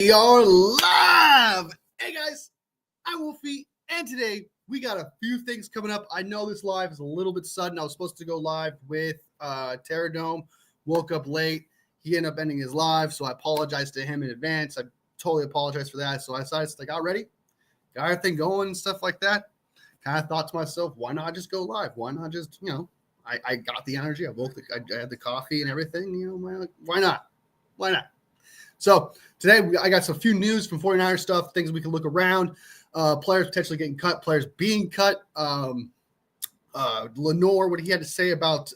We are live. Hey guys, I'm Wolfie, and today we got a few things coming up. I know this live is a little bit sudden. I was supposed to go live with Terra Dome. Woke up late. He ended up ending his live, so I apologize to him in advance. I totally apologize for that. So I decided, I got ready, got everything going and stuff like that. Kind of thought to myself, why not just go live? Why not just, I got the energy. I had the coffee and everything. Why not? Why not? So today I got some few news from 49ers stuff, things we can look around, players potentially getting cut, players being cut. Lenore, what he had to say about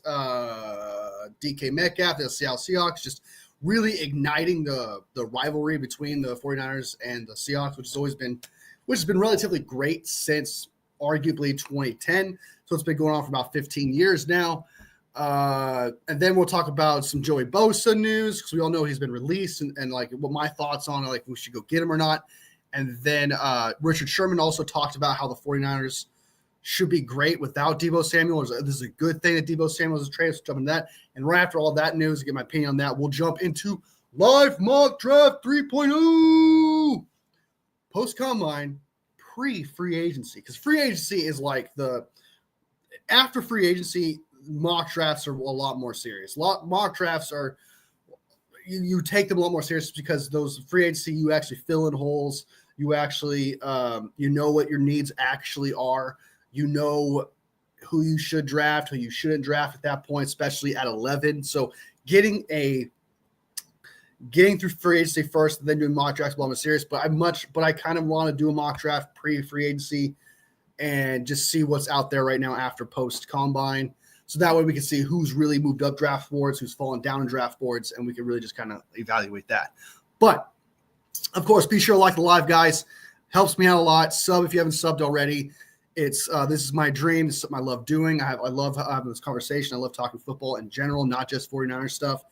DK Metcalf, the Seattle Seahawks, just really igniting the rivalry between the 49ers and the Seahawks, which has been relatively great since arguably 2010. So it's been going on for about 15 years now. And then we'll talk about some Joey Bosa news because we all know he's been released and like what my thoughts on like we should go get him or not. And then Richard Sherman also talked about how the 49ers should be great without Deebo Samuel. This is a good thing that Deebo Samuel is a trade. So jump into that. And right after all that news, get my opinion on that, we'll jump into live mock draft 3.0 post-combine pre-free agency. Because free agency is like after free agency, mock drafts are a lot more serious. Mock drafts are you take them a lot more serious because those free agency you actually fill in holes. You actually you know what your needs actually are. You know who you should draft, who you shouldn't draft at that point, especially at 11. So getting through free agency first, and then doing mock drafts a lot more serious. But I kind of want to do a mock draft pre-free agency and just see what's out there right now after post combine. So that way we can see who's really moved up draft boards, who's fallen down in draft boards, and we can really just kind of evaluate that. But, of course, be sure to like the live, guys. Helps me out a lot. Sub if you haven't subbed already. It's this is my dream. This is something I love doing. I love having this conversation. I love talking football in general, not just 49ers stuff.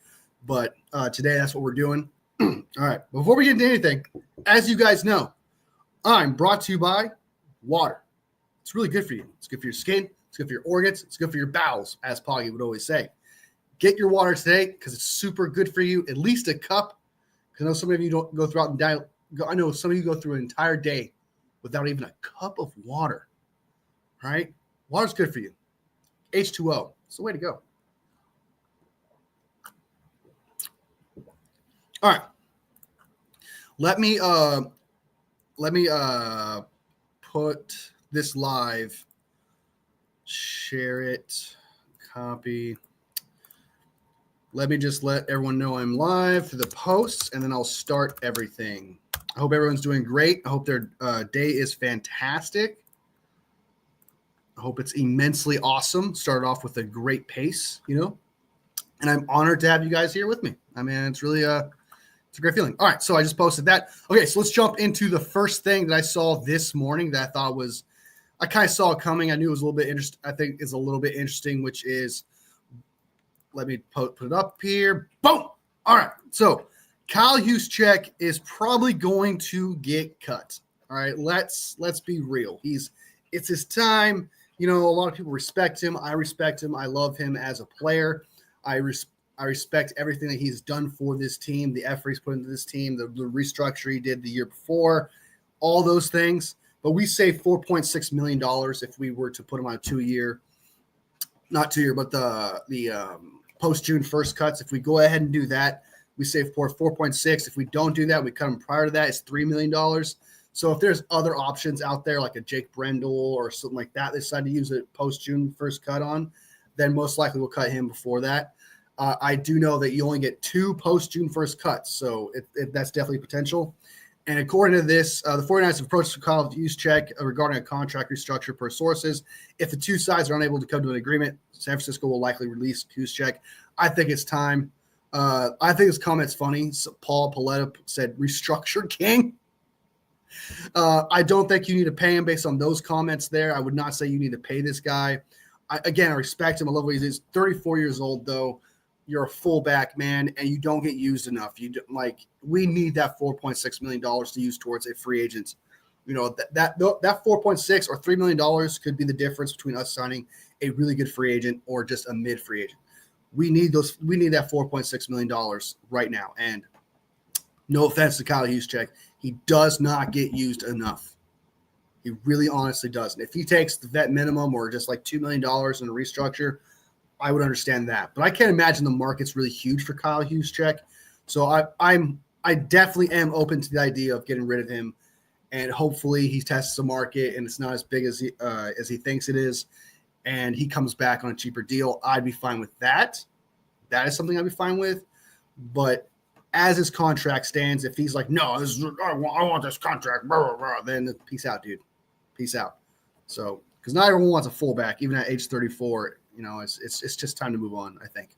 But today that's what we're doing. All right. Before we get into anything, as you guys know, I'm brought to you by water. It's really good for you. It's good for your skin. It's good for your organs. It's good for your bowels, as Poggy would always say. Get your water today because it's super good for you. At least a cup. Because I know some of you don't go throughout and die. I know some of you go through an entire day without even a cup of water. All right? Water's good for you. H2O. It's the way to go. All right. Let me put this live. Share it, copy. Let me just let everyone know I'm live for the posts, and then I'll start everything. I hope everyone's doing great. I hope their day is fantastic. I hope it's immensely awesome. Started off with a great pace, and I'm honored to have you guys here with me. I mean, it's really it's a great feeling. All right, so I just posted that. Okay, so let's jump into the first thing that I saw this morning that I thought was I kind of saw it coming. I knew it was a little bit interesting. I think it's a little bit interesting, which is, let me put it up here. Boom. All right. So Kyle Juszczyk is probably going to get cut. All right. Let's be real. It's his time. A lot of people respect him. I respect him. I love him as a player. I respect everything that he's done for this team, the effort he's put into this team, the restructure he did the year before, all those things. But we save $4.6 million if we were to put him on a 2-year, not 2-year, but the post-June 1st cuts. If we go ahead and do that, we save 4.6. If we don't do that, we cut him prior to that, it's $3 million. So if there's other options out there, like a Jake Brendel or something like that, they decide to use a post-June 1st cut on, then most likely we'll cut him before that. I do know that you only get 2 post-June 1st cuts, so that's definitely potential. And according to this, the 49ers have approached Kyle Juszczyk regarding a contract restructure per sources. If the two sides are unable to come to an agreement, San Francisco will likely release Juszczyk. I think it's time. I think his comment's funny. So Paul Paletta said, restructure king. I don't think you need to pay him based on those comments there. I would not say you need to pay this guy. I respect him. I love what he's 34 years old, though. You're a fullback, man, and you don't get used enough. We need that $4.6 million to use towards a free agent. That $4.6 or $3 million could be the difference between us signing a really good free agent or just a mid free agent. We need that $4.6 million right now. And No offense to Kyle Juszczyk. He does not get used enough. He really honestly doesn't. If he takes the vet minimum or just like $2 million in a restructure, I would understand that. But I can't imagine the market's really huge for Kyle Juszczyk. So I definitely am open to the idea of getting rid of him. And hopefully he tests the market and it's not as big as he thinks it is. And he comes back on a cheaper deal. I'd be fine with that. That is something I'd be fine with. But as his contract stands, if he's like, no, I want this contract, blah, blah, blah, then peace out, dude. Peace out. So, because not everyone wants a fullback, even at age 34. It's just time to move on, I think.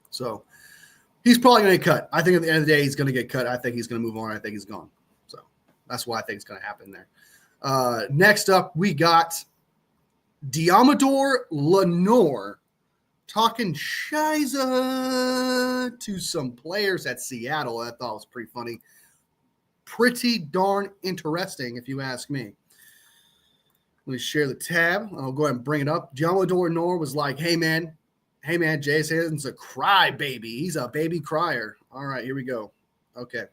So he's probably going to get cut. I think at the end of the day, he's going to get cut. I think he's going to move on. I think he's gone. So that's why I think it's going to happen there. Next up, we got Deommodore Lenoir talking shiza to some players at Seattle. I thought was pretty funny. Pretty darn interesting, if you ask me. Let me share the tab. I'll go ahead and bring it up. Deommodore Lenoir was like, hey, man, Jason's a cry baby. He's a baby crier. All right, here we go. Okay.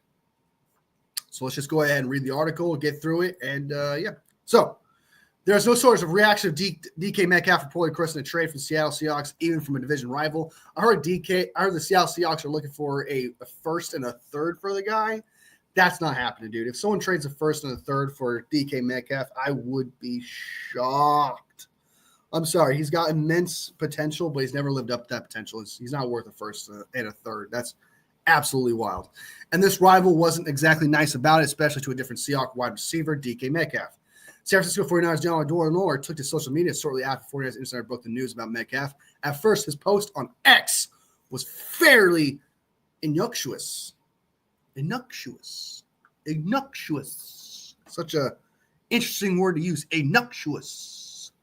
So let's just go ahead and read the article, get through it, and yeah. So there's no source of reaction of DK Metcalf reportedly requesting a trade from Seattle Seahawks, even from a division rival. I heard the Seattle Seahawks are looking for a first and a third for the guy. That's not happening, dude. If someone trades a first and a third for DK Metcalf, I would be shocked. I'm sorry. He's got immense potential, but he's never lived up to that potential. He's not worth a first and a third. That's absolutely wild. And this rival wasn't exactly nice about it, especially to a different Seahawks wide receiver, DK Metcalf. San Francisco 49ers Deommodore Lenoir took to social media shortly after 49ers Insider broke the news about Metcalf. At first, his post on X was fairly innocuous. Such a interesting word to use. Innocuous.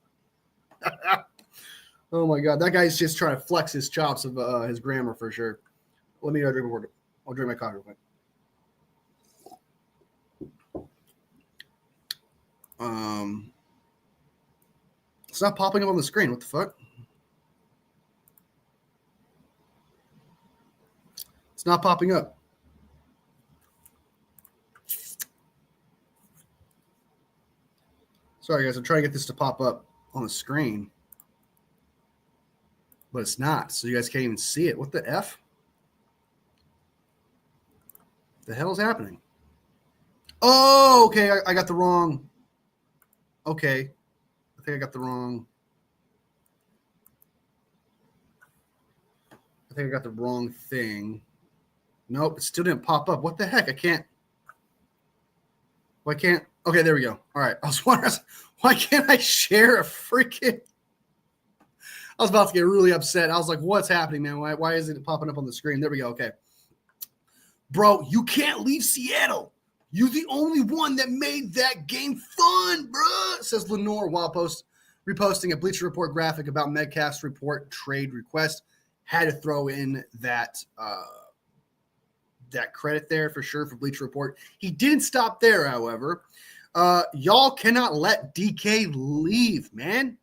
Oh my God, that guy's just trying to flex his chops of his grammar for sure. Let me drink a word. I'll drink my coffee real quick. It's not popping up on the screen. What the fuck? It's not popping up. Sorry, guys. I'm trying to get this to pop up on the screen, but it's not. So you guys can't even see it. What the F? The hell is happening? Oh, okay. I got the wrong. Okay. I think I got the wrong. I think I got the wrong thing. Nope, it still didn't pop up. What the heck? I can't. Why can't? Okay, there we go. All right. I was wondering, why can't I share a freaking. I was about to get really upset. I was like, what's happening, man? Why isn't it popping up on the screen? There we go. Okay. Bro, you can't leave Seattle. You're the only one that made that game fun, bro, says Lenoir while reposting a Bleacher Report graphic about Metcalf's report trade request. Had to throw in that credit there for sure for Bleacher Report. He didn't stop there, however. Y'all cannot let DK leave, man.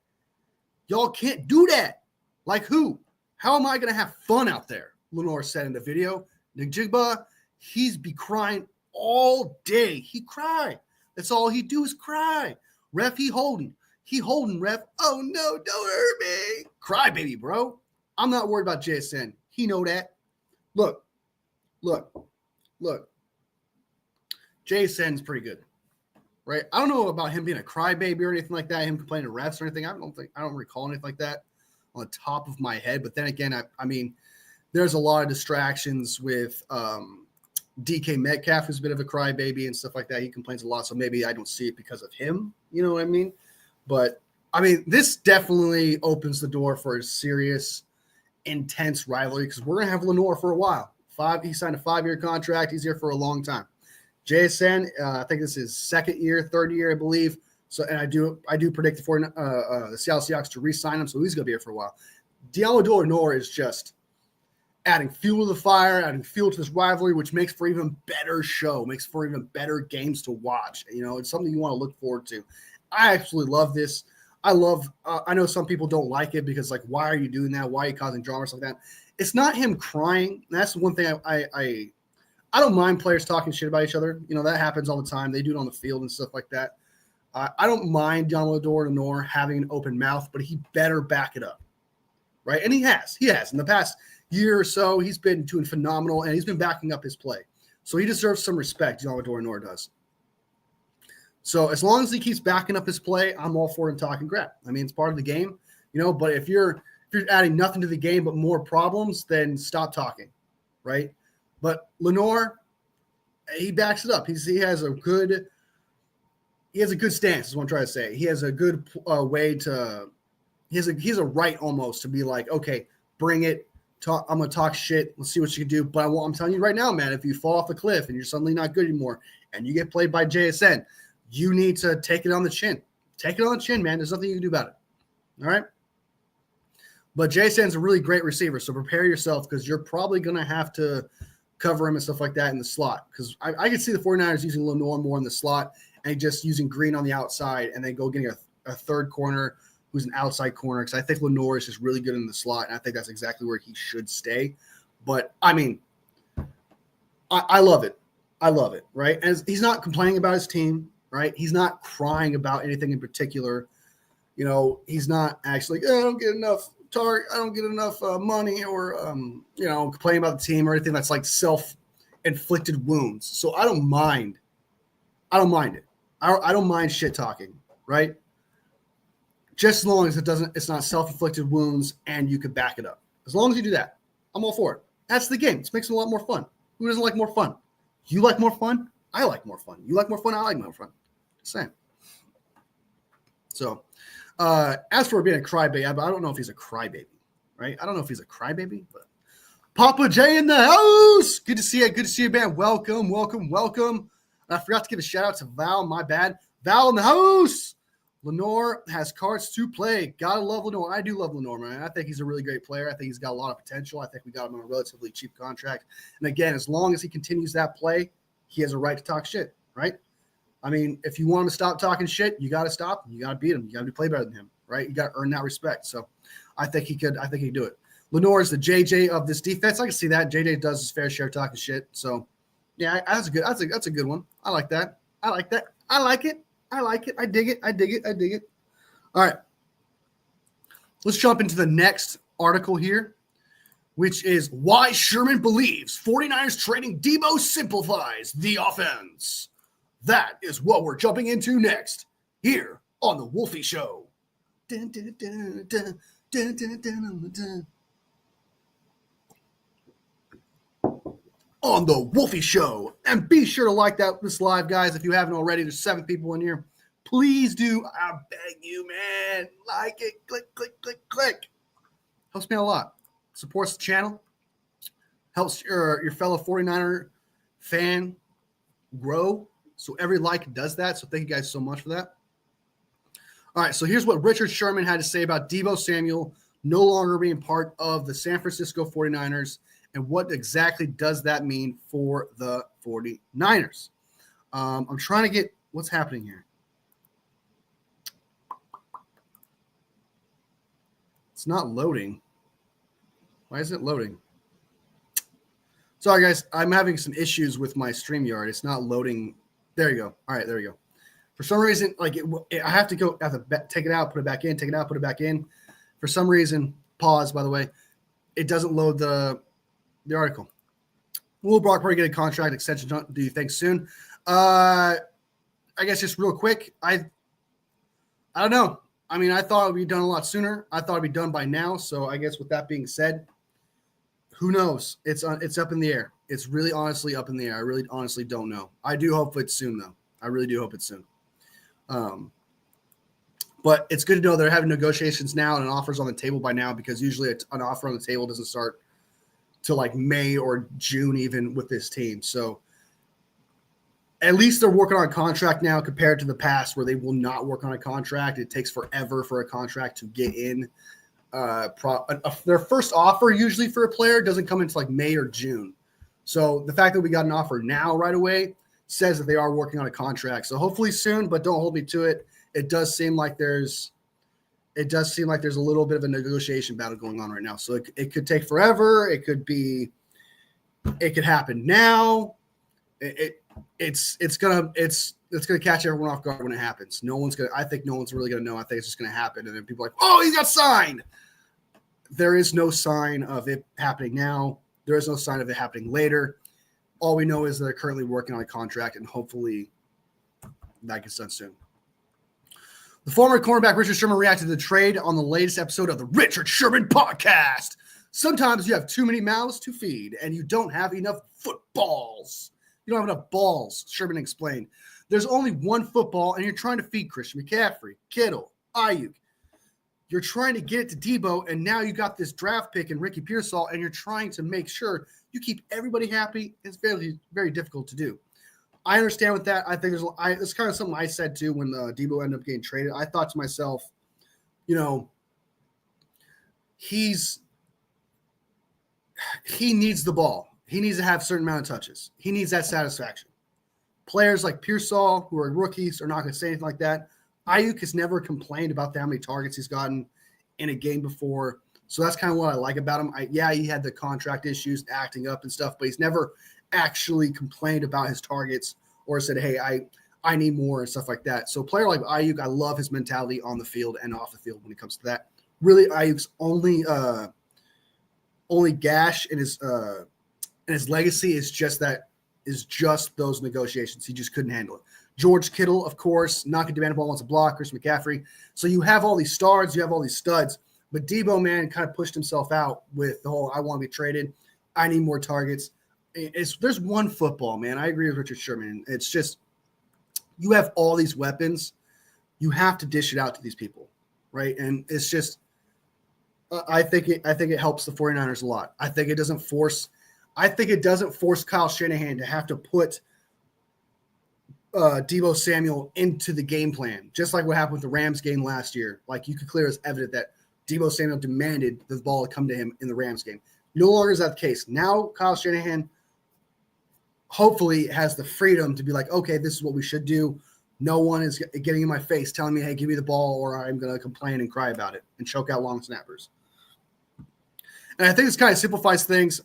Y'all can't do that. Like who? How am I going to have fun out there? Lenoir said in the video. Njigba, he's be crying all day. He cry. That's all he do is cry. Ref, he holding, ref. Oh, no, don't hurt me. Cry, baby, bro. I'm not worried about JSN. He know that. Look. JSN's pretty good, right? I don't know about him being a crybaby or anything like that, him complaining to refs or anything. I don't recall anything like that on the top of my head. But then again, I mean, there's a lot of distractions with DK Metcalf, who's a bit of a crybaby and stuff like that. He complains a lot, so maybe I don't see it because of him. You know what I mean? But, I mean, this definitely opens the door for a serious, intense rivalry because we're going to have Lenoir for a while. He signed a 5-year contract. He's here for a long time. JSN, I think this is third year, I believe. So, and I do predict the Seattle Seahawks to re-sign him, so he's going to be here for a while. Deommodore Lenoir is just adding fuel to the fire, adding fuel to this rivalry, which makes for even better show, makes for even better games to watch. You know, it's something you want to look forward to. I absolutely love this. I know some people don't like it because, like, why are you doing that? Why are you causing drama or something like that? It's not him crying. That's the one thing I I don't mind players talking shit about each other. You know, that happens all the time. They do it on the field and stuff like that. I don't mind John Lenoir having an open mouth, but he better back it up, right? And he has. He has. In the past year or so, he's been doing phenomenal, and he's been backing up his play. So he deserves some respect, John Lenoir does. So as long as he keeps backing up his play, I'm all for him talking crap. I mean, it's part of the game, you know, but if you're adding nothing to the game but more problems, then stop talking, right? But Lenoir, he backs it up. He has a good stance, is what I'm trying to say. He has a good way to he has a right almost to be like, okay, bring it. I'm going to talk shit. Let's see what you can do. But I'm telling you right now, man, if you fall off the cliff and you're suddenly not good anymore and you get played by JSN, you need to take it on the chin. Take it on the chin, man. There's nothing you can do about it. All right? But JSN's a really great receiver, so prepare yourself because you're probably going to have to cover him and stuff like that in the slot. Because I can see the 49ers using Lenoir more in the slot and just using Green on the outside and then go getting a third corner who's an outside corner, because I think Lenoir is just really good in the slot, and I think that's exactly where he should stay. But, I mean, I love it. I love it, right? And he's not complaining about his team, right? He's not crying about anything in particular. You know, he's not actually, I don't get enough target, I don't get enough money, or, you know, complaining about the team or anything that's like self-inflicted wounds. So I don't mind. I don't mind it. I don't mind shit talking, right? Just as long as it's not self-inflicted wounds and you can back it up. As long as you do that, I'm all for it. That's the game. It makes it a lot more fun. Who doesn't like more fun? You like more fun? I like more fun. You like more fun? I like more fun. Same. So, as for being a crybaby, I don't know if he's a crybaby, right? I don't know if he's a crybaby, but Papa J in the house. Good to see you. Good to see you, man. Welcome, welcome, welcome. I forgot to give a shout out to Val. My bad. Val in the house. Lenoir has cards to play. Gotta love Lenoir. I do love Lenoir, man. I think he's a really great player. I think he's got a lot of potential. I think we got him on a relatively cheap contract. And again, as long as he continues that play, he has a right to talk shit, right? I mean, if you want him to stop talking shit, you got to stop him. You got to beat him. You got to play better than him, right? You got to earn that respect. So I think he could do it. Lenoir is the JJ of this defense. I can see that. JJ does his fair share of talking shit. So yeah, that's a good one. I like that. I like that. I like it. I like it. I dig it. I dig it. I dig it. All right. Let's jump into the next article here, which is why Sherman believes 49ers trading Deebo simplifies the offense. That is what we're jumping into next here on the Wolfie Show. Dun, dun, dun, dun, dun, dun, dun, dun. On the Wolfie Show. And be sure to like this live, guys. If you haven't already, there's 7 people in here. Please do. I beg you, man. Like it. Click, click, click, click. Helps me a lot. Supports the channel. Helps your fellow 49er fan grow. So every like does that. So thank you guys so much for that. All right. So here's what Richard Sherman had to say about Deebo Samuel no longer being part of the San Francisco 49ers. And what exactly does that mean for the 49ers? I'm trying to get what's happening here. It's not loading. Why isn't it loading? Sorry, guys. I'm having some issues with my StreamYard. It's not loading. There you go. All right, there you go. For some reason, I have to take it out, put it back in, take it out, put it back in. For some reason, pause, by the way, it doesn't load the article. Will Brock Purdy get a contract extension? Do you think soon? I guess just real quick. I don't know. I mean, I thought it would be done a lot sooner. I thought it'd be done by now. So I guess with that being said, who knows? It's up in the air. It's really honestly up in the air. I really honestly don't know. I do hope it's soon, though. I really do hope it's soon. But it's good to know they're having negotiations now and an offer's on the table by now, because usually an offer on the table doesn't start till like May or June even with this team. So at least they're working on a contract now compared to the past where they will not work on a contract. It takes forever for a contract to get in. Their first offer usually for a player doesn't come until like May or June. So the fact that we got an offer now right away says that they are working on a contract. So hopefully soon, but don't hold me to it. It does seem like there's a little bit of a negotiation battle going on right now. So it could take forever. It could happen now. It's gonna catch everyone off guard when it happens. I think no one's really gonna know. I think it's just gonna happen, and then people are like, oh, he got signed. There is no sign of it happening now. There is no sign of it happening later. All we know is they're currently working on a contract, and hopefully that gets done soon. The former cornerback Richard Sherman reacted to the trade on the latest episode of the Richard Sherman Podcast. Sometimes you have too many mouths to feed, and you don't have enough footballs. You don't have enough balls, Sherman explained. There's only one football, and you're trying to feed Christian McCaffrey, Kittle, Ayuk. You're trying to get it to Debo, and now you got this draft pick in Ricky Pearsall, and you're trying to make sure you keep everybody happy. It's very, very difficult to do. I understand with that. I think it's kind of something I said too when Debo ended up getting traded. I thought to myself, he needs the ball. He needs to have a certain amount of touches. He needs that satisfaction. Players like Pearsall, who are rookies, are not going to say anything like that. Ayuk has never complained about how many targets he's gotten in a game before. So that's kind of what I like about him. He had the contract issues, acting up and stuff, but he's never actually complained about his targets or said, hey, I need more and stuff like that. So a player like Ayuk, I love his mentality on the field and off the field when it comes to that. Really, Ayuk's only gash in his legacy is just those negotiations. He just couldn't handle it. George Kittle, of course, not going to demand the ball, wants a block. Christian McCaffrey. So you have all these stars, you have all these studs, but Debo, man, kind of pushed himself out with the whole I want to be traded. I need more targets. There's one football, man. I agree with Richard Sherman. It's just you have all these weapons. You have to dish it out to these people, right? And it's just I think it helps the 49ers a lot. I think it doesn't force Kyle Shanahan to have to put Debo Samuel into the game plan, just like what happened with the Rams game last year. Like you could clear as evident that Debo Samuel demanded the ball to come to him in the Rams game. No longer is that the case. Now Kyle Shanahan hopefully has the freedom to be like, okay, this is what we should do. No one is getting in my face telling me, hey, give me the ball or I'm going to complain and cry about it and choke out long snappers. And I think this kind of simplifies things.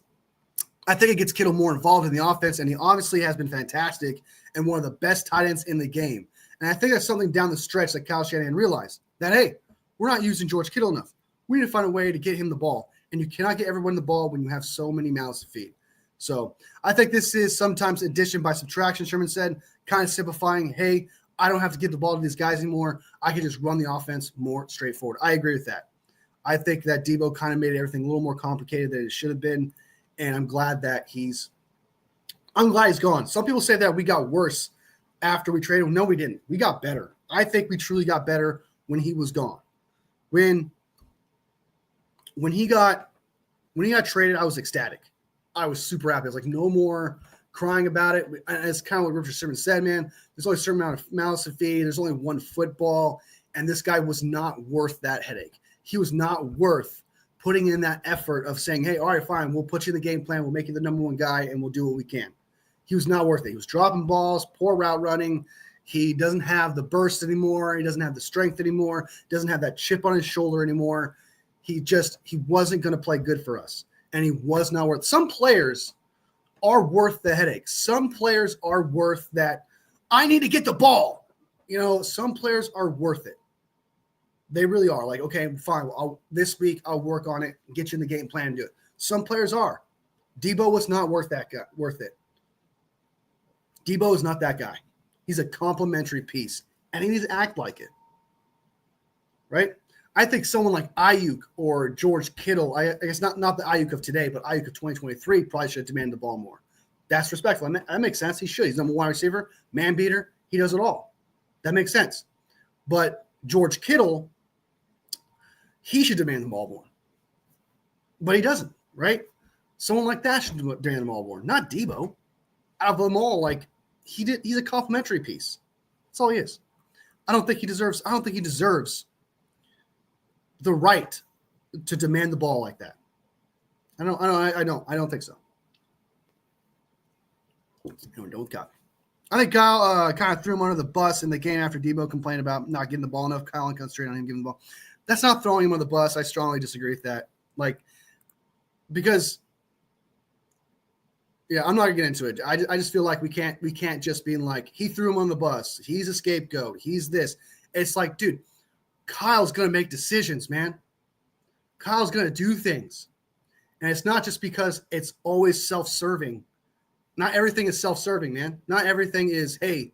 I think it gets Kittle more involved in the offense, and he obviously has been fantastic and one of the best tight ends in the game. And I think that's something down the stretch that Kyle Shanahan realized that, hey, we're not using George Kittle enough. We need to find a way to get him the ball. And you cannot get everyone the ball when you have so many mouths to feed. So I think this is sometimes addition by subtraction, Sherman said, kind of simplifying, hey, I don't have to give the ball to these guys anymore. I can just run the offense more straightforward. I agree with that. I think that Debo kind of made everything a little more complicated than it should have been. And I'm glad he's gone. Some people say that we got worse after we traded him. No, we didn't. We got better. I think we truly got better when he was gone. When he got traded, I was ecstatic. I was super happy. I was like, no more crying about it. And it's kind of what Richard Sherman said, man. There's only a certain amount of mouths to feed. There's only one football. And this guy was not worth that headache. He was not worth putting in that effort of saying, hey, all right, fine, we'll put you in the game plan. We'll make you the number one guy, and we'll do what we can. He was not worth it. He was dropping balls, poor route running. He doesn't have the burst anymore. He doesn't have the strength anymore. Doesn't have that chip on his shoulder anymore. He wasn't going to play good for us, and he was not worth. Some players are worth the headache. Some players are worth that. I need to get the ball. Some players are worth it. They really are. Like, okay, fine. This week I'll work on it, get you in the game plan, and do it. Some players are. Debo was not worth it. Debo is not that guy. He's a complimentary piece, and he needs to act like it. Right? I think someone like Ayuk or George Kittle, I guess not the Ayuk of today, but Ayuk of 2023 probably should demand the ball more. That's respectful. That makes sense. He should. He's number one receiver, man beater. He does it all. That makes sense. But George Kittle, he should demand the ball more. But he doesn't, right? Someone like that should demand the ball more. Not Debo. Out of them all, he's a complimentary piece. That's all he is. I don't think he deserves the right to demand the ball like that. I don't think so. Don't copy. I think Kyle kind of threw him under the bus in the game after Debo complained about not getting the ball enough. Kyle concentrated on him giving the ball. That's not throwing him on the bus. I strongly disagree with that. Because Yeah, I'm not gonna get into it. I just feel like we can't just be like, he threw him on the bus. He's a scapegoat. He's this. It's like, dude, Kyle's gonna make decisions, man. Kyle's gonna do things. And it's not just because it's always self-serving. Not everything is self-serving, man. Not everything is, hey,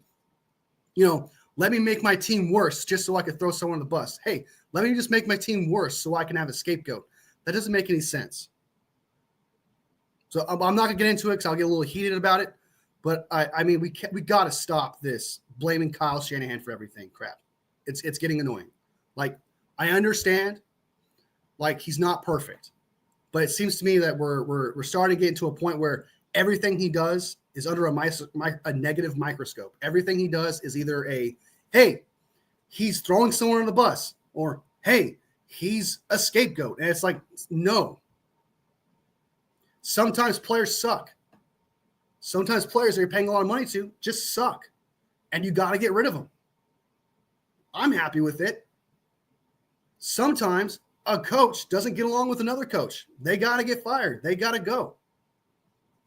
let me make my team worse just so I can throw someone on the bus. Hey, let me just make my team worse so I can have a scapegoat. That doesn't make any sense. So I'm not going to get into it because I'll get a little heated about it. But, I mean, we got to stop this blaming Kyle Shanahan for everything crap. It's getting annoying. Like, I understand, like, he's not perfect. But it seems to me that we're starting to get into a point where everything he does is under a negative microscope. Everything he does is either hey, he's throwing someone on the bus, or, hey, he's a scapegoat. And it's like, no. Sometimes players suck. Sometimes players that you're paying a lot of money to just suck. And you got to get rid of them. I'm happy with it. Sometimes a coach doesn't get along with another coach. They got to get fired. They got to go.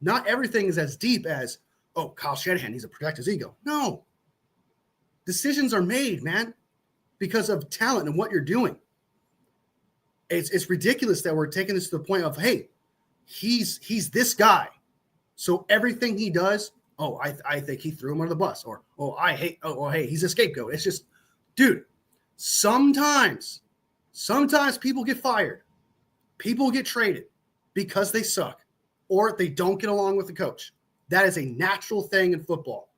Not everything is as deep as, oh, Kyle Shanahan needs to protect his ego. No. Decisions are made, man, because of talent and what you're doing. It's ridiculous that we're taking this to the point of, hey, he's this guy. So everything he does, oh, I think he threw him under the bus. Or, hey, he's a scapegoat. It's just, dude, sometimes people get fired. People get traded because they suck or they don't get along with the coach. That is a natural thing in football.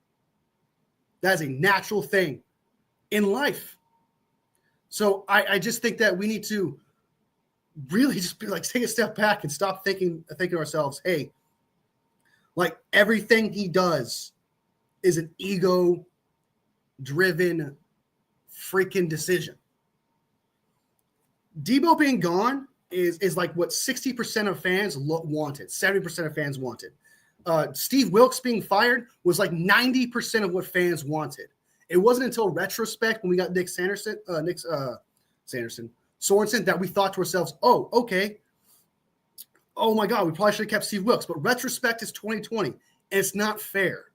That is a natural thing in life. So I just think that we need to really just be like, take a step back and stop thinking to ourselves, hey, like everything he does is an ego-driven freaking decision. Debo being gone is like what 60% of fans wanted, 70% of fans wanted. Steve Wilks being fired was like 90% of what fans wanted. It wasn't until retrospect when we got Nick Sorensen that we thought to ourselves, oh, okay. Oh my God, we probably should have kept Steve Wilks. But retrospect is 2020, and it's not fair.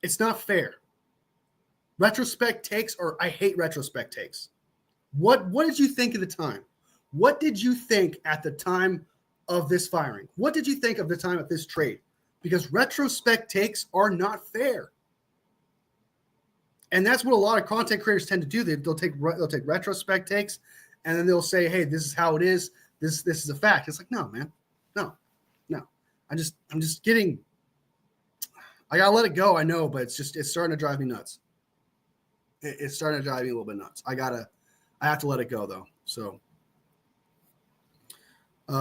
It's not fair. Retrospect takes, or I hate retrospect takes. What did you think at the time? What did you think at the time of this firing? What did you think of the time of this trade? Because retrospect takes are not fair. And that's what a lot of content creators tend to do. They'll take retrospect takes, and then they'll say, hey, this is how it is. This is a fact. It's like, no, man. No. I'm just getting – I got to let it go, I know, but it's starting to drive me nuts. It's starting to drive me a little bit nuts. I have to let it go, though. So, yeah.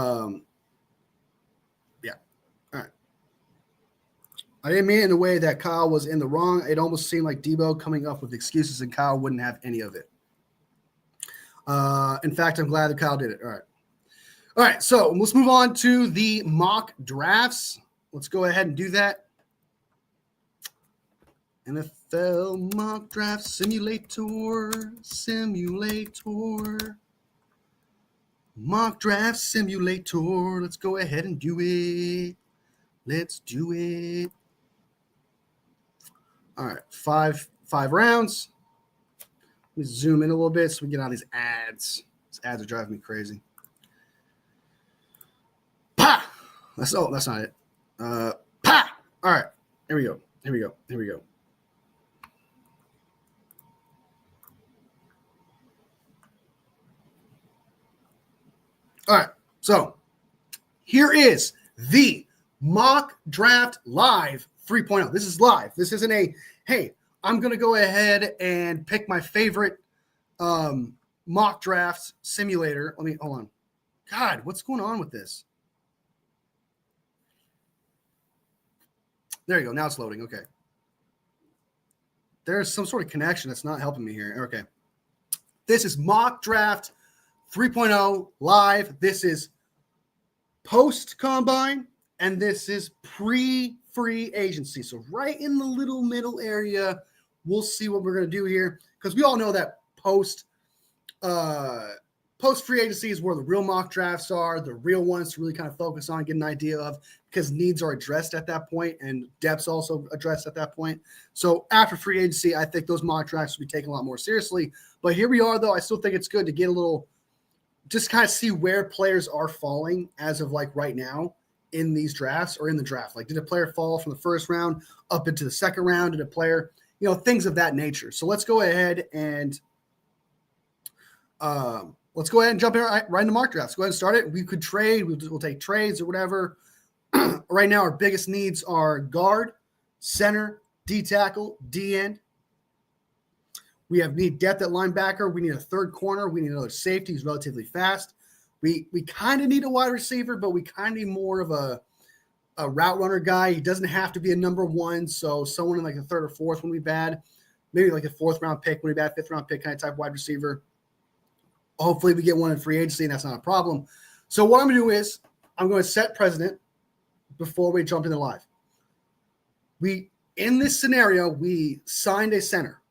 All right. I didn't mean it in a way that Kyle was in the wrong. It almost seemed like Debo coming up with excuses, and Kyle wouldn't have any of it. In fact, I'm glad that Kyle did it. All right. So let's move on to the mock drafts. Let's go ahead and do that. NFL mock draft simulator. Mock draft simulator. Let's go ahead and do it. Let's do it. All right, five rounds. Let me zoom in a little bit so we get out of these ads. These ads are driving me crazy. Pa! That's not it. Pa! All right, here we go. All right, so here is the mock draft live 3.0. This is live. This isn't hey, I'm going to go ahead and pick my favorite mock draft simulator. Hold on. God, what's going on with this? There you go. Now it's loading. Okay. There's some sort of connection that's not helping me here. Okay. This is mock draft 3.0 live. This is post combine, and this is pre-free agency. So right in the little middle area, we'll see what we're going to do here, because we all know that post free agency is where the real mock drafts are, the real ones to really kind of focus on, get an idea of because needs are addressed at that point and depth's also addressed at that point. So after free agency, I think those mock drafts will be taken a lot more seriously. But here we are, though. I still think it's good to get a little, just kind of see where players are falling as of like right now in these drafts or in the draft. Like, did a player fall from the first round up into the second round? Did a player, things of that nature. So let's go ahead and jump in right into mock drafts. Go ahead and start it. We could trade. We'll take trades or whatever. Right now, our biggest needs are guard, center, D tackle, D end. We need depth at linebacker. We need a third corner. We need another safety who's relatively fast. We kind of need a wide receiver, but we kind of need more of a route runner guy. He doesn't have to be a number one, so someone in like the third or fourth wouldn't be bad. Maybe like a fourth round pick wouldn't be bad, fifth round pick kind of type wide receiver. Hopefully we get one in free agency, and that's not a problem. So what I'm going to do is I'm going to set precedent before we jump into live. In this scenario, we signed a center,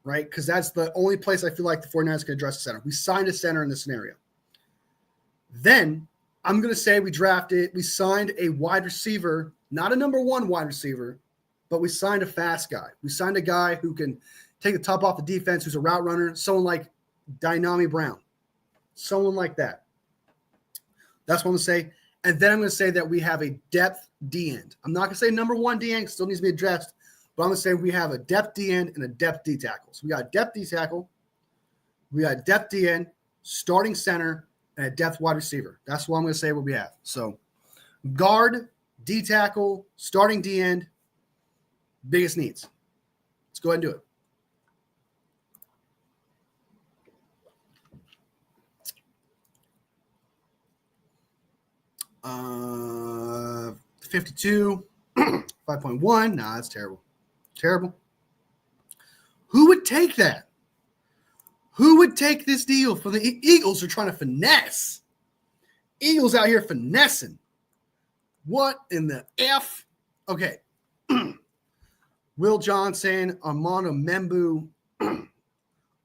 right? Because that's the only place I feel like the 49ers can address the center. We signed a center in this scenario. Then I'm going to say we signed a wide receiver, not a number one wide receiver, but we signed a fast guy. We signed a guy who can take the top off the defense, who's a route runner, someone like Dynami Brown, someone like that. That's what I'm going to say. And then I'm going to say that we have a depth D end. I'm not going to say number one D end, still needs to be addressed, but I'm going to say we have a depth D end and a depth D tackle. So we got a depth D tackle, we got a depth D end, starting center, and a depth wide receiver. That's what I'm going to say what we have. So guard, D tackle, starting D end, biggest needs. Let's go ahead and do it. 52, 5.1. Nah, that's terrible. Terrible. Who would take that? Who would take this deal for the Eagles are trying to finesse? Eagles out here finessing. What in the F? Okay. Will Johnson, Armando Membu.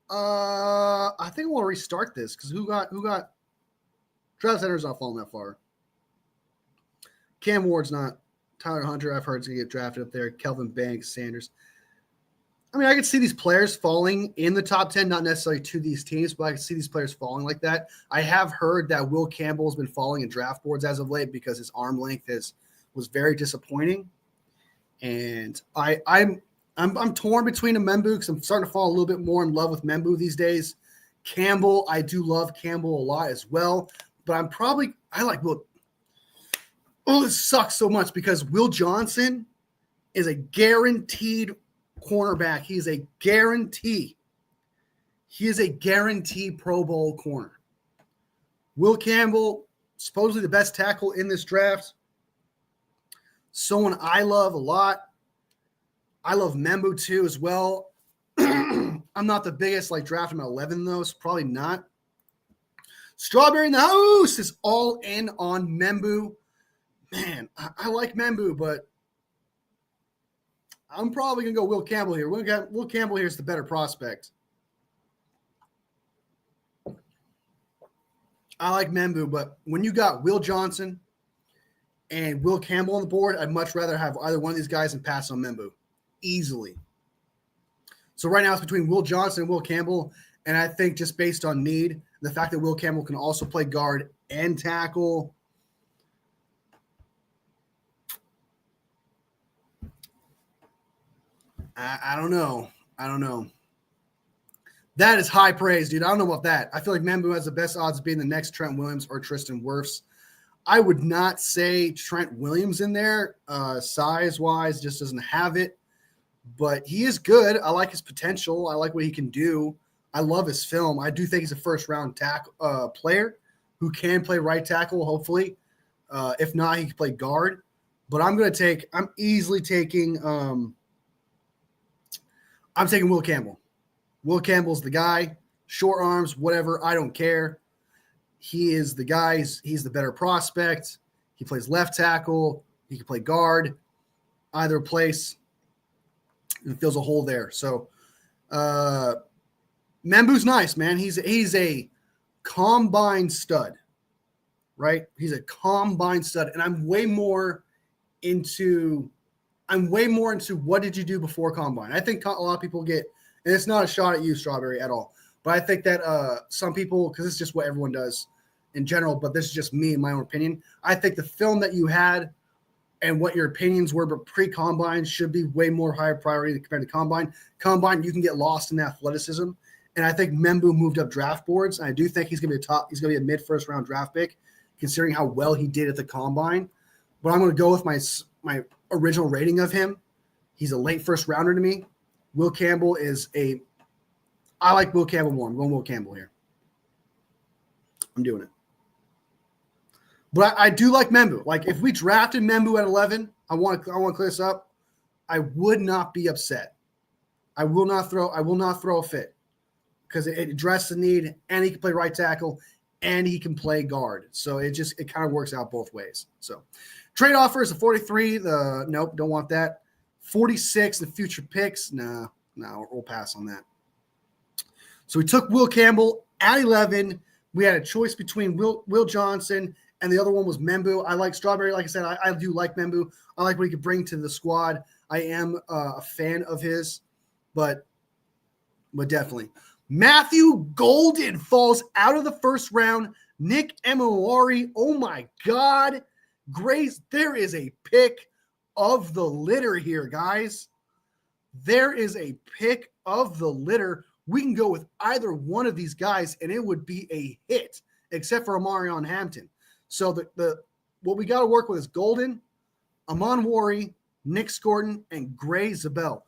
I think we'll restart this because who got Travis Henry's not falling that far. Cam Ward's not. Tyler Hunter, I've heard, is going to get drafted up there. Kelvin Banks, Sanders. I mean, I could see these players falling in the top 10, not necessarily to these teams, but I could see these players falling like that. I have heard that Will Campbell has been falling in draft boards as of late because his arm length was very disappointing. And I'm torn between a Membu because I'm starting to fall a little bit more in love with Membu these days. Campbell, I do love Campbell a lot as well, but I like Will. Oh, this sucks so much because Will Johnson is a guaranteed cornerback. He is a guarantee. He is a guaranteed Pro Bowl corner. Will Campbell, supposedly the best tackle in this draft. Someone I love a lot. I love Membu too as well. I'm not the biggest, draft him at 11 though, so probably not. Strawberry in the house is all in on Membu. Man, I like Membu, but I'm probably going to go Will Campbell here. Will Campbell here is the better prospect. I like Membu, but when you got Will Johnson and Will Campbell on the board, I'd much rather have either one of these guys and pass on Membu easily. So right now it's between Will Johnson and Will Campbell, and I think just based on need, the fact that Will Campbell can also play guard and tackle, I don't know. That is high praise, dude. I don't know about that. I feel like Membu has the best odds of being the next Trent Williams or Tristan Wirfs. I would not say Trent Williams in there. Size-wise, just doesn't have it. But he is good. I like his potential. I like what he can do. I love his film. I do think he's a first-round player who can play right tackle, hopefully. If not, he can play guard. But I'm easily taking I'm taking Will Campbell. Will Campbell's the guy. Short arms, whatever. I don't care. He is the guy. He's the better prospect. He plays left tackle. He can play guard. Either place. And fills a hole there. So Membu's nice, man. He's a combine stud, right? He's a combine stud. And I'm way more way more into what did you do before combine. I think a lot of people get, and it's not a shot at you, Strawberry, at all. But I think that some people, because it's just what everyone does in general, but this is just me and my own opinion. I think the film that you had and what your opinions were, but pre-combine should be way more higher priority compared to combine. Combine, you can get lost in athleticism. And I think Membou moved up draft boards. And I do think he's going to be a mid-first round draft pick, considering how well he did at the combine. But I'm going to go with my original rating of him. He's a late first rounder to me. Will Campbell I like Will Campbell more. I'm going Will Campbell here. I'm doing it. But I do like Membou. Like, if we drafted Membou at 11, I want to clear this up. I would not be upset. I will not throw a fit because it addressed the need, and he can play right tackle, and he can play guard. So it kind of works out both ways. So trade offer is a 43. Nope, don't want that. 46, the future picks. No, we'll pass on that. So we took Will Campbell at 11. We had a choice between Will Johnson, and the other one was Membou. I like Strawberry. Like I said, I do like Membou. I like what he could bring to the squad. I am a fan of his, but definitely. Matthew Golden falls out of the first round. Nick Emeori, oh my God. Grace, there is a pick of the litter here, guys. There is a pick of the litter. We can go with either one of these guys, and it would be a hit, except for Omarion Hampton. So what we got to work with is Golden, Amon Wari, Nick Scorton, and Gray Zabel.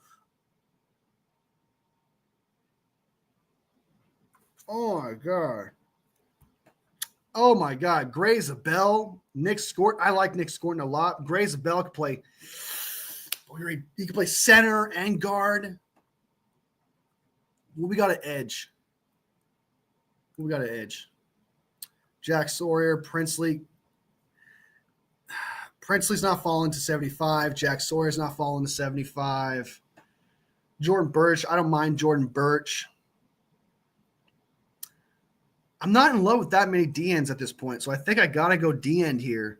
Oh my God. Gray Zabel, Nick Scorton. I like Nick Scorton a lot. Gray Zabel could play. He could play center and guard. We got an edge. Jack Sawyer, Princely. Princely's not falling to 75. Jack Sawyer's not falling to 75. Jordan Birch. I don't mind Jordan Birch. I'm not in love with that many D-ends at this point, so I think I got to go D-end here.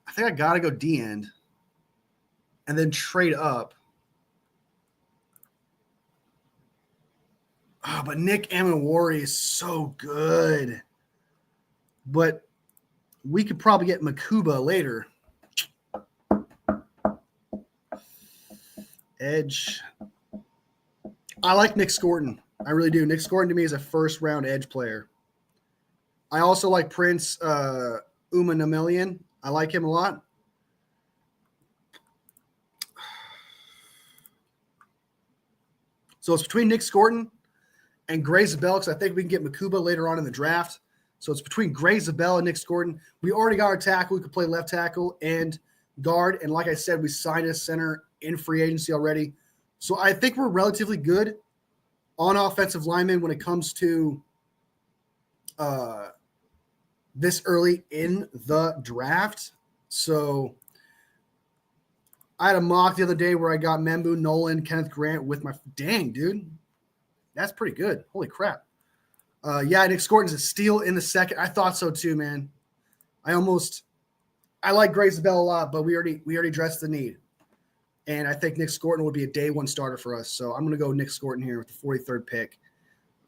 I think I got to go D-end and then trade up. Oh, but Nick Emeori is so good. But we could probably get Makuba later. Edge. I like Nick Scorton. I really do. Nick Scorton to me is a first-round edge player. I also like Prince Umanamelian. I like him a lot. So it's between Nick Scorton and Gray Zabel, because I think we can get Makuba later on in the draft. So it's between Gray Zabel and Nick Scorton. We already got our tackle. We could play left tackle and guard. And like I said, we signed a center in free agency already. So I think we're relatively good on offensive linemen when it comes to this early in the draft. So I had a mock the other day where I got Membou, Nolan, Kenneth Grant with my – dang, dude. That's pretty good. Holy crap. Nick Scorton's a steal in the second. I thought so too, man. I like Gray Zabel a lot, but we already addressed the need. And I think Nick Scorton would be a day one starter for us. So I'm going to go Nick Scorton here with the 43rd pick.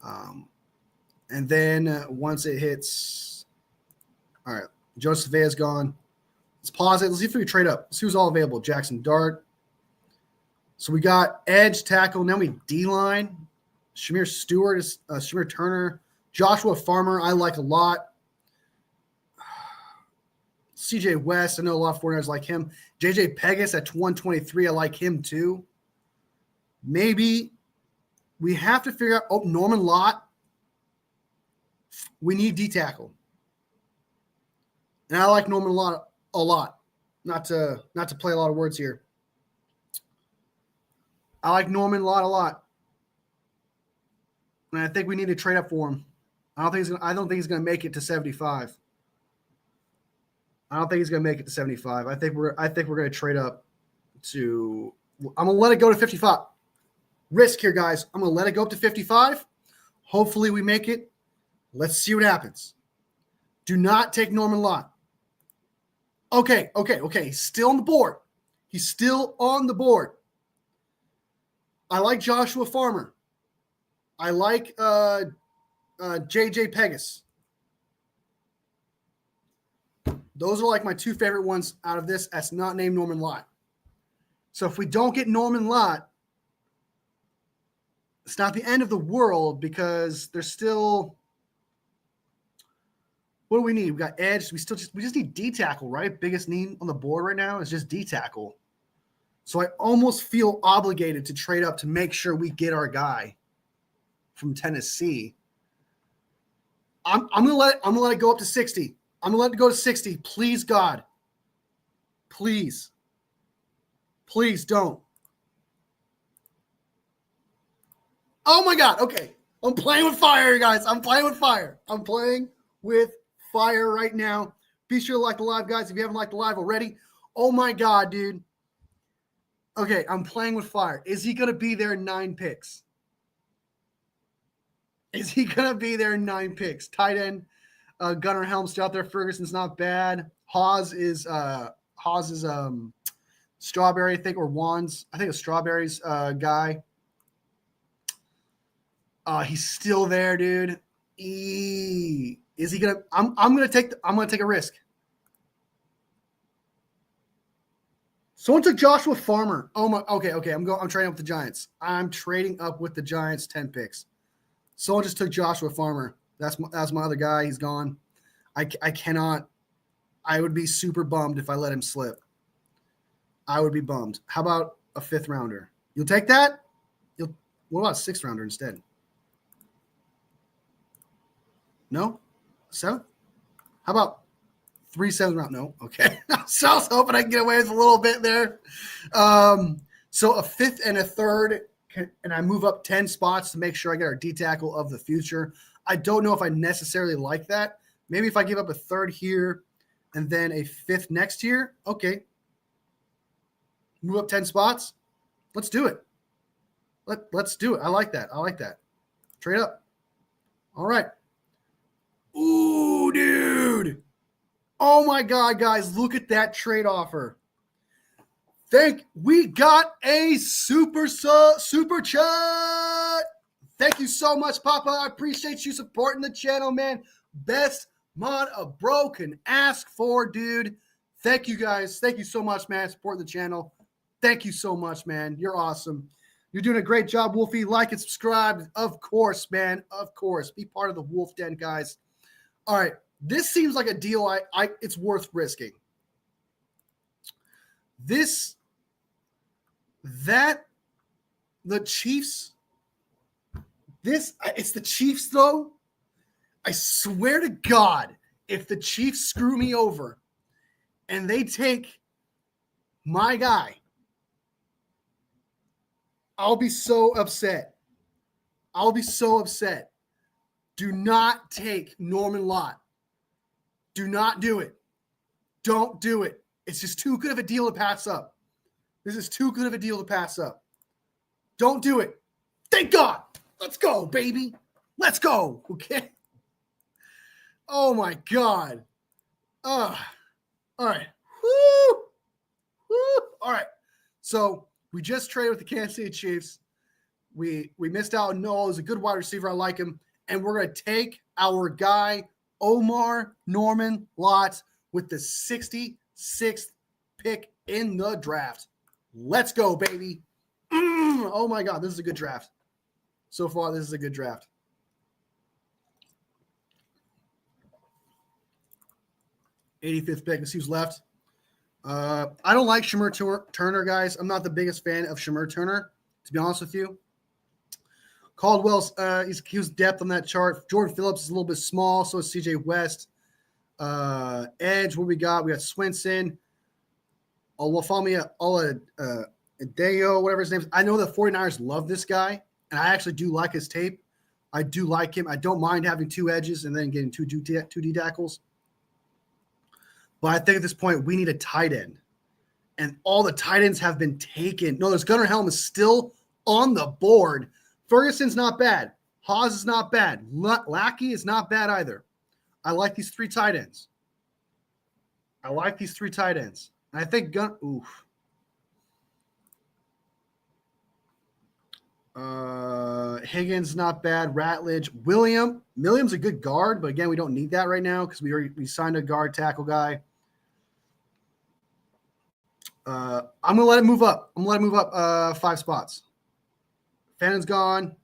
And then once it hits, all right, Joseph Vea's gone. Let's pause it. Let's see if we can trade up. Let's see who's all available. Jackson Dart. So we got edge, tackle. Now we D-line. Shamir Stewart, Shamir Turner. Joshua Farmer, I like a lot. CJ West, I know a lot of 49ers like him. JJ Pegas at 123, I like him too. Maybe we have to figure out Norman Lott. We need D-tackle. And I like Norman Lott a lot. Not to play a lot of words here. I like Norman Lott a lot. And I think we need to trade up for him. I don't think he's going to make it to 75. I think we're going to trade up to. I'm going to let it go to 55. Risk here, guys. I'm going to let it go up to 55. Hopefully we make it. Let's see what happens. Do not take Norman Lott. Okay. He's still on the board. He's still on the board. I like Joshua Farmer. I like JJ Pegas. Those are like my two favorite ones out of this. That's not named Norman Lott. So if we don't get Norman Lott, it's not the end of the world because there's still. What do we need? We got edge. We just need D tackle, right? Biggest need on the board right now is just D tackle. So I almost feel obligated to trade up to make sure we get our guy from Tennessee. I'm gonna let it go up to 60. I'm gonna let it go to 60. Please, God. Please. Please don't. Oh my God. Okay. I'm playing with fire, guys. I'm playing with fire. I'm playing with fire right now. Be sure to like the live, guys, if you haven't liked the live already. Oh my God, dude. Okay, I'm playing with fire. Is he gonna be there in 9 picks? Is he gonna be there in 9 picks? Tight end, Gunnar Helm's out there. Ferguson's not bad. Haas is Strawberry, I think, or Wands. I think it's Strawberry's guy. He's still there, dude. Is he gonna? I'm gonna take a risk. Someone took Joshua Farmer. Oh my. Okay. I'm trading up with the Giants. I'm trading up with the Giants. 10 picks. Someone just took Joshua Farmer. That's my other guy. He's gone. I cannot. I would be super bummed if I let him slip. I would be bummed. How about a 5th rounder? You'll take that? What about a 6th rounder instead? No? 7th? How about 3 7th round? No. Okay. So I was hoping I could get away with a little bit there. So a 5th and a 3rd, and I move up 10 spots to make sure I get our D tackle of the future. I don't know if I necessarily like that. Maybe if I give up a 3rd here and then a 5th next year, okay. Move up 10 spots. Let's do it. Let's do it. I like that. Trade up. All right. Ooh, dude. Oh my God, guys, look at that trade offer. We got a super chat. Thank you so much, Papa. I appreciate you supporting the channel, man. Best mod a bro can ask for, dude. Thank you, guys. Thank you so much, man, supporting the channel. Thank you so much, man. You're awesome. You're doing a great job, Wolfie. Like and subscribe. Of course, man. Of course. Be part of the Wolf Den, guys. All right. This seems like a deal it's worth risking. The Chiefs, it's the Chiefs, though. I swear to God, if the Chiefs screw me over and they take my guy, I'll be so upset. Do not take Norman Lott. Do not do it. Don't do it. It's just too good of a deal to pass up. This is too good of a deal to pass up. Don't do it. Thank God. Let's go, baby. Let's go. Okay. Oh my God. All right. Woo. All right. So we just traded with the Kansas City Chiefs. We missed out on Noah. He's a good wide receiver. I like him. And we're going to take our guy, Omar Norman Lott, with the 66th pick in the draft. Let's go, baby. Oh my God, this is a good draft. So far, this is a good draft. '85th pick. Let's see who's left. I don't like Shemar Turner, guys. I'm not the biggest fan of Shemar Turner, to be honest with you. Caldwell's he was depth on that chart. Jordan Phillips is a little bit small, so is CJ West. Edge, what we got? We got Swinson. Olafamia Adeo, whatever his name is. I know the 49ers love this guy, and I actually do like his tape. I do like him. I don't mind having 2 edges and then getting two D tackles. But I think at this point, we need a tight end. And all the tight ends have been taken. No, there's Gunnar Helm is still on the board. Ferguson's not bad. Haas is not bad. Lackey is not bad either. I like these 3 tight ends. I like these 3 tight ends. And I think oof. Higgins not bad. Ratledge, Williams a good guard, but again we don't need that right now because we signed a guard tackle guy. I'm gonna let it move up. 5 spots. Fannon's gone.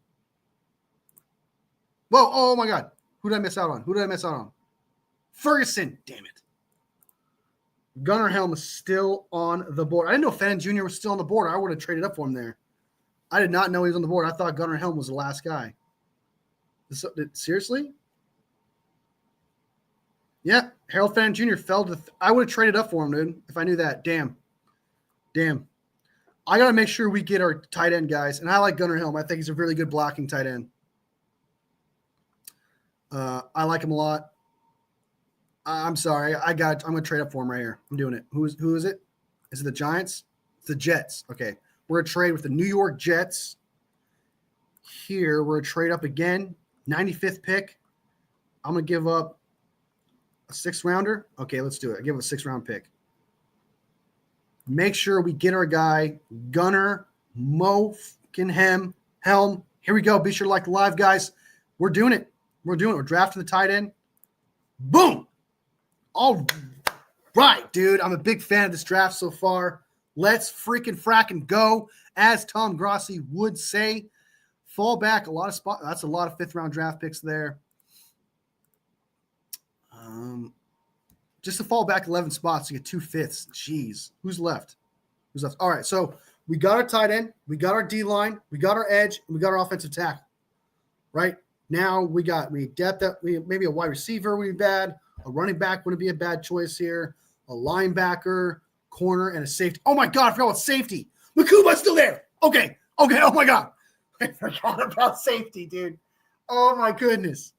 Whoa! Oh my God! Who did I miss out on? Ferguson. Damn it. Gunnar Helm is still on the board. I didn't know Fannin Jr. was still on the board. I would have traded up for him there. I did not know he was on the board. I thought Gunnar Helm was the last guy. Seriously? Yeah, Harold Fannin Jr. fell to. I would have traded up for him, dude, if I knew that. Damn. I got to make sure we get our tight end guys. And I like Gunnar Helm. I think he's a really good blocking tight end. I like him a lot. I'm sorry. I'm going to trade up for him right here. I'm doing it. Who is it? Is it the Giants? It's the Jets. Okay. We're going to trade with the New York Jets. Here, we're going to trade up again. 95th pick. I'm going to give up a 6th rounder. Okay, let's do it. I give him a 6th round pick. Make sure we get our guy, Gunnar Helm. Here we go. Be sure to like the live, guys. We're doing it. We're drafting the tight end. Boom. All right, dude. I'm a big fan of this draft so far. Let's freaking fracking go, as Tom Grossi would say. Fall back a lot of spots. That's a lot of 5th round draft picks there. Just to fall back 11 spots to get 2 5ths. Jeez. Who's left? All right, so we got our tight end, we got our D-line, we got our edge, and we got our offensive tackle. Right? Now we depth that maybe a wide receiver would be bad. A running back wouldn't be a bad choice here. A linebacker, corner, and a safety. Oh my God, I forgot about safety. Makuba's still there. Okay. Oh my God. I forgot about safety, dude. Oh my goodness.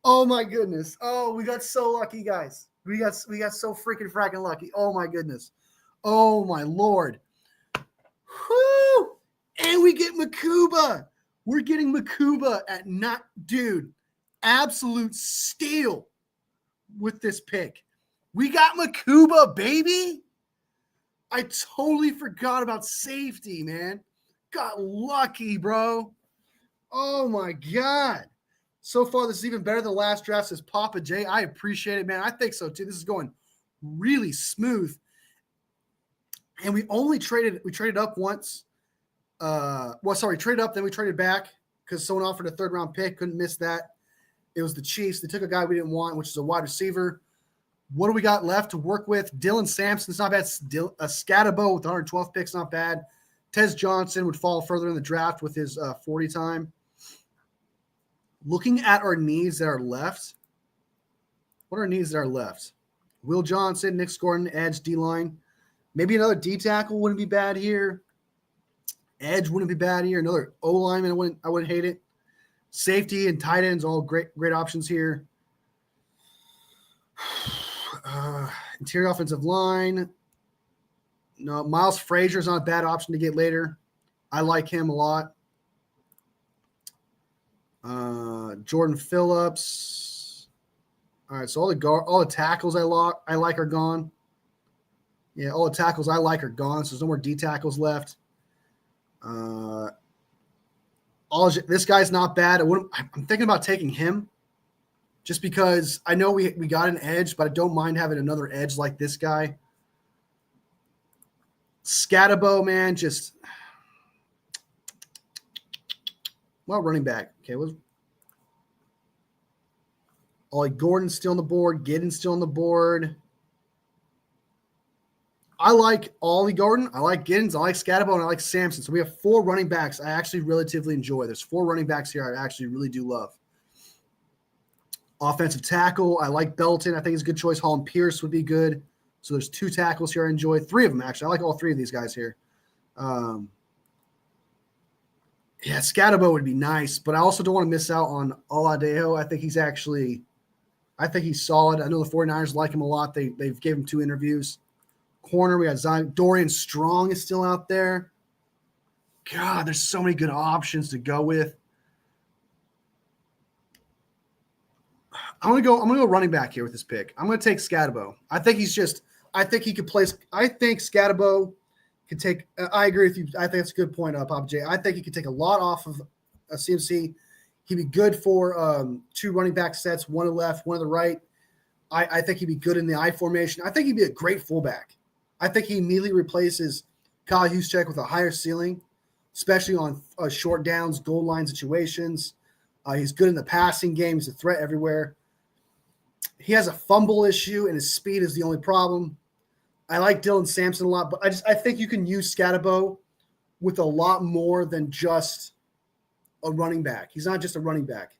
Oh, we got so lucky, guys. We got so freaking fracking lucky. Oh my goodness. Oh my Lord. Whoo! And we get Makuba. We're getting Makuba at absolute steal with this pick. We got Makuba, baby. I totally forgot about safety, man. Got lucky, bro. Oh my God. So far, this is even better than the last draft, says Papa J. I appreciate it, man. I think so too. This is going really smooth. And we traded up once. Traded up, then we traded back because someone offered a 3rd round pick. Couldn't miss that. It was the Chiefs. They took a guy we didn't want, which is a wide receiver. What do we got left to work with? Dylan Sampson's not bad. Scatabo with 112th pick's not bad. Tez Johnson would fall further in the draft with his 40 time. Looking at our needs that are left, what are our needs that are left? Will Johnson, Nick Gordon, edge, D-line. Maybe another D tackle wouldn't be bad here. Edge wouldn't be bad here. Another O lineman, I wouldn't hate it. Safety and tight ends, all great options here. Interior offensive line. No, Miles Frazier's not a bad option to get later. I like him a lot. Jordan Phillips. All right, so all the tackles I like are gone. Yeah, all the tackles I like are gone. So there's no more D tackles left. This guy's not bad. I'm thinking about taking him just because I know we got an edge, but I don't mind having another edge like this guy. Scatabo, man, running back. Okay, Ollie Gordon's still on the board. Giddens still on the board. I like Ollie Gordon. I like Giddens. I like Scatabo, and I like Sampson. So we have 4 running backs I actually relatively enjoy. There's 4 running backs here I actually really do love. Offensive tackle, I like Belton. I think he's a good choice. Holland Pierce would be good. So there's 2 tackles here I enjoy. 3 of them, actually. I like all 3 of these guys here. Scatabo would be nice, but I also don't want to miss out on Oladejo. I think he's solid. I know the 49ers like him a lot. They've gave him 2 interviews. Corner, we got Zion. Dorian Strong is still out there. God, there's so many good options to go with. I'm gonna go running back here with this pick. I'm gonna take Scatabo. I think he's just I think he could place. I think Scatabo could take. I agree with you. I think that's a good point, Papa J. I think he could take a lot off of a CMC. He'd be good for 2 running back sets, one to the left, one to the right. I think he'd be good in the I formation. I think he'd be a great fullback. I think he immediately replaces Kyle Juszczyk with a higher ceiling, especially on short downs, goal line situations. He's good in the passing game. He's a threat everywhere. He has a fumble issue, and his speed is the only problem. I like Dylan Sampson a lot, but I think you can use Scatabo with a lot more than just a running back. He's not just a running back.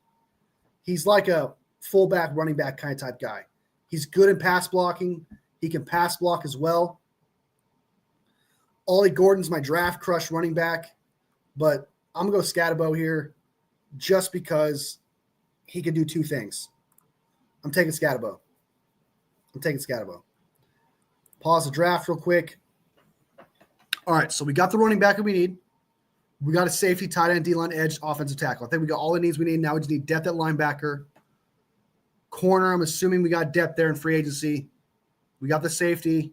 He's like a fullback, running back kind of type guy. He's good in pass blocking. He can pass block as well. Ollie Gordon's my draft crush running back, but I'm going to go Scatabo here just because he can do 2 things. I'm taking Scatabo. Pause the draft real quick. All right, so we got the running back that we need. We got a safety, tight end, D-line, edge, offensive tackle. I think we got all the needs we need. Now we just need depth at linebacker. Corner, I'm assuming we got depth there in free agency. We got the safety.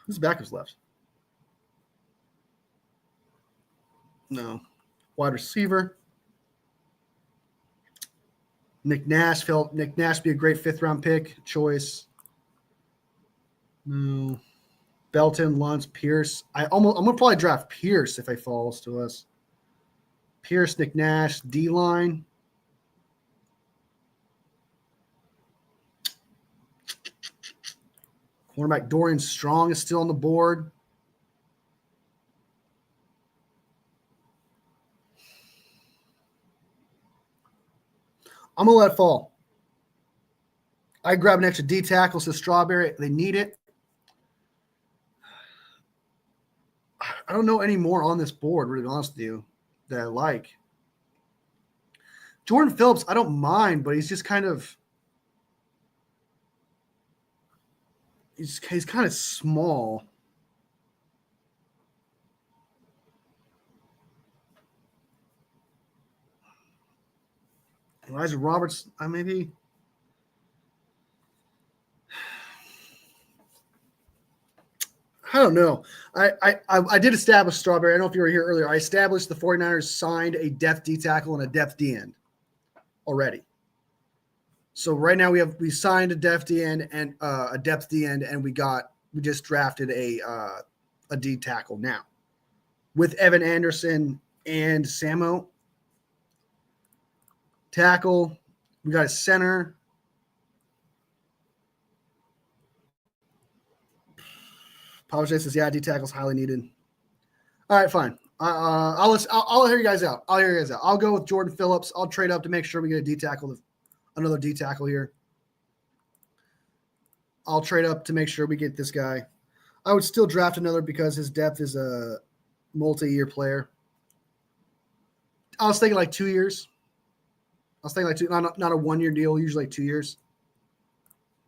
Who's backers left? No. Wide receiver. Nick Nash be a great 5th-round pick choice. No. Belton, Luntz, Pierce. I'm gonna probably draft Pierce if he falls to us. Pierce, Nick Nash, D-line. Cornerback Dorian Strong is still on the board. I'm going to let it fall. I grab an extra D tackle, so Strawberry, they need it. I don't know any more on this board, really honest with you, that I like. Jordan Phillips, I don't mind, but he's just kind of he's kind of small. Elijah Roberts, maybe. I don't know. I did establish Strawberry. I don't know if you were here earlier. I established the 49ers signed a depth D tackle and a depth D end already. So right now we signed a depth D end and a depth D end, and we just drafted a D tackle now with Evan Anderson and Samo. Tackle, we got a center. Papa J says, yeah, D tackle's highly needed. All right, fine. I'll hear you guys out. I'll go with Jordan Phillips. I'll trade up to make sure we get a D tackle, another D tackle here. I'll trade up to make sure we get this guy. I would still draft another because his depth is a multi-year player. I was thinking like 2 years. Not a 1-year deal, usually like 2 years.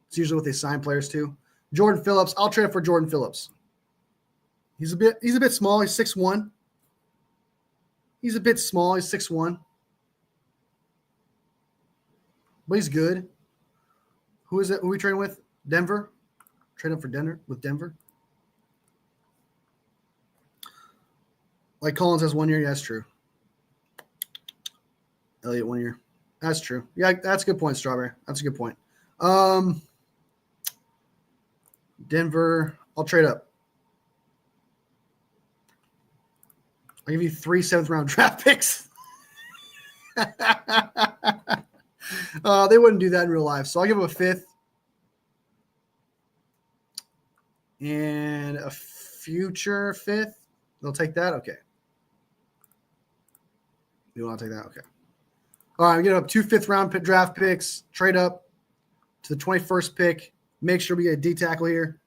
It's usually what they sign players to. Jordan Phillips, I'll trade for Jordan Phillips. He's a bit small. He's 6'1". He's a bit small. He's 6'1". But he's good. Who is it? Who are we trading with? Denver? Trade up for Denver. Like Collins has 1 year. Yeah, that's true. Elliott 1 year. That's true. Yeah, that's a good point, Strawberry. That's a good point. Denver, I'll trade up. I'll give you 3 7th-round draft picks. They wouldn't do that in real life. So I'll give them a 5th. And a future 5th. They'll take that? Okay. You want to take that? Okay. All right, we get up 2 5th-round draft picks. Trade up to the 21st pick. Make sure we get a D tackle here.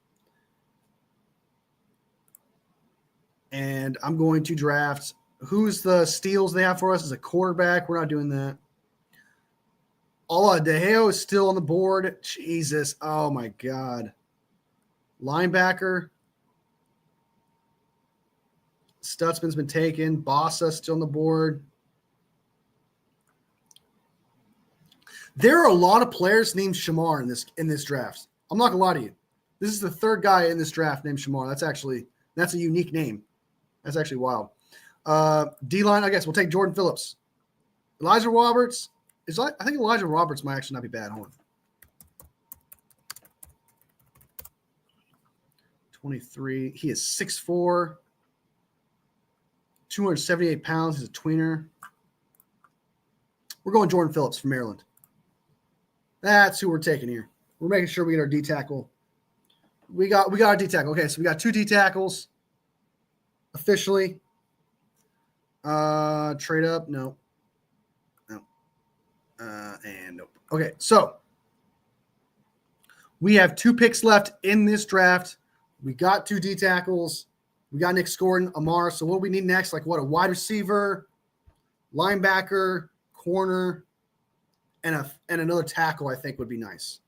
And I'm going to draft. Who's the steals they have for us as a quarterback? We're not doing that. Ola DeGeo is still on the board. Jesus. Oh, my God. Linebacker. Stutzman's been taken. Bossa still on the board. There are a lot of players named Shamar in this draft. I'm not gonna lie to you. This is the third guy in this draft named Shamar. That's a unique name. That's actually wild. D-line, I guess we'll take Jordan Phillips. Elijah Roberts. I think Elijah Roberts might actually not be bad. Hold on. 23. He is 6'4", 278 pounds. He's a tweener. We're going Jordan Phillips from Maryland. That's who we're taking here. We're making sure we get our D tackle. We got our D tackle. Okay, so we got 2 D tackles officially. Trade up, no. And nope. Okay, so we have 2 picks left in this draft. We got 2 D tackles. We got Nick Gordon, Amar. So what do we need next? Like what? A wide receiver, linebacker, corner, and another tackle, I think would be nice.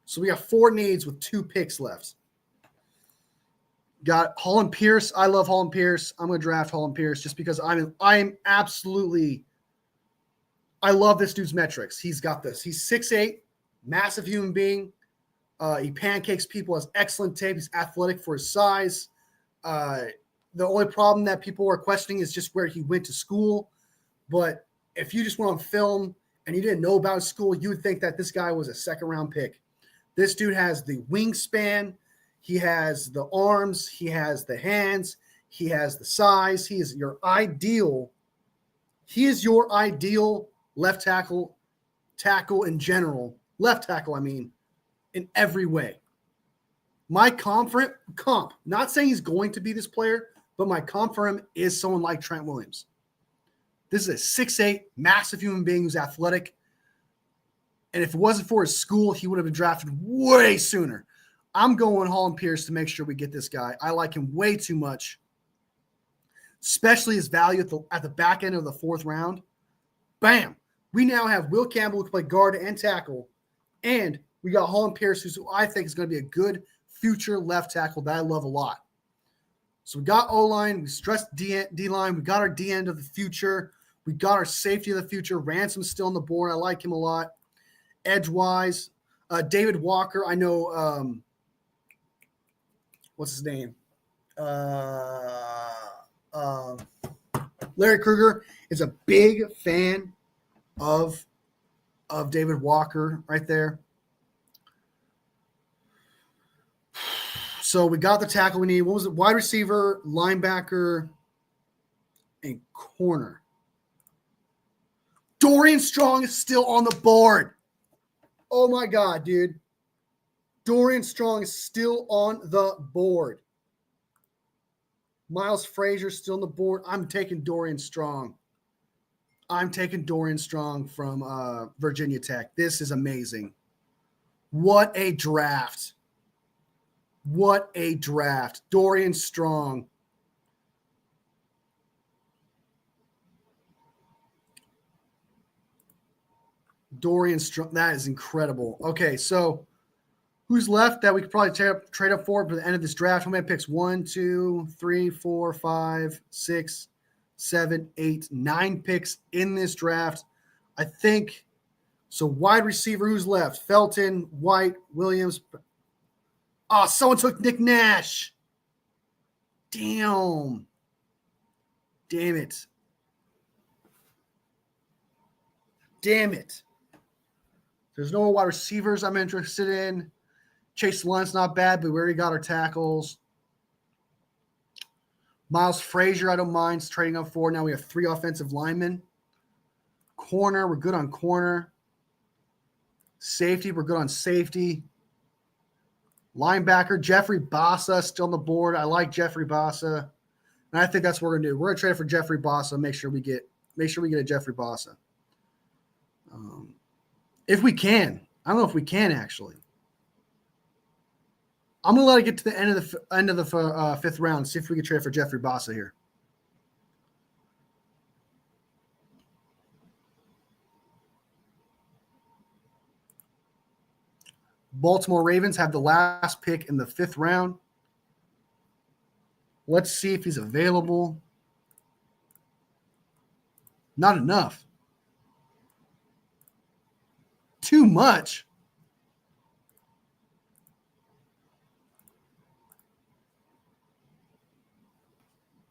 So we got 4 needs with 2 picks left. Got Holland Pierce. I love Holland Pierce. I'm going to draft Holland Pierce just because I'm absolutely – I love this dude's metrics. He's got this. He's 6'8", massive human being. He pancakes people, has excellent tape. He's athletic for his size. The only problem that people are questioning is just where he went to school. But if you just went on film and you didn't know about his school, you would think that this guy was a second-round pick. This dude has the wingspan. He has the arms. He has the hands. He has the size. He is your ideal left tackle in general. Left tackle, I mean, in every way. My comp, not saying he's going to be this player, but my comp for him is someone like Trent Williams. This is a 6'8", massive human being who's athletic. And if it wasn't for his school, he would have been drafted way sooner. I'm going Holland Pierce to make sure we get this guy. I like him way too much, especially his value at the back end of the 4th round. Bam. We now have Will Campbell who can play guard and tackle, and we got Holland Pierce, who I think is going to be a good future left tackle that I love a lot. So we got O-line, we stressed D-line, we got our D end of the future, we got our safety of the future. Ransom's still on the board. I like him a lot. Edgewise, David Walker, I know what's his name? Larry Krueger is a big fan of David Walker right there. So we got the tackle we need. What was it? Wide receiver, linebacker, and corner. Dorian Strong is still on the board. Oh, my God, dude. Dorian Strong is still on the board. Miles Frazier still on the board. I'm taking Dorian Strong. I'm taking Dorian Strong from Virginia Tech. This is amazing. What a draft. What a draft. Dorian Strong. Dorian Strong. That is incredible. Okay, so who's left that we could probably trade up for the end of this draft? How many picks? 1, 2, 3, 4, 5, 6, 7, 8, 9 picks in this draft. I think so. Wide receiver, who's left? Felton, White, Williams. Oh, someone took Nick Nash. Damn it. There's no wide receivers I'm interested in. Chase Lund's not bad, but we already got our tackles. Miles Frazier, I don't mind trading up for. Now we have 3 offensive linemen. Corner, we're good on corner. Safety, we're good on safety. Linebacker, Jeffrey Bassa still on the board. I like Jeffrey Bassa. And I think that's what we're gonna do. We're gonna trade for Jeffrey Bassa, make sure we get a Jeffrey Bassa. If we can. I don't know if we can actually. I'm gonna let it get to the end of the 5th round and see if we can trade for Jeffrey Bassa here. Baltimore Ravens have the last pick in the 5th round. Let's see if he's available. Not enough. too much.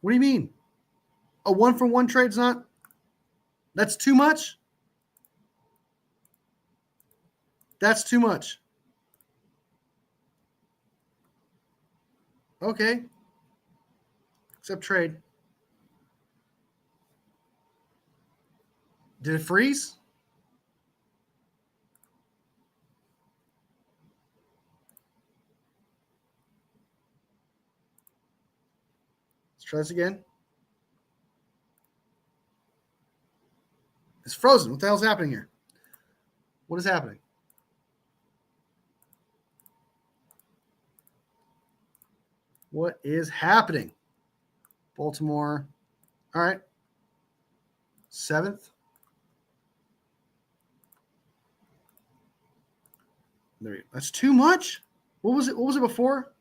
What do you mean? A 1-for-1 trade's not? That's too much? That's too much. Okay. Accept trade. Did it freeze? Let's try this again. It's frozen. What the hell's happening here? What is happening? What is happening? Baltimore. All right. 7th. There. That's too much. What was it? What was it before?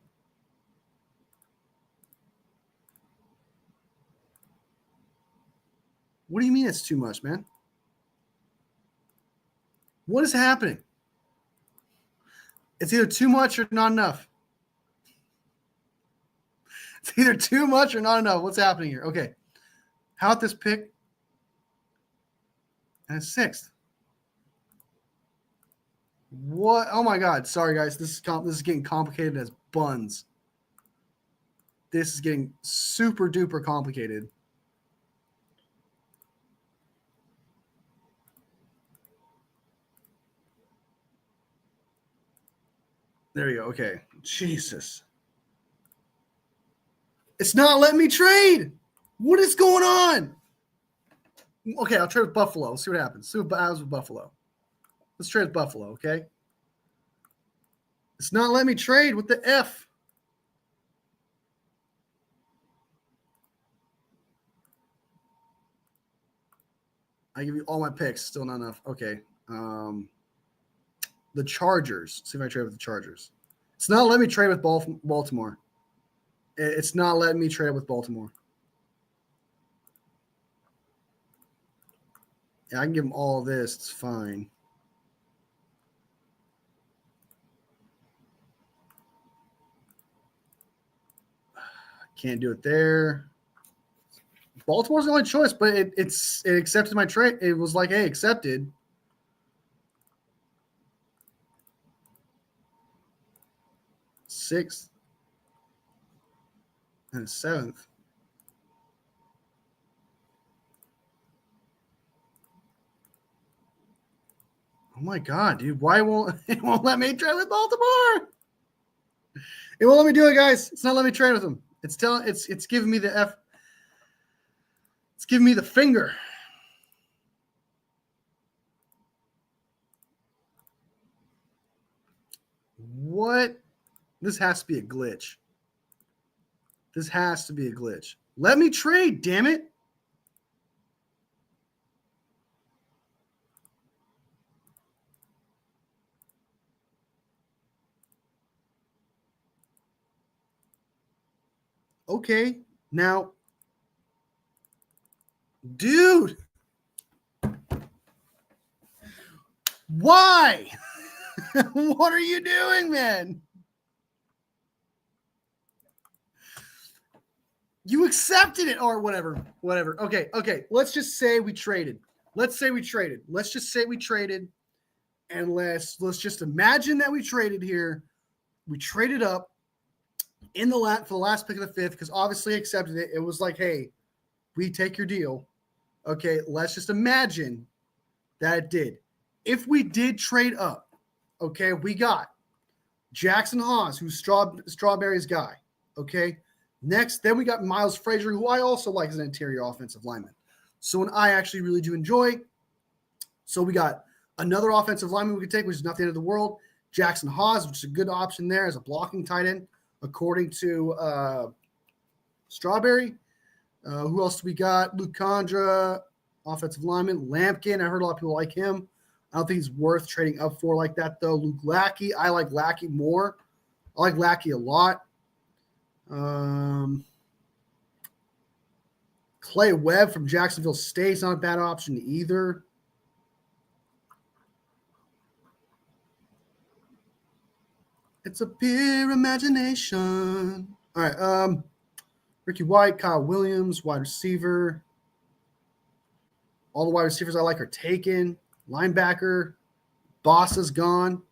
What do you mean it's too much, man? What is happening? It's either too much or not enough. It's either too much or not enough. What's happening here? Okay. How about this pick? And 6th. What? Oh my God! Sorry, guys. This is getting complicated as buns. This is getting super duper complicated. There you go. Okay. Jesus. It's not letting me trade. What is going on? Okay, I'll trade with Buffalo. Let's see what happens. See what happens with Buffalo. Let's trade with Buffalo, okay? It's not letting me trade with the F. I give you all my picks. Still not enough. Okay. The Chargers. See if I trade with the Chargers. It's not letting me trade with Baltimore. It's not letting me trade with Baltimore. Yeah, I can give them all this. It's fine. Can't do it there. Baltimore's the only choice, but it accepted my trade. It was like, hey, accepted. Sixth and 7th. Oh my God, dude! Why won't it won't let me trade with Baltimore? It won't let me do it, guys. It's not letting me trade with them. It's giving me the F. It's giving me the finger. What? This has to be a glitch. This has to be a glitch. Let me trade, damn it. Okay, now, dude, why? What are you doing, man? You accepted it or whatever. Okay. Let's just say we traded. Let's just say we traded, and let's just imagine that we traded here. We traded up in the for the last pick of the 5th because obviously I accepted it. It was like, hey, we take your deal. Okay, let's just imagine that it did. If we did trade up, okay, we got Jackson Haas, who's Strawberry's guy. Okay. Next, then we got Miles Frazier, who I also like as an interior offensive lineman. So one I actually really do enjoy. So we got another offensive lineman we could take, which is not the end of the world. Jackson Haas, which is a good option there as a blocking tight end, according to Strawberry. Who else do we got? Luke Condra, offensive lineman. Lampkin, I heard a lot of people like him. I don't think he's worth trading up for like that, though. Luke Lackey, I like Lackey more. I like Lackey a lot. Clay Webb from Jacksonville State's not a bad option either. It's a pure imagination. All right. Ricky White, Kyle Williams, wide receiver. All the wide receivers I like are taken. Linebacker, Boss is gone.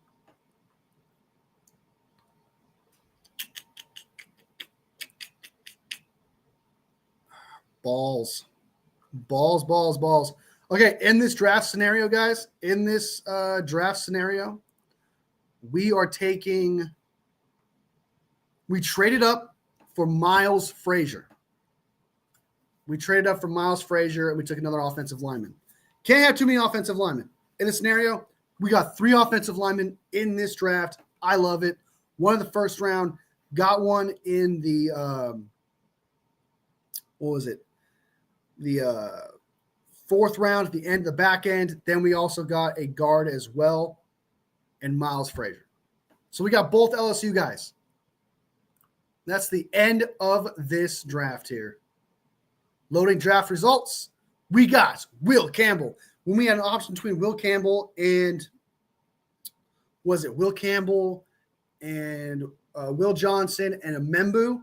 Balls. Okay, in this draft scenario, guys, we traded up for Miles Frazier. And we took another offensive lineman. Can't have too many offensive linemen. In this scenario, we got 3 offensive linemen in this draft. I love it. One in the first round, got one in the the 4th round at the end, the back end. Then we also got a guard as well, and Miles Frazier. So we got both LSU guys. That's the end of this draft here. Loading draft results. We got Will Campbell. When we had an option between Will Campbell and Will Johnson and Mbemba,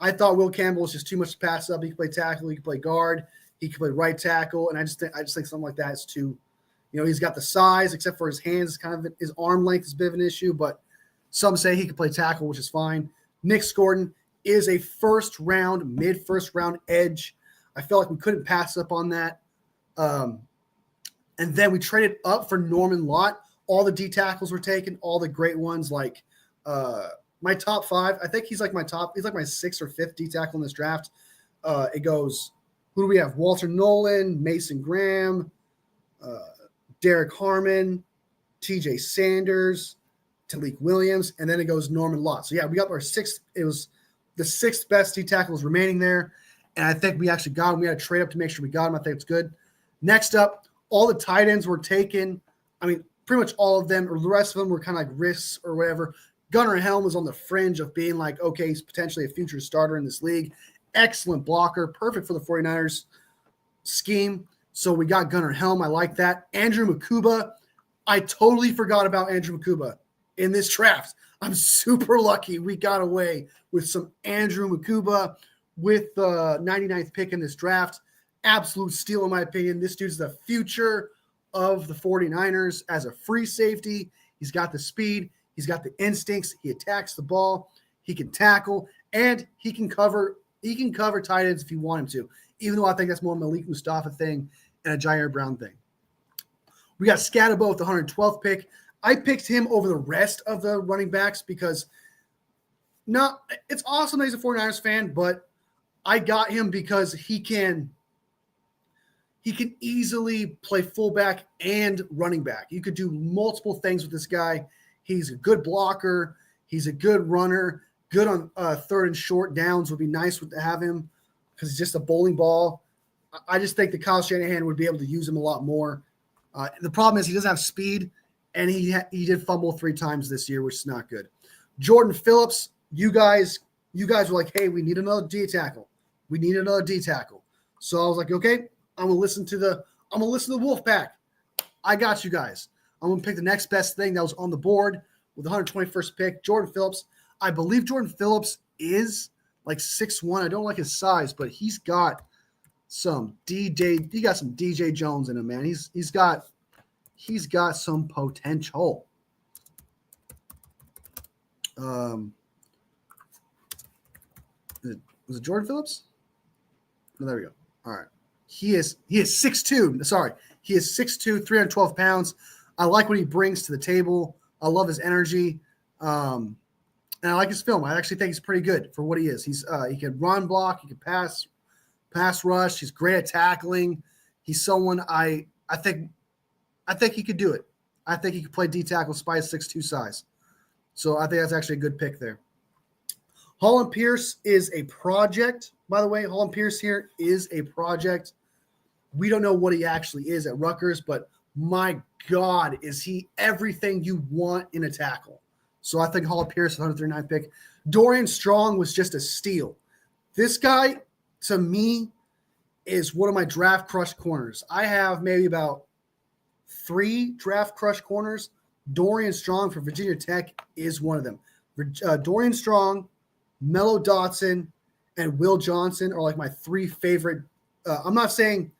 I thought Will Campbell was just too much to pass up. He could play tackle, he could play guard, he could play right tackle, and I just think something like that is too, he's got the size, except for his hands, kind of his arm length is a bit of an issue, but some say he could play tackle, which is fine. Nick Scordon is a mid-first round edge. I felt like we couldn't pass up on that. And then we traded up for Norman Lott. All the D tackles were taken, all the great ones, like my top 5. I think he's like my 6th or 5th D tackle in this draft. It goes, who do we have? Walter Nolan, Mason Graham, Derek Harmon, TJ Sanders, Talik Williams, and then it goes Norman Lott. So yeah, we got our 6th. It was the 6th best D tackles remaining there. And I think we actually got him. We had to trade up to make sure we got him. I think it's good. Next up, all the tight ends were taken. I mean, pretty much all of them, or the rest of them were kind of like risks or whatever. Gunnar Helm was on the fringe of being like, okay, he's potentially a future starter in this league. Excellent blocker, perfect for the 49ers scheme. So we got Gunnar Helm. I like that. Andrew Mukuba. I totally forgot about Andrew Mukuba in this draft. I'm super lucky we got away with some Andrew Mukuba with the 99th pick in this draft. Absolute steal, in my opinion. This dude's the future of the 49ers as a free safety. He's got the speed. He's got the instincts. He attacks the ball. He can tackle, and he can cover tight ends if you want him to, even though I think that's more Malik Mustafa thing and a Jair Brown thing. We got Scatabo with the 112th pick. I picked him over the rest of the running backs because it's awesome that he's a 49ers fan, but I got him because he can easily play fullback and running back. You could do multiple things with this guy. He's a good blocker. He's a good runner. Good on 3rd and short downs would be nice to have him because he's just a bowling ball. I just think that Kyle Shanahan would be able to use him a lot more. The problem is he doesn't have speed, and he did fumble 3 times this year, which is not good. Jordan Phillips, you guys were like, hey, we need another D tackle. So I was like, okay, I'm gonna listen to the Wolfpack. I got you guys. I'm gonna pick the next best thing that was on the board with the 121st pick, Jordan Phillips. I believe Jordan Phillips is like 6'1". I don't like his size, but he's got some DJ. He got some DJ Jones in him, man. He's got some potential. Was it Jordan Phillips? Oh, there we go. All right. He is 6'2". Sorry. He is 6'2", 312 pounds. I like what he brings to the table. I love his energy. And I like his film. I actually think he's pretty good for what he is. He can run block, he can pass rush. He's great at tackling. He's someone I think he could do it. I think he could play D tackle despite his 6'2" size. So I think that's actually a good pick there. Holland Pierce is a project, by the way. Holland Pierce here is a project. We don't know what he actually is at Rutgers, but my God, is he everything you want in a tackle. So I think Holland Pierce, 139th pick. Dorian Strong was just a steal. This guy, to me, is one of my draft crush corners. I have maybe about 3 draft crush corners. Dorian Strong from Virginia Tech is one of them. Dorian Strong, Mello Dotson, and Will Johnson are like my three favorite. I am not saying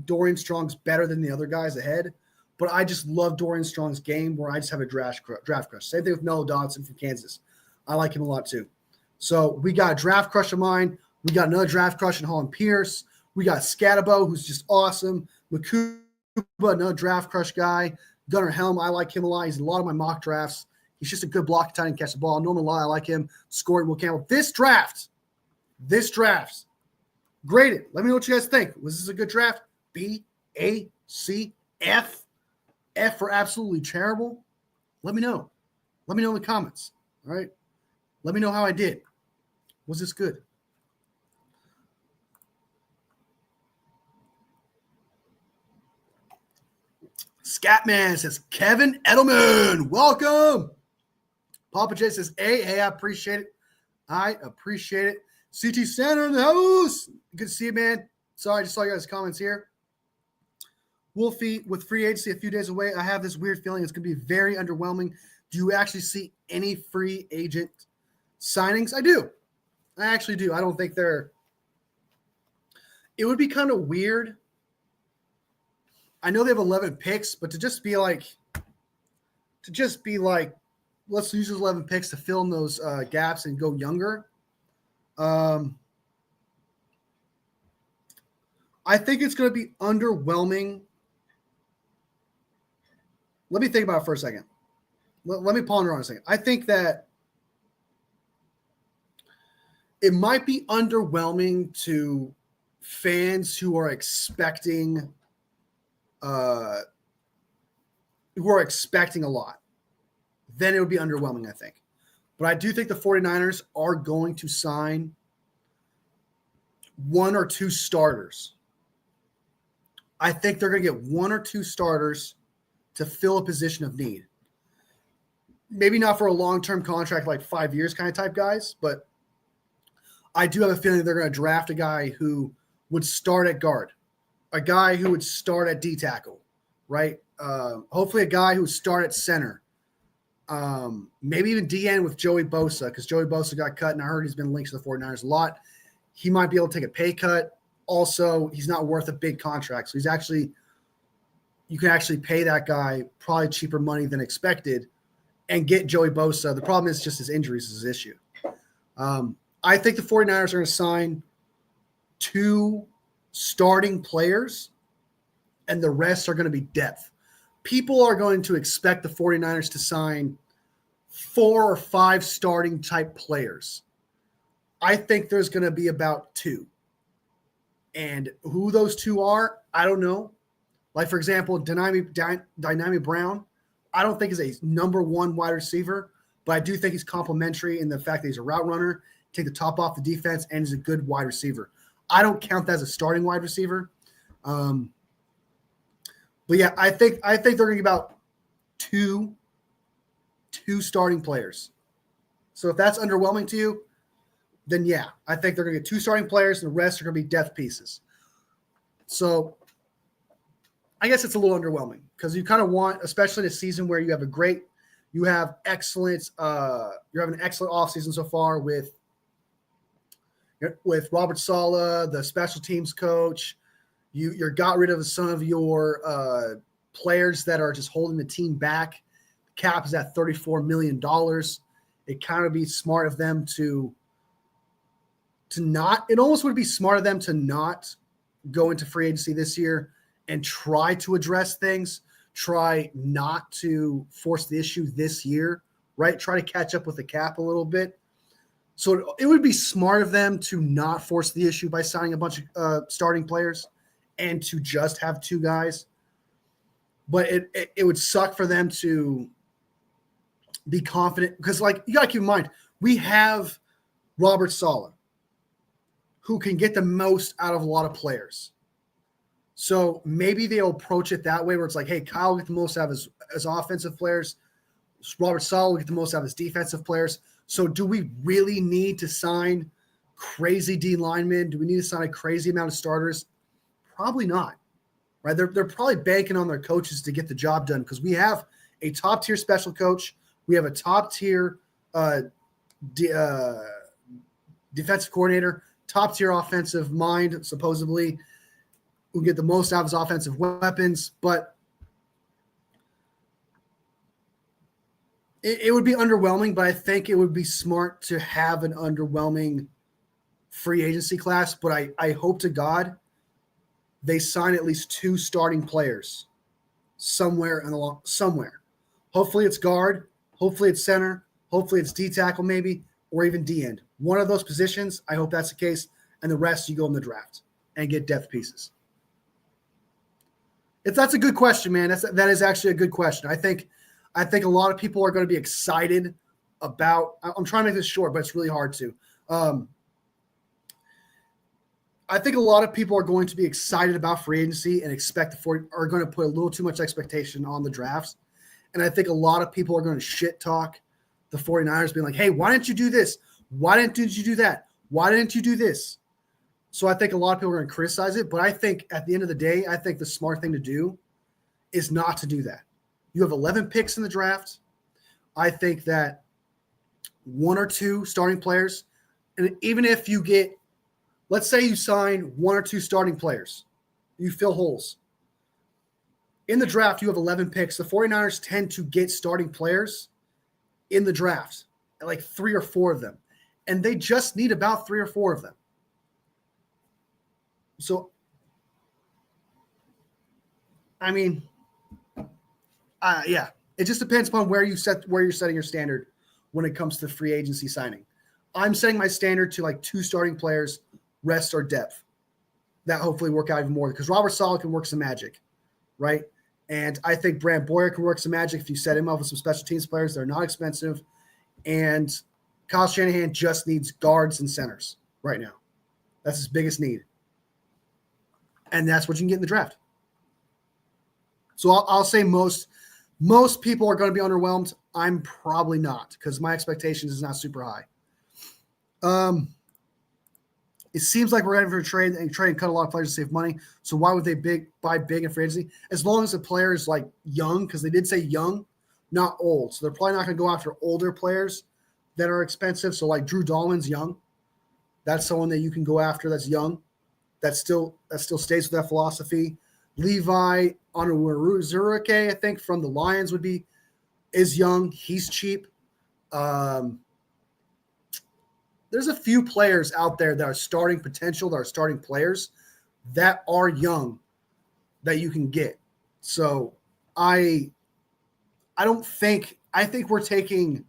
Dorian Strong's better than the other guys ahead, but I just love Dorian Strong's game where I just have a draft crush. Same thing with Mello Dotson from Kansas. I like him a lot too. So we got a draft crush of mine. We got another draft crush in Holland Pierce. We got Scatabo, who's just awesome. Makuba, another draft crush guy. Gunnar Helm, I like him a lot. He's in a lot of my mock drafts. He's just a good block, tight, and catch the ball. Norman Law, I like him. Scoring Will Campbell. This draft, graded. Let me know what you guys think. Was this a good draft? B, A, C, F? F for absolutely terrible? Let me know. Let me know in the comments. All right? Let me know how I did. Was this good? Scatman says, Kevin Edelman, welcome. Papa J says, hey, I appreciate it. I appreciate it. CT Center in the house. Good to see you, man. Sorry, I just saw you guys' comments here. Wolfie, with free agency a few days away, I have this weird feeling it's going to be very underwhelming. Do you actually see any free agent signings? I do. I actually do. I don't think they're – it would be kind of weird. I know they have 11 picks, but to just be like, let's use those 11 picks to fill in those gaps and go younger. I think it's going to be underwhelming. Let me think about it for a second. Let me ponder on a second. I think that it might be underwhelming to fans who are expecting a lot. Then it would be underwhelming, I think. But I do think the 49ers are going to sign one or two starters. I think they're going to get one or two starters to fill a position of need. Maybe not for a long-term contract, like 5 years kind of type guys, but I do have a feeling they're going to draft a guy who would start at guard, a guy who would start at D tackle, right? Hopefully a guy who would start at center. Maybe even DN with Joey Bosa, because Joey Bosa got cut, and I heard he's been linked to the 49ers a lot. He might be able to take a pay cut. Also, he's not worth a big contract. So you can actually pay that guy probably cheaper money than expected and get Joey Bosa. The problem is just his injuries is his issue. I think the 49ers are going to sign 2 starting players, and the rest are going to be depth. People are going to expect the 49ers to sign 4 or 5 starting type players. I think there's going to be about 2. And who those 2 are, I don't know. Like, for example, Dynamic Brown, I don't think is a number 1 wide receiver, but I do think he's complimentary in the fact that he's a route runner, take the top off the defense, and he's a good wide receiver. I don't count that as a starting wide receiver. But yeah, I think they're going to get about two starting players. So if that's underwhelming to you, then yeah, I think they're going to get 2 starting players, and the rest are going to be depth pieces. So I guess it's a little underwhelming because you kind of want, especially in a season where you have an excellent offseason so far with Robert Saleh, the special teams coach. You got rid of some of your players that are just holding the team back. Cap is at $34 million. It kind of be smart of them to not – it almost would be smart of them to not go into free agency this year and try to address things, try not to force the issue this year, right? Try to catch up with the cap a little bit. So it would be smart of them to not force the issue by signing a bunch of starting players and to just have 2 guys. But it would suck for them to be confident because, like, you got to keep in mind, we have Robert Saleh who can get the most out of a lot of players. So maybe they'll approach it that way where it's like, hey, Kyle will get the most out of his offensive players. Robert Saleh will get the most out of his defensive players. So do we really need to sign crazy D linemen? Do we need to sign a crazy amount of starters? Probably not, right? They're probably banking on their coaches to get the job done because we have a top-tier special coach. We have a top tier defensive coordinator, top tier offensive mind, supposedly, who get the most out of his offensive weapons. But it would be underwhelming, but I think it would be smart to have an underwhelming free agency class. But I hope to God they sign at least 2 starting players somewhere. Hopefully it's guard, hopefully it's center, hopefully it's D tackle maybe, or even D end. One of those positions, I hope that's the case, and the rest you go in the draft and get depth pieces. That's a good question, man. That is actually a good question. I think a lot of people are going to be excited about. I'm trying to make this short, but it's really hard to. I think a lot of people are going to be excited about free agency and are going to put a little too much expectation on the drafts. And I think a lot of people are going to shit talk the 49ers, being like, hey, why didn't you do this? Why didn't you do that? Why didn't you do this? So I think a lot of people are going to criticize it. But I think at the end of the day, I think the smart thing to do is not to do that. You have 11 picks in the draft. I think that 1 or 2 starting players, and even if you get, let's say you sign 1 or 2 starting players, you fill holes. In the draft, you have 11 picks. The 49ers tend to get starting players in the draft, like 3 or 4 of them. And they just need about 3 or 4 of them. So, I mean, yeah, it just depends upon where you're setting your standard when it comes to free agency signing. I'm setting my standard to like 2 starting players, rest or depth. That hopefully work out even more because Robert Saleh can work some magic, right? And I think Brant Boyer can work some magic if you set him up with some special teams players. They're not expensive. And Kyle Shanahan just needs guards and centers right now. That's his biggest need. And that's what you can get in the draft. So I'll say most people are going to be underwhelmed. I'm probably not because my expectations is not super high. It seems like we're ready for a trade and cut a lot of players to save money. So why would they buy big in free agency? As long as the player is like young, because they did say young, not old. So they're probably not going to go after older players that are expensive. So like Drew Dahlman's young. That's someone that you can go after that's young. That still stays with that philosophy. Levi Onwuzurike, I think, from the Lions is young. He's cheap. There's a few players out there that are starting potential, that are starting players that are young that you can get. So I think we're taking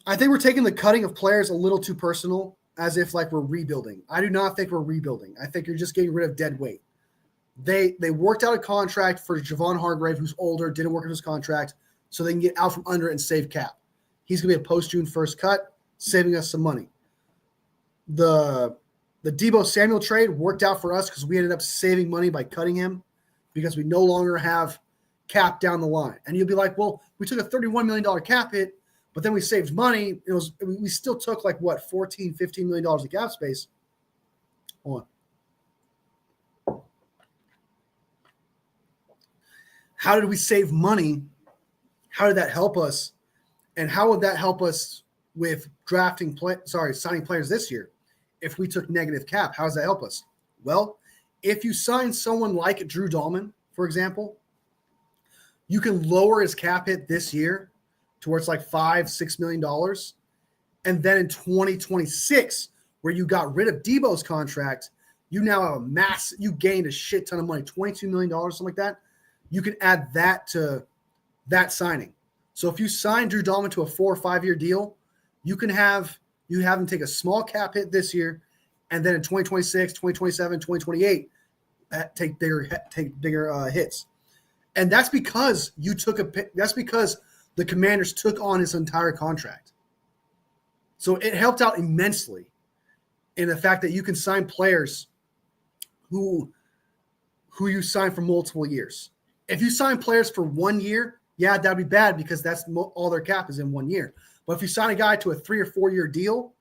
the cutting of players a little too personal, as if like we're rebuilding. I do not think we're rebuilding. I think you're just getting rid of dead weight. They worked out a contract for Javon Hargrave, who's older, didn't work in his contract, so they can get out from under it and save cap. He's going to be a post-June 1st cut, saving us some money. The Deebo Samuel trade worked out for us because we ended up saving money by cutting him because we no longer have cap down the line. And you'll be like, well, we took a $31 million cap hit, but then we saved money. We still took like what, $14, $15 million of cap space. Hold on. How did we save money? How did that help us? And how would that help us with signing players this year? If we took negative cap, how does that help us? Well, if you sign someone like Drew Dahlman, for example, you can lower his cap hit this year towards like $5-6 million. And then in 2026, where you got rid of Deebo's contract, you now have you gained a shit ton of money, $22 million, something like that. You can add that to that signing. So if you sign Drew Dahlman to a 4 or 5 year deal, you have him take a small cap hit this year, and then in 2026, 2027, 2028, take bigger hits. And that's because that's because the Commanders took on his entire contract. So it helped out immensely in the fact that you can sign players who you sign for multiple years. If you sign players for 1 year, yeah, that'd be bad because that's all their cap is in 1 year. But if you sign a guy to a 3 or 4 year deal,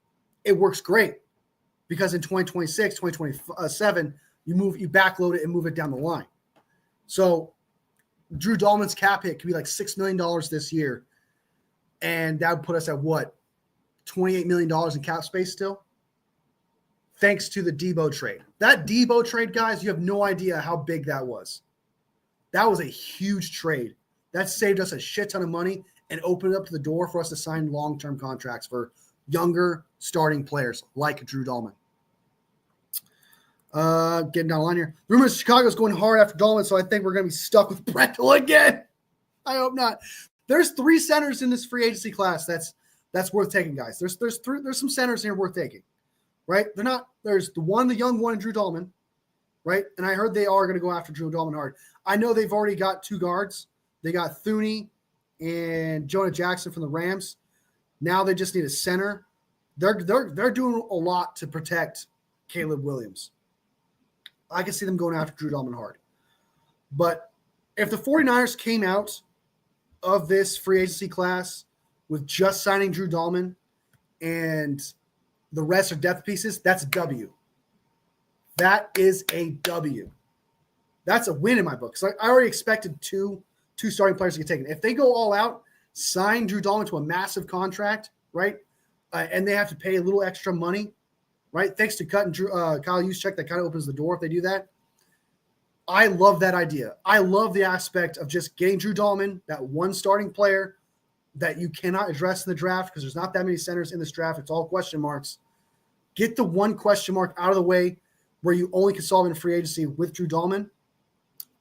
it works great because in 2026, 2027, you backload it and move it down the line. So Drew Dahlman's cap hit could be like $6 million this year. And that would put us at what? $28 million in cap space still? Thanks to the Debo trade. That Debo trade, guys, you have no idea how big that was. That was a huge trade. That saved us a shit ton of money and opened up the door for us to sign long-term contracts for younger starting players like Drew Dahlman. Getting down the line here. Rumors Chicago's going hard after Dahlman, so I think we're going to be stuck with Brendel again. I hope not. There's 3 centers in this free agency class that's worth taking, guys. There's some centers here worth taking, right? There's the young one, and Drew Dahlman, right? And I heard they are going to go after Drew Dahlman hard. I know they've already got 2 guards. They got Thuney and Jonah Jackson from the Rams. Now they just need a center. They're doing a lot to protect Caleb Williams. I can see them going after Drew Dahlman hard. But if the 49ers came out of this free agency class with just signing Drew Dahlman and the rest are depth pieces, that's a W. That is a W. That's a win in my book. So I already expected two starting players to get taken. If they go all out, sign Drew Dahlman to a massive contract, right? And they have to pay a little extra money, right? Thanks to cutting Kyle Juszczyk, that kind of opens the door if they do that. I love that idea. I love the aspect of just getting Drew Dahlman, that one starting player that you cannot address in the draft because there's not that many centers in this draft. It's all question marks. Get the one question mark out of the way where you only can solve in free agency with Drew Dahlman.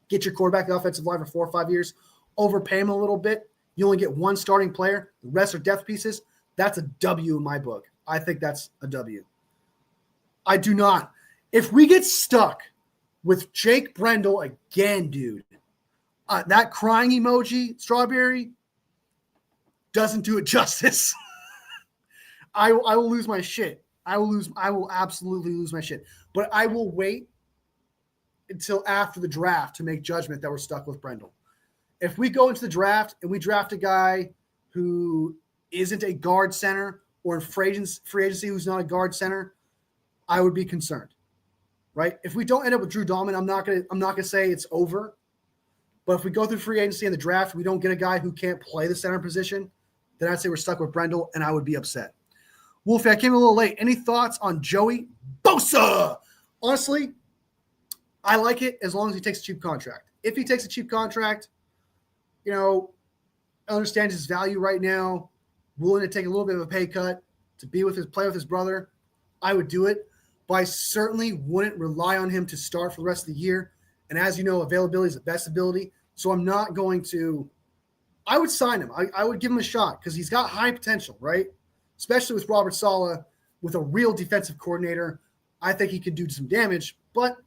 Get your quarterback, the offensive line for 4 or 5 years. Overpay him a little bit. You only get one starting player. The rest are depth pieces. That's a W in my book. I think that's a W. I do not. If we get stuck with Jake Brendel again, dude, that crying emoji, Strawberry, doesn't do it justice. I will lose my shit. I will absolutely lose my shit. But I will wait until after the draft to make judgment that we're stuck with Brendel. If we go into the draft and we draft a guy who isn't a guard center or in free agency who's not a guard center, I would be concerned. Right? If we don't end up with Drew Dahlman, I'm not gonna say it's over. But if we go through free agency in the draft, we don't get a guy who can't play the center position, then I'd say we're stuck with Brendel, and I would be upset. Wolfie, I came a little late. Any thoughts on Joey Bosa? Honestly, I like it as long as he takes a cheap contract. If he takes a cheap contract, I understand his value right now, willing to take a little bit of a pay cut to play with his brother, I would do it. But I certainly wouldn't rely on him to start for the rest of the year. And as you know, availability is the best ability. So I'm not going to – I would sign him. I would give him a shot because he's got high potential, right? Especially with Robert Saleh, with a real defensive coordinator. I think he could do some damage, but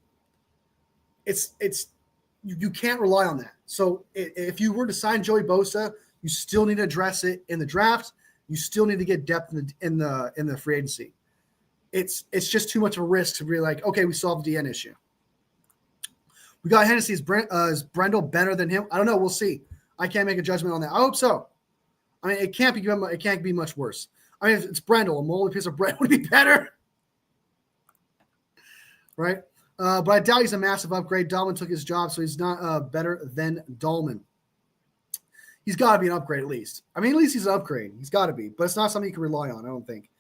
you can't rely on that. So if you were to sign Joey Bosa, you still need to address it in the draft. You still need to get depth in the free agency. It's just too much of a risk to be like, okay, we solved the DN issue. We got Hennessy. Is Brendel better than him? I don't know. We'll see. I can't make a judgment on that. I hope so. I mean, it can't be much worse. I mean, if it's Brendel, a moldy piece of bread would be better, right? But I doubt he's a massive upgrade. Dahlman took his job, so he's not better than Dahlman. He's got to be an upgrade at least. I mean, at least he's an upgrade. He's got to be, but it's not something you can rely on, I don't think.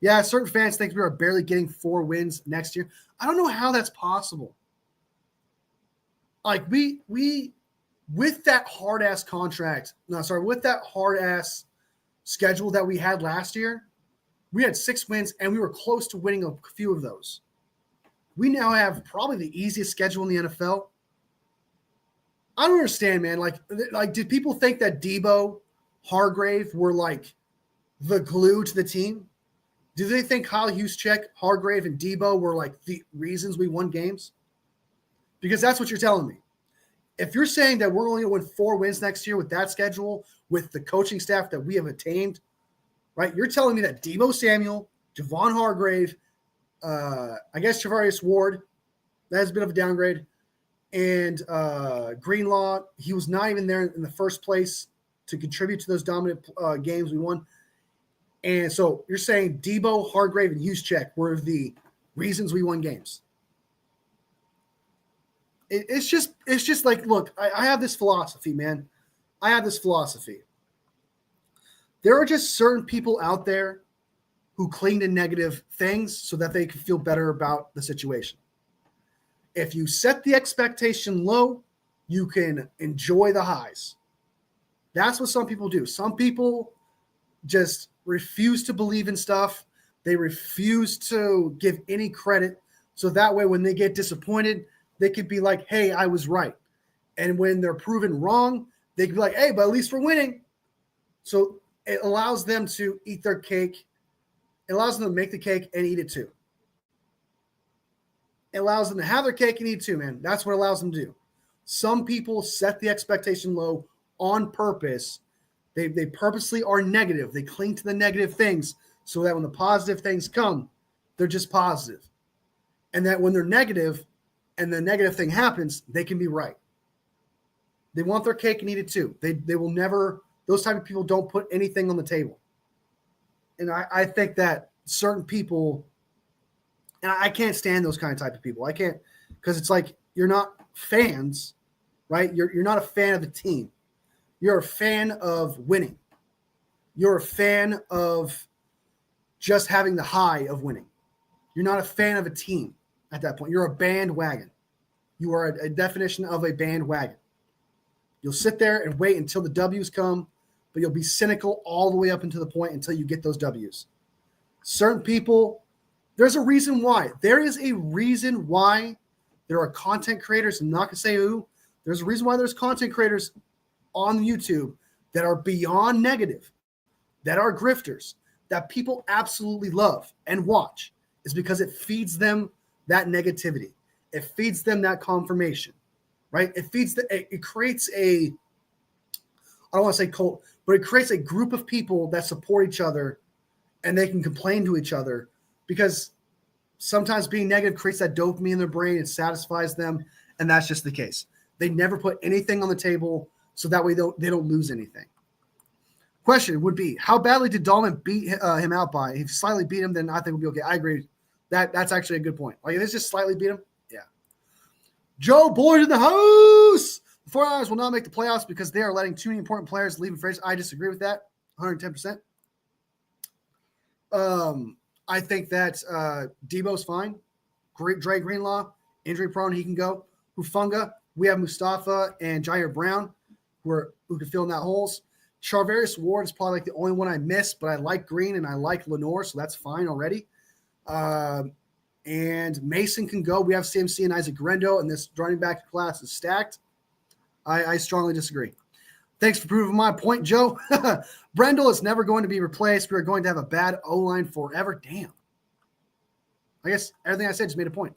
Yeah, certain fans think we are barely getting 4 wins next year. I don't know how that's possible. Like we with that hard-ass contract, with that hard-ass schedule that we had last year, we had 6 wins, and we were close to winning a few of those. We now have probably the easiest schedule in the NFL. I don't understand, man. Like, did people think that Debo, Hargrave were like the glue to the team? Do they think Kyle Juszczyk, Hargrave, and Debo were like the reasons we won games? Because that's what you're telling me. If you're saying that we're only going to win 4 wins next year with that schedule, with the coaching staff that we have attained, right? You're telling me that Debo Samuel, Javon Hargrave, I guess Charvarius Ward, that's a bit of a downgrade, and Greenlaw, he was not even there in the first place to contribute to those dominant games we won. And so you're saying Debo, Hargrave, and Juszczyk were the reasons we won games. It's just like, look, I have this philosophy, man. I have this philosophy. There are just certain people out there who cling to negative things so that they can feel better about the situation. If you set the expectation low, you can enjoy the highs. That's what some people do. Some people just refuse to believe in stuff. They refuse to give any credit. So that way, when they get disappointed, they could be like, hey, I was right. And when they're proven wrong, they can be like, hey, but at least we're winning. So it allows them to eat their cake. It allows them to make the cake and eat it too. It allows them to have their cake and eat it too, man. That's what it allows them to do. Some people set the expectation low on purpose. They purposely are negative. They cling to the negative things so that when the positive things come, they're just positive. And that when they're negative and the negative thing happens, they can be right. They want their cake and eat it too. They will never, those type of people don't put anything on the table. And I think that certain people, and I can't stand those kind of type of people. I can't, because it's like you're not fans, right? You're not a fan of the team. You're a fan of winning. You're a fan of just having the high of winning. You're not a fan of a team at that point. You're a bandwagon. You are a definition of a bandwagon. You'll sit there and wait until the W's come, but you'll be cynical all the way up until the point until you get those W's. Certain people, there's a reason why. There is a reason why there are content creators. I'm not going to say who. There's a reason why there's content creators on YouTube that are beyond negative, that are grifters, that people absolutely love and watch, is because it feeds them that negativity. It feeds them that confirmation, right? It creates a, I don't want to say cult, but it creates a group of people that support each other and they can complain to each other because sometimes being negative creates that dopamine in their brain. It satisfies them. And that's just the case. They never put anything on the table so that way they don't lose anything. Question would be, how badly did Dahlman beat him out by? If he slightly beat him, then I think we'll be okay. I agree. That's actually a good point. Like, if it's just slightly beat him, yeah. Joe Boyd in the house. The 49ers will not make the playoffs because they are letting too many important players leave in free agency. I disagree with that 110%. I think that Debo's fine. Dre Greenlaw, injury prone, he can go. Hufanga, we have Mustafa and Jair Brown who can fill in that holes. Charvarius Ward is probably like the only one I miss, but I like Green and I like Lenore, so that's fine already. And Mason can go. We have CMC and Isaac Grendo, and this running back class is stacked. I strongly disagree. Thanks for proving my point, Joe. Brendel is never going to be replaced. We're going to have a bad O-line forever. Damn. I guess everything I said just made a point.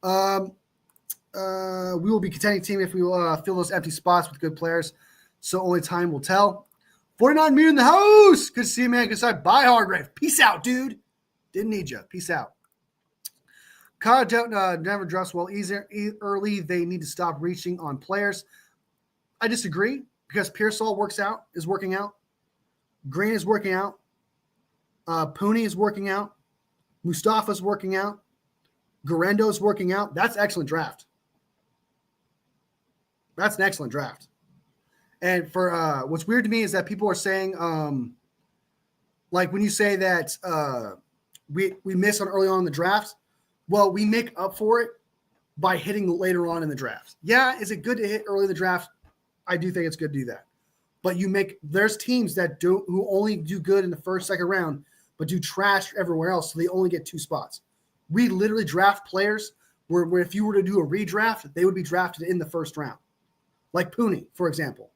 We will be contending team if we fill those empty spots with good players. So only time will tell. 49 Meter in the house. Good to see you, man. Good side. Bye, Hargrave. Peace out, dude. Didn't need you. Peace out. Kyle never drafts well early. They need to stop reaching on players. I disagree because Pearsall is working out. Green is working out. Pooney is working out. Mustafa's working out. Gurendo's working out. That's an excellent draft. That's an excellent draft. And for what's weird to me is that people are saying, like when you say that we miss on early on in the draft, well, we make up for it by hitting later on in the draft. Yeah, is it good to hit early in the draft? I do think it's good to do that. But there's teams that who only do good in the first, second round, but do trash everywhere else, so they only get 2 spots. We literally draft players where if you were to do a redraft, they would be drafted in the first round. Like Pooney, for example.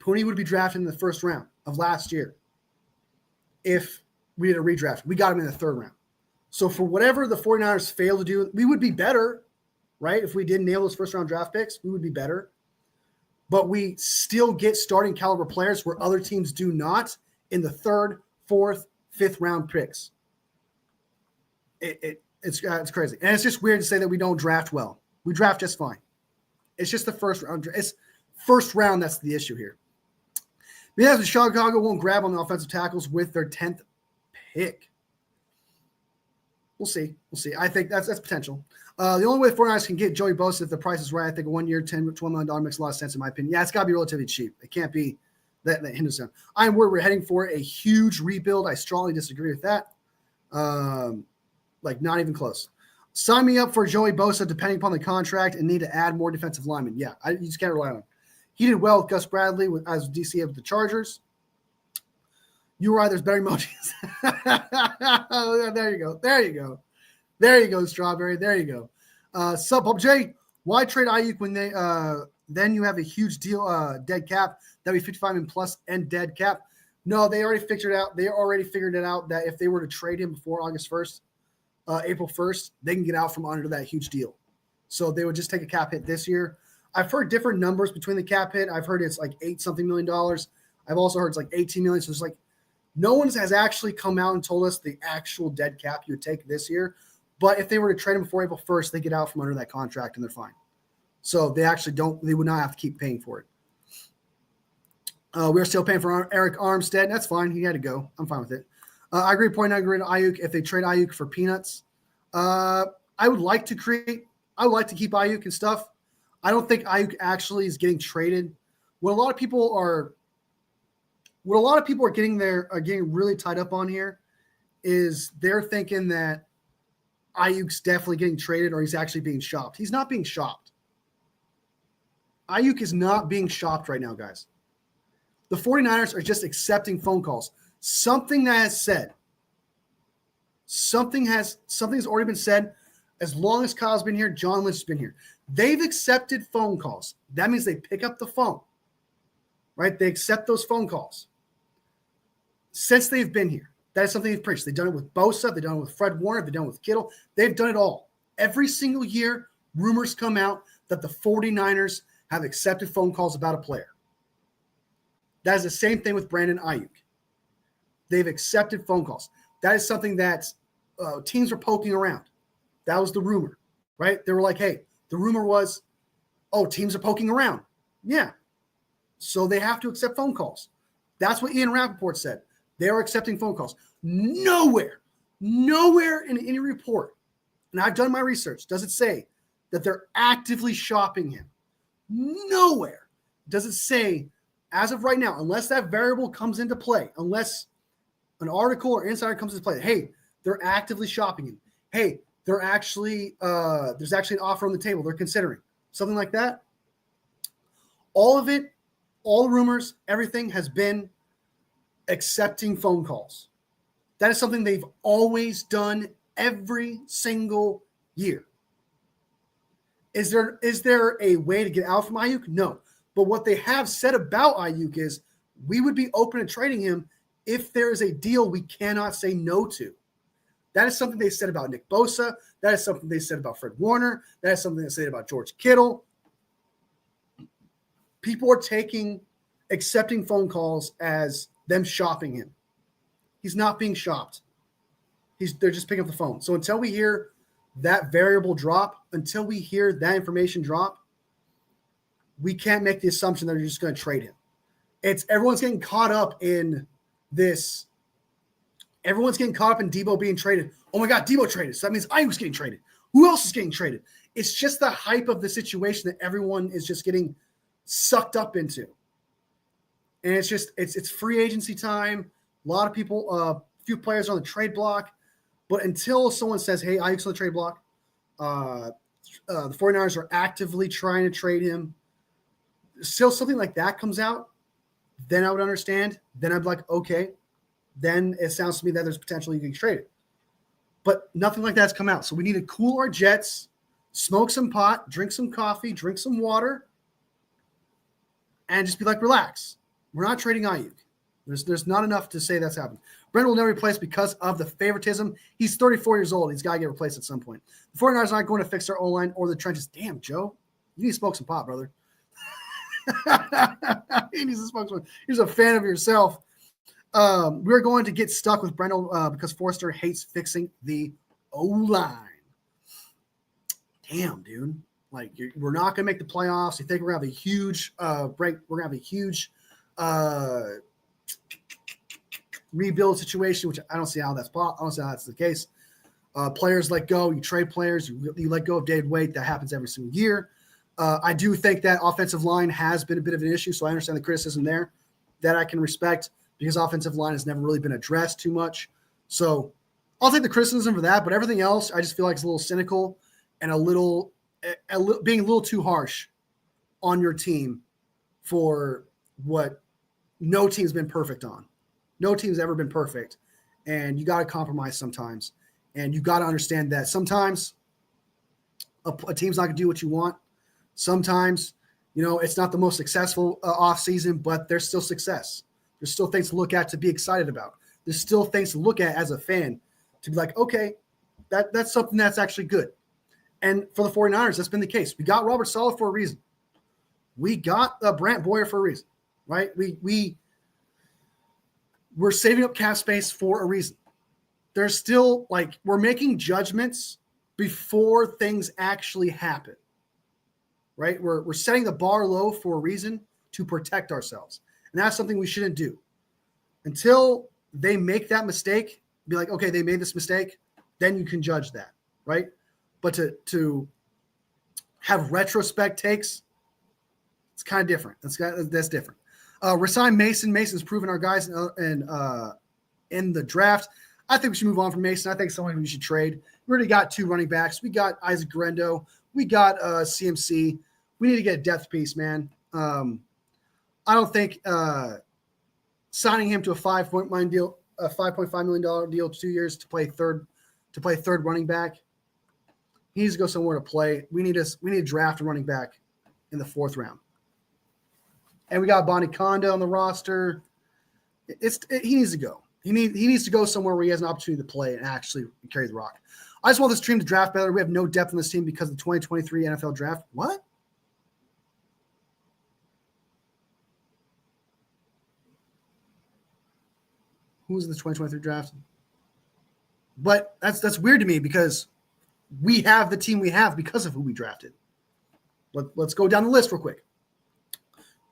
Pooney would be drafted in the first round of last year if we did a redraft. We got him in the 3rd round. So for whatever the 49ers failed to do, we would be better, right? If we didn't nail those first-round draft picks, we would be better. But we still get starting caliber players where other teams do not in the 3rd, 4th, 5th round picks. It's crazy. And it's just weird to say that we don't draft well. We draft just fine. It's just the first round. It's first round that's the issue here. Yeah, Chicago won't grab on the offensive tackles with their 10th pick. We'll see. I think that's potential. The only way the 49ers can get Joey Bosa if the price is right, I think a 1 year, $12 million makes a lot of sense in my opinion. Yeah, it's got to be relatively cheap. It can't be that hinders them. I'm worried we're heading for a huge rebuild. I strongly disagree with that. Not even close. Sign me up for Joey Bosa depending upon the contract and need to add more defensive linemen. Yeah, you just can't rely on him. He did well with Gus Bradley as DC with the Chargers. You were right. There's better emojis. There you go, Strawberry. There you go. Sup, Bob J. Why trade Ayuk when they then you have a huge deal dead cap? That'd be 55 and plus and dead cap. No, they already figured it out that if they were to trade him before August 1st, April 1st, they can get out from under that huge deal. So they would just take a cap hit this year. I've heard different numbers between the cap hit. I've heard it's like $8-something million. I've also heard it's like $18 million. So it's like no one has actually come out and told us the actual dead cap you would take this year. But if they were to trade him before April 1st, they get out from under that contract and they're fine. So they would not have to keep paying for it. We're still paying for Eric Armstead. That's fine. He had to go. I'm fine with it. I agree. Point. I agree to Ayuk if they trade Ayuk for peanuts. I would like to keep Ayuk and stuff. I don't think Ayuk actually is getting traded. What a lot of people are getting really tied up on here is they're thinking that Ayuk's definitely getting traded or he's actually being shopped. He's not being shopped. Ayuk is not being shopped right now, guys. The 49ers are just accepting phone calls. Something has already been said. As long as Kyle's been here, John Lynch has been here. They've accepted phone calls. That means they pick up the phone, right? They accept those phone calls since they've been here. That is something they've preached. They've done it with Bosa. They've done it with Fred Warner. They've done it with Kittle. They've done it all. Every single year, rumors come out that the 49ers have accepted phone calls about a player. That is the same thing with Brandon Ayuk. They've accepted phone calls. That is something that teams were poking around. That was the rumor, right? They were like, hey, the rumor was, teams are poking around. Yeah. So they have to accept phone calls. That's what Ian Rappaport said. They are accepting phone calls. Nowhere in any report, and I've done my research, does it say that they're actively shopping him. Nowhere does it say, as of right now, unless that variable comes into play, unless an article or insider comes into play, hey, they're actively shopping him. Hey, they're actually there's actually an offer on the table they're considering. Something like that. All of it, all the rumors, everything has been accepting phone calls. That is something they've always done every single year. Is there a way to get out from Ayuk? No. But what they have said about Ayuk is we would be open to trading him if there is a deal we cannot say no to. That is something they said about Nick Bosa. That is something they said about Fred Warner. That is something they said about George Kittle. People are accepting phone calls as them shopping him. He's not being shopped. They're just picking up the phone. So until we hear that variable drop, until we hear that information drop, we can't make the assumption that they're just going to trade him. Everyone's getting caught up in this. Everyone's getting caught up in Debo being traded. Oh my God, Debo traded. So that means Ayuk's getting traded. Who else is getting traded? It's just the hype of the situation that everyone is just getting sucked up into. And it's free agency time. A lot of people, a few players on the trade block. But until someone says, hey, Ayuk's on the trade block, the 49ers are actively trying to trade him. Still something like that comes out, then I would understand. Then I'd be like, okay, then it sounds to me that there's potential you can trade it. But nothing like that's come out. So we need to cool our jets, smoke some pot, drink some coffee, drink some water, and just be like, relax. We're not trading Ayuk. There's not enough to say that's happened. Brent will never replace because of the favoritism. He's 34 years old. He's got to get replaced at some point. The 49ers aren't going to fix their O-line or the trenches. Damn, Joe. You need to smoke some pot, brother. He needs to smoke some. He's a fan of yourself. We're going to get stuck with Brendel because Forrester hates fixing the O-line. Damn, dude. Like, we're not going to make the playoffs. You think we're going to have a huge break? We're going to have a huge rebuild situation, which I don't see how that's the case. Players let go. You trade players. You let go of David Wade. That happens every single year. I do think that offensive line has been a bit of an issue, so I understand the criticism there. That I can respect because offensive line has never really been addressed too much. So I'll take the criticism for that, but everything else I just feel like it's a little cynical and being a little too harsh on your team for what no team's been perfect on. No team's ever been perfect, and you got to compromise sometimes. And you got to understand that sometimes a team's not going to do what you want. Sometimes, it's not the most successful offseason, but there's still success. There's still things to look at to be excited about. There's still things to look at as a fan to be like, okay, that's something that's actually good. And for the 49ers, that's been the case. We got Robert Saleh for a reason. We got Brant Boyer for a reason, right? We're saving up cap space for a reason. There's still we're making judgments before things actually happen, right? We're setting the bar low for a reason to protect ourselves. And that's something we shouldn't do. Until they make that mistake, be like, okay, they made this mistake, then you can judge that, right? But to have retrospect takes, it's kind of different. That's different. Resign Mason. Mason's proven our guys in the draft. I think we should move on from Mason. I think someone we should trade. We already got 2 running backs. We got Isaac Guerendo. We got CMC. We need to get a depth piece, man. I don't think signing him to a $5.5 million deal, 2 years to play third running back. He needs to go somewhere to play. We need to draft a running back in the 4th round. And we got Bonnie Conda on the roster. He needs to go. He needs to go somewhere where he has an opportunity to play and actually carry the rock. I just want this team to draft better. We have no depth on this team because of the 2023 NFL draft. What? Who was in the 2023 draft? But that's weird to me because we have the team we have because of who we drafted. Let's go down the list real quick.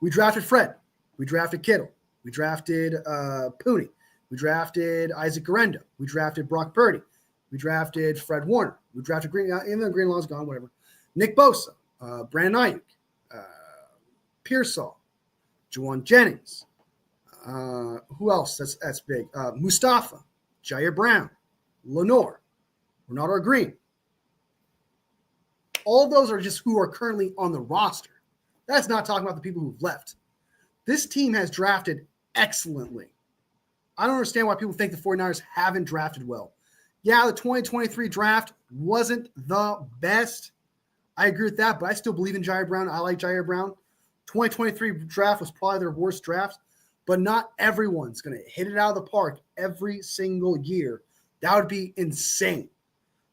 We drafted Fred. We drafted Kittle. We drafted Pooney. We drafted Isaac Guerendo. We drafted Brock Purdy. We drafted Fred Warner. We drafted even though Greenlaw's gone, whatever. Nick Bosa, Brandon Ayuk, Pearsall, Juwan Jennings. Who else? That's big. Mustafa, Jair Brown, Lenore, Ronaldo Green. All those are just who are currently on the roster. That's not talking about the people who've left. This team has drafted excellently. I don't understand why people think the 49ers haven't drafted well. Yeah, the 2023 draft wasn't the best. I agree with that, but I still believe in Jair Brown. I like Jair Brown. 2023 draft was probably their worst draft, but not everyone's going to hit it out of the park every single year. That would be insane.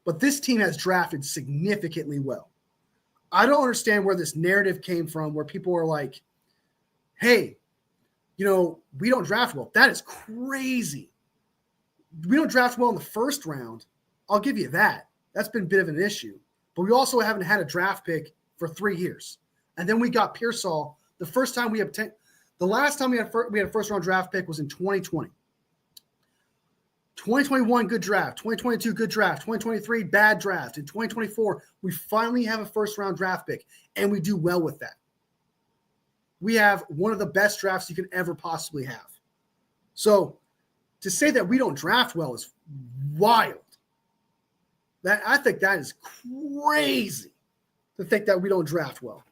But this team has drafted significantly well. I don't understand where this narrative came from where people are like, hey, we don't draft well. That is crazy. We don't draft well in the 1st round. I'll give you that. That's been a bit of an issue. But we also haven't had a draft pick for 3 years. And then we got Pearsall. The last time we had a 1st-round draft pick was in 2020. 2021, good draft. 2022, good draft. 2023, bad draft. In 2024, we finally have a 1st-round draft pick, and we do well with that. We have one of the best drafts you can ever possibly have. So to say that we don't draft well is wild. I think that is crazy to think that we don't draft well.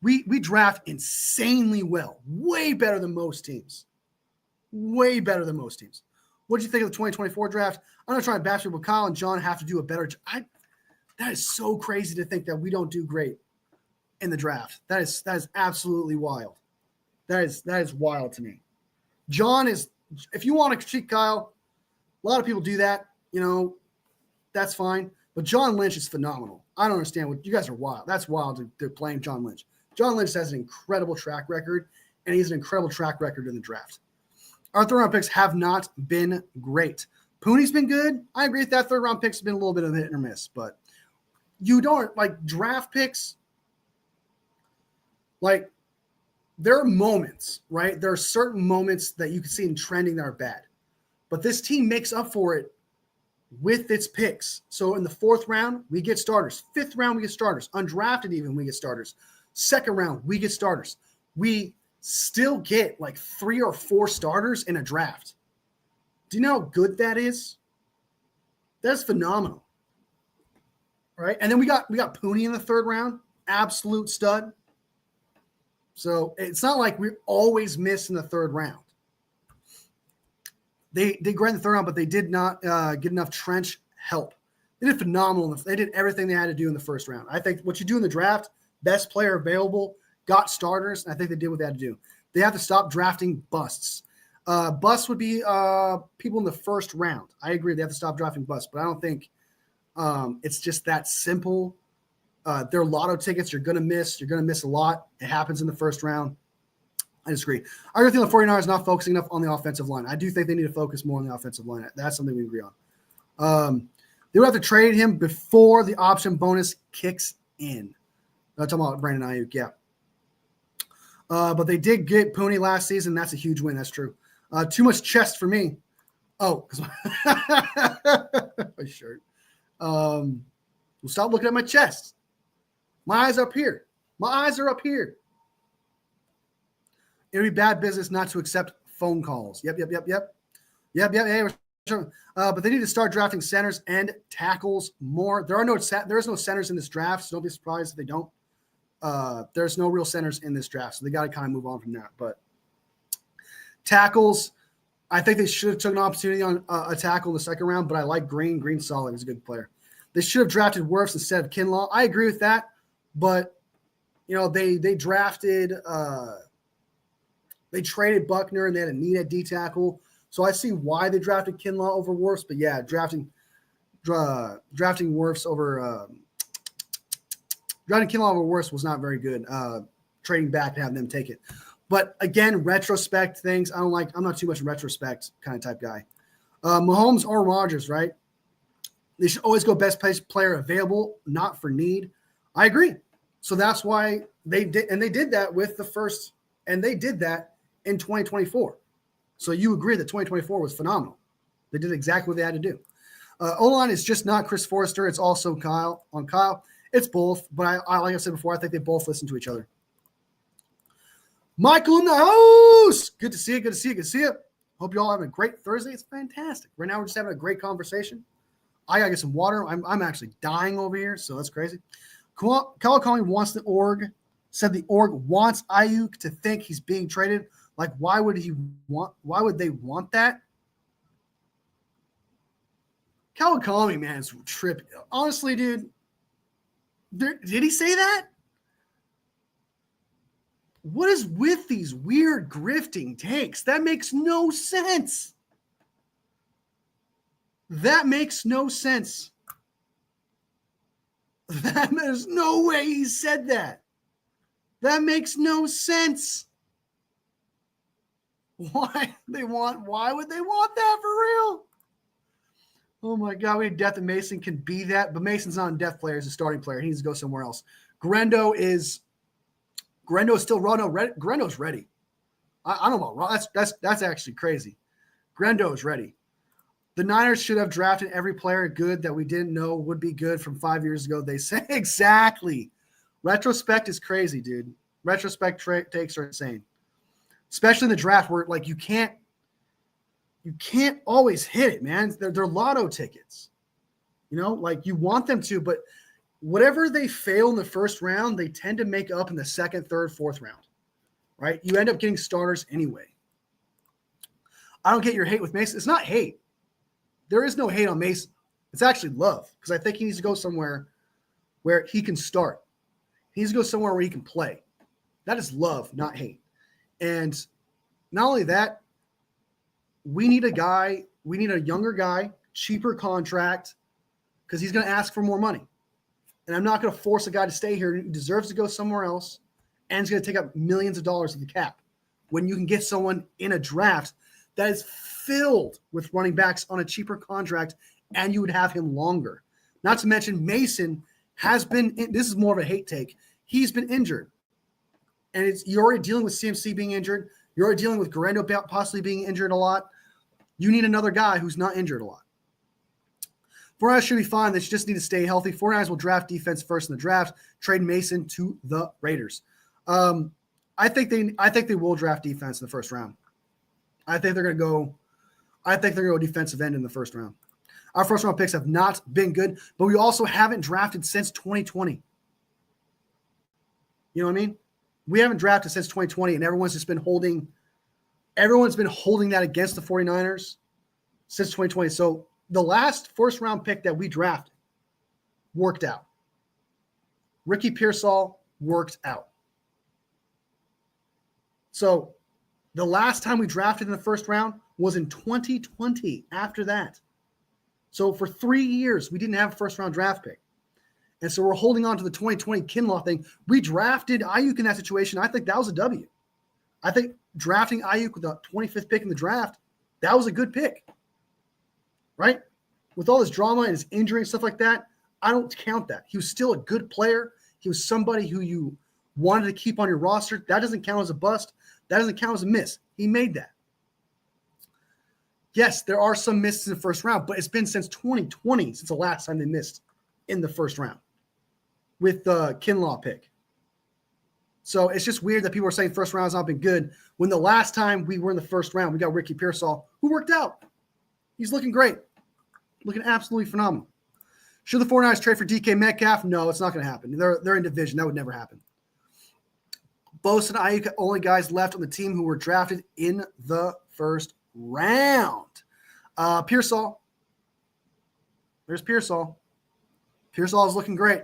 We draft insanely well, way better than most teams. Way better than most teams. What did you think of the 2024 draft? I'm not trying to bash it, but Kyle and John have to do a better job. That is so crazy to think that we don't do great in the draft. That is absolutely wild. That is wild to me. John is, if you want to critique Kyle, a lot of people do that. That's fine. But John Lynch is phenomenal. I don't understand what you guys are wild. That's wild to blame John Lynch. John Lynch has an incredible track record, and he has an incredible track record in the draft. Our 3rd-round picks have not been great. Pooney's been good. I agree with that. 3rd-round picks have been a little bit of a hit or miss, but you don't draft picks. There are moments, right? There are certain moments that you can see in trending that are bad, but this team makes up for it with its picks. So in the 4th round, we get starters. 5th round, we get starters. Undrafted even, we get starters. 2nd round, we get starters. We still get like 3 or 4 starters in a draft. Do you know how good that is? That's phenomenal. Right? And then we got Pooney in the 3rd round, absolute stud. So it's not like we always miss in the 3rd round. They grade the 3rd round, but they did not get enough trench help. They did phenomenal. They did everything they had to do in the 1st round. I think what you do in the draft, best player available, got starters, and I think they did what they had to do. They have to stop drafting busts. Busts would be people in the 1st round. I agree they have to stop drafting busts, but I don't think it's just that simple. They're lotto tickets. You're going to miss. You're going to miss a lot. It happens in the 1st round. I disagree. I agree with the 49ers not focusing enough on the offensive line. I do think they need to focus more on the offensive line. That's something we agree on. They would have to trade him before the option bonus kicks in. I'm talking about Brandon Ayuk, yeah. But they did get Pooney last season. That's a huge win. That's true. Too much chest for me. Oh, because my shirt. Well, stop looking at my chest. My eyes are up here. My eyes are up here. It would be bad business not to accept phone calls. Yep. Hey, but they need to start drafting centers and tackles more. There is no centers in this draft, so don't be surprised if they don't. There's no real centers in this draft, so they got to kind of move on from that. But tackles, I think they should have taken an opportunity on a tackle in the 2nd round, but I like Green. Green's solid. He's a good player. They should have drafted Wirfs instead of Kinlaw. I agree with that, but they drafted they traded Buckner and they had a need at D tackle. So I see why they drafted Kinlaw over Wirfs, but yeah, drafting Wirfs over drafting Kinlaw over Wirfs was not very good. Trading back to have them take it. But again, retrospect things, I'm not too much a retrospect kind of type guy. Mahomes or Rodgers, right? They should always go best player available, not for need. I agree. So that's why they did, and they did that with the 1st, and they did that in 2024. So you agree that 2024 was phenomenal. They did exactly what they had to do. O-line is just not Chris Forrester. It's also Kyle. It's both, but I like I said before, I think they both listen to each other. Michael in the house. Good to see you. Good to see you. Hope you all having a great Thursday. It's fantastic. Right now we're just having a great conversation. I gotta get some water. I'm actually dying over here, so that's crazy. Kyle Conley wants the org. Said the org wants Ayuk to think he's being traded. Like, why would they want that? Kyle Conley, man, is tripping. Honestly, dude, did he say that? What is with these weird grifting takes? That makes no sense. That makes no sense. There's no way he said that. That makes no sense. Why would they want that for real? Oh my God, we had Death and Mason can be that, but Mason's not a Death player, he's a starting player. He needs to go somewhere else. Grendo is still raw. No, Grendo's ready. I don't know about raw. That's actually crazy. Grendo is ready. The Niners should have drafted every player good that we didn't know would be good from 5 years ago. They say exactly. Retrospect is crazy, dude. Retrospect takes are insane, especially in the draft where like you can't always hit it, man. They're lotto tickets, like you want them to, but whatever they fail in the 1st round, they tend to make up in the 2nd, 3rd, 4th round, right? You end up getting starters anyway. I don't get your hate with Mason. It's not hate. There is no hate on Mason. It's actually love because I think he needs to go somewhere where he can start. He needs to go somewhere where he can play. That is love, not hate. And not only that, we need a younger guy, cheaper contract, because he's going to ask for more money. And I'm not going to force a guy to stay here who deserves to go somewhere else and is going to take up millions of dollars of the cap when you can get someone in a draft that is filled with running backs on a cheaper contract and you would have him longer. Not to mention Mason has been – this is more of a hate take. He's been injured. And you're already dealing with CMC being injured. You're already dealing with Guerrero possibly being injured a lot. You need another guy who's not injured a lot. 49ers should be fine. They just need to stay healthy. 49ers will draft defense first in the draft. Trade Mason to the Raiders. I think they will draft defense in the first round. I think they're going to go defensive end in the first round. Our first round picks have not been good, but we also haven't drafted since 2020. You know what I mean? We haven't drafted since 2020, and everyone's been holding that against the 49ers since 2020. So the last first round pick that we drafted worked out. Ricky Pearsall worked out. So the last time we drafted in the first round was in 2020 after that. So for 3 years, we didn't have a first round draft pick. And so we're holding on to the 2020 Kinlaw thing. We drafted Aiyuk in that situation. I think that was a W. I think drafting Aiyuk with the 25th pick in the draft, that was a good pick. Right? With all his drama and his injury and stuff like that, I don't count that. He was still a good player. He was somebody who you wanted to keep on your roster. That doesn't count as a bust. That doesn't count as a miss. He made that. Yes, there are some misses in the first round, but it's been since 2020 since the last time they missed in the first round with the Kinlaw pick. So it's just weird that people are saying first round has not been good when the last time we were in the first round, we got Ricky Pearsall, who worked out. He's looking great. Looking absolutely phenomenal. Should the 49ers trade for DK Metcalf? No, it's not going to happen. They're in division. That would never happen. Bosa and Aiyuk, only guys left on the team who were drafted in the first round. Pearsall. There's Pearsall. Pearsall is looking great.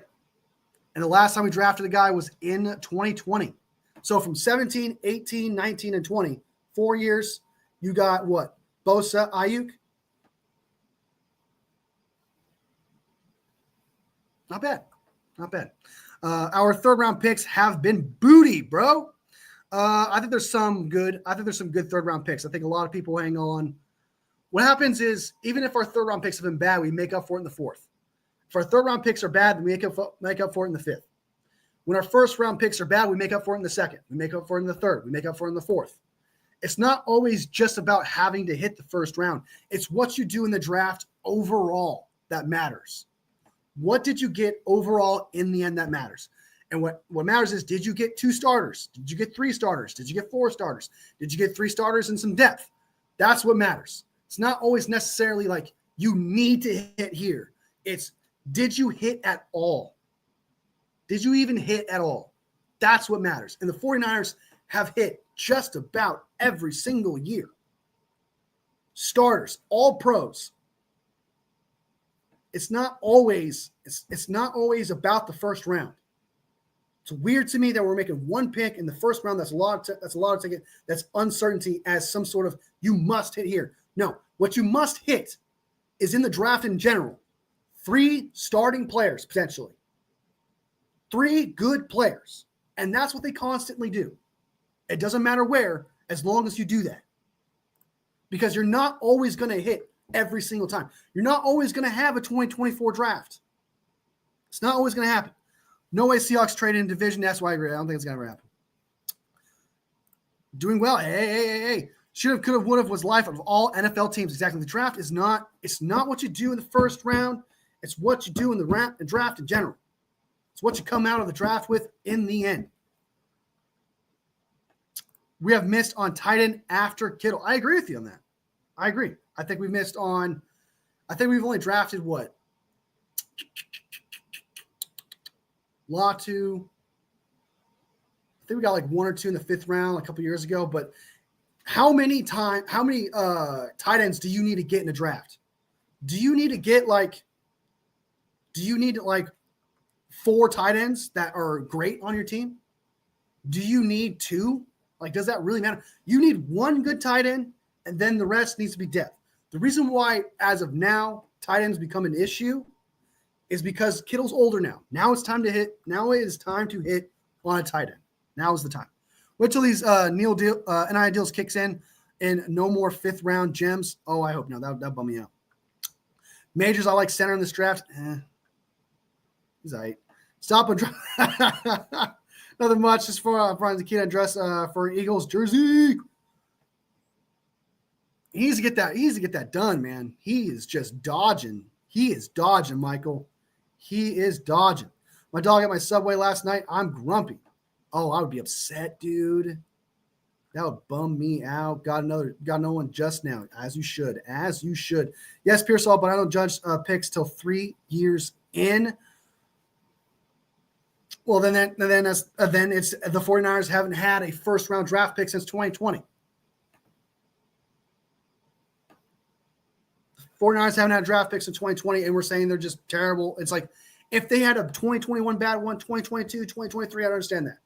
And the last time we drafted a guy was in 2020. So from 17, 18, 19, and 20, 4 years, you got what? Bosa, Aiyuk? Not bad. Not bad. Our third round picks have been booty, bro. I think there's some good third round picks. I think a lot of people hang on. What happens is, even if our third round picks have been bad, we make up for it in the fourth. If our third round picks are bad, we make up for it in the fifth. When our first round picks are bad, we make up for it in the second. We make up for it in the third. We make up for it in the fourth. It's not always just about having to hit the first round. It's what you do in the draft overall that matters. What did you get overall in the end that matters? And what matters is, did you get 2 starters? Did you get 3 starters? Did you get 4 starters? Did you get 3 starters and some depth? That's what matters. It's not always necessarily like you need to hit here. It's, did you hit at all? Did you even hit at all? That's what matters. And the 49ers have hit just about every single year. Starters, all pros. It's not always about the first round. It's weird to me that we're making one pick in the first round. That's a lot of ticket. That's uncertainty as some sort of you must hit here. No, what you must hit is in the draft in general. 3 starting players potentially. 3 good players, and that's what they constantly do. It doesn't matter where, as long as you do that, because you're not always going to hit every single time. You're not always going to have a 2024 draft. It's not always going to happen. No way Seahawks trade in division. That's why I agree. I don't think it's going to ever happen. Doing well. Hey. Should have, could have, would have was life of all NFL teams. Exactly. The draft is not, it's not what you do in the first round. It's what you do in the draft in general. It's what you come out of the draft with in the end. We have missed on tight end after Kittle. I agree with you on that. I agree. I think we've only drafted what? Latu. I think we got like 1 or 2 in the 5th round a couple years ago, but how many tight ends do you need to get in a draft? Do you need 4 tight ends that are great on your team? Do you need 2? Like, does that really matter? You need 1 good tight end, and then the rest needs to be depth. The reason why, as of now, tight ends become an issue is because Kittle's older now. Now it is time to hit on a tight end. Now is the time. Wait till these NIL deals kicks in and no more 5th round gems. Oh, I hope no. That bum me out. Majors, I like center in this draft. He's all right. Stop and drop. Nothing much. Just for Brian Zakita dress for Eagles jersey. He needs to get that done, man. He is just dodging. He is dodging, Michael. He is dodging. My dog at my Subway last night. I'm grumpy. Oh, I would be upset, dude. That would bum me out. Got no one just now, as you should. Yes, Pearsall, but I don't judge picks till 3 years in. Well, then it's the 49ers haven't had a first-round draft pick since 2020. 49ers haven't had a draft pick since 2020, and we're saying they're just terrible. It's like if they had a 2021 bad one, 2022, 2023, I understand that,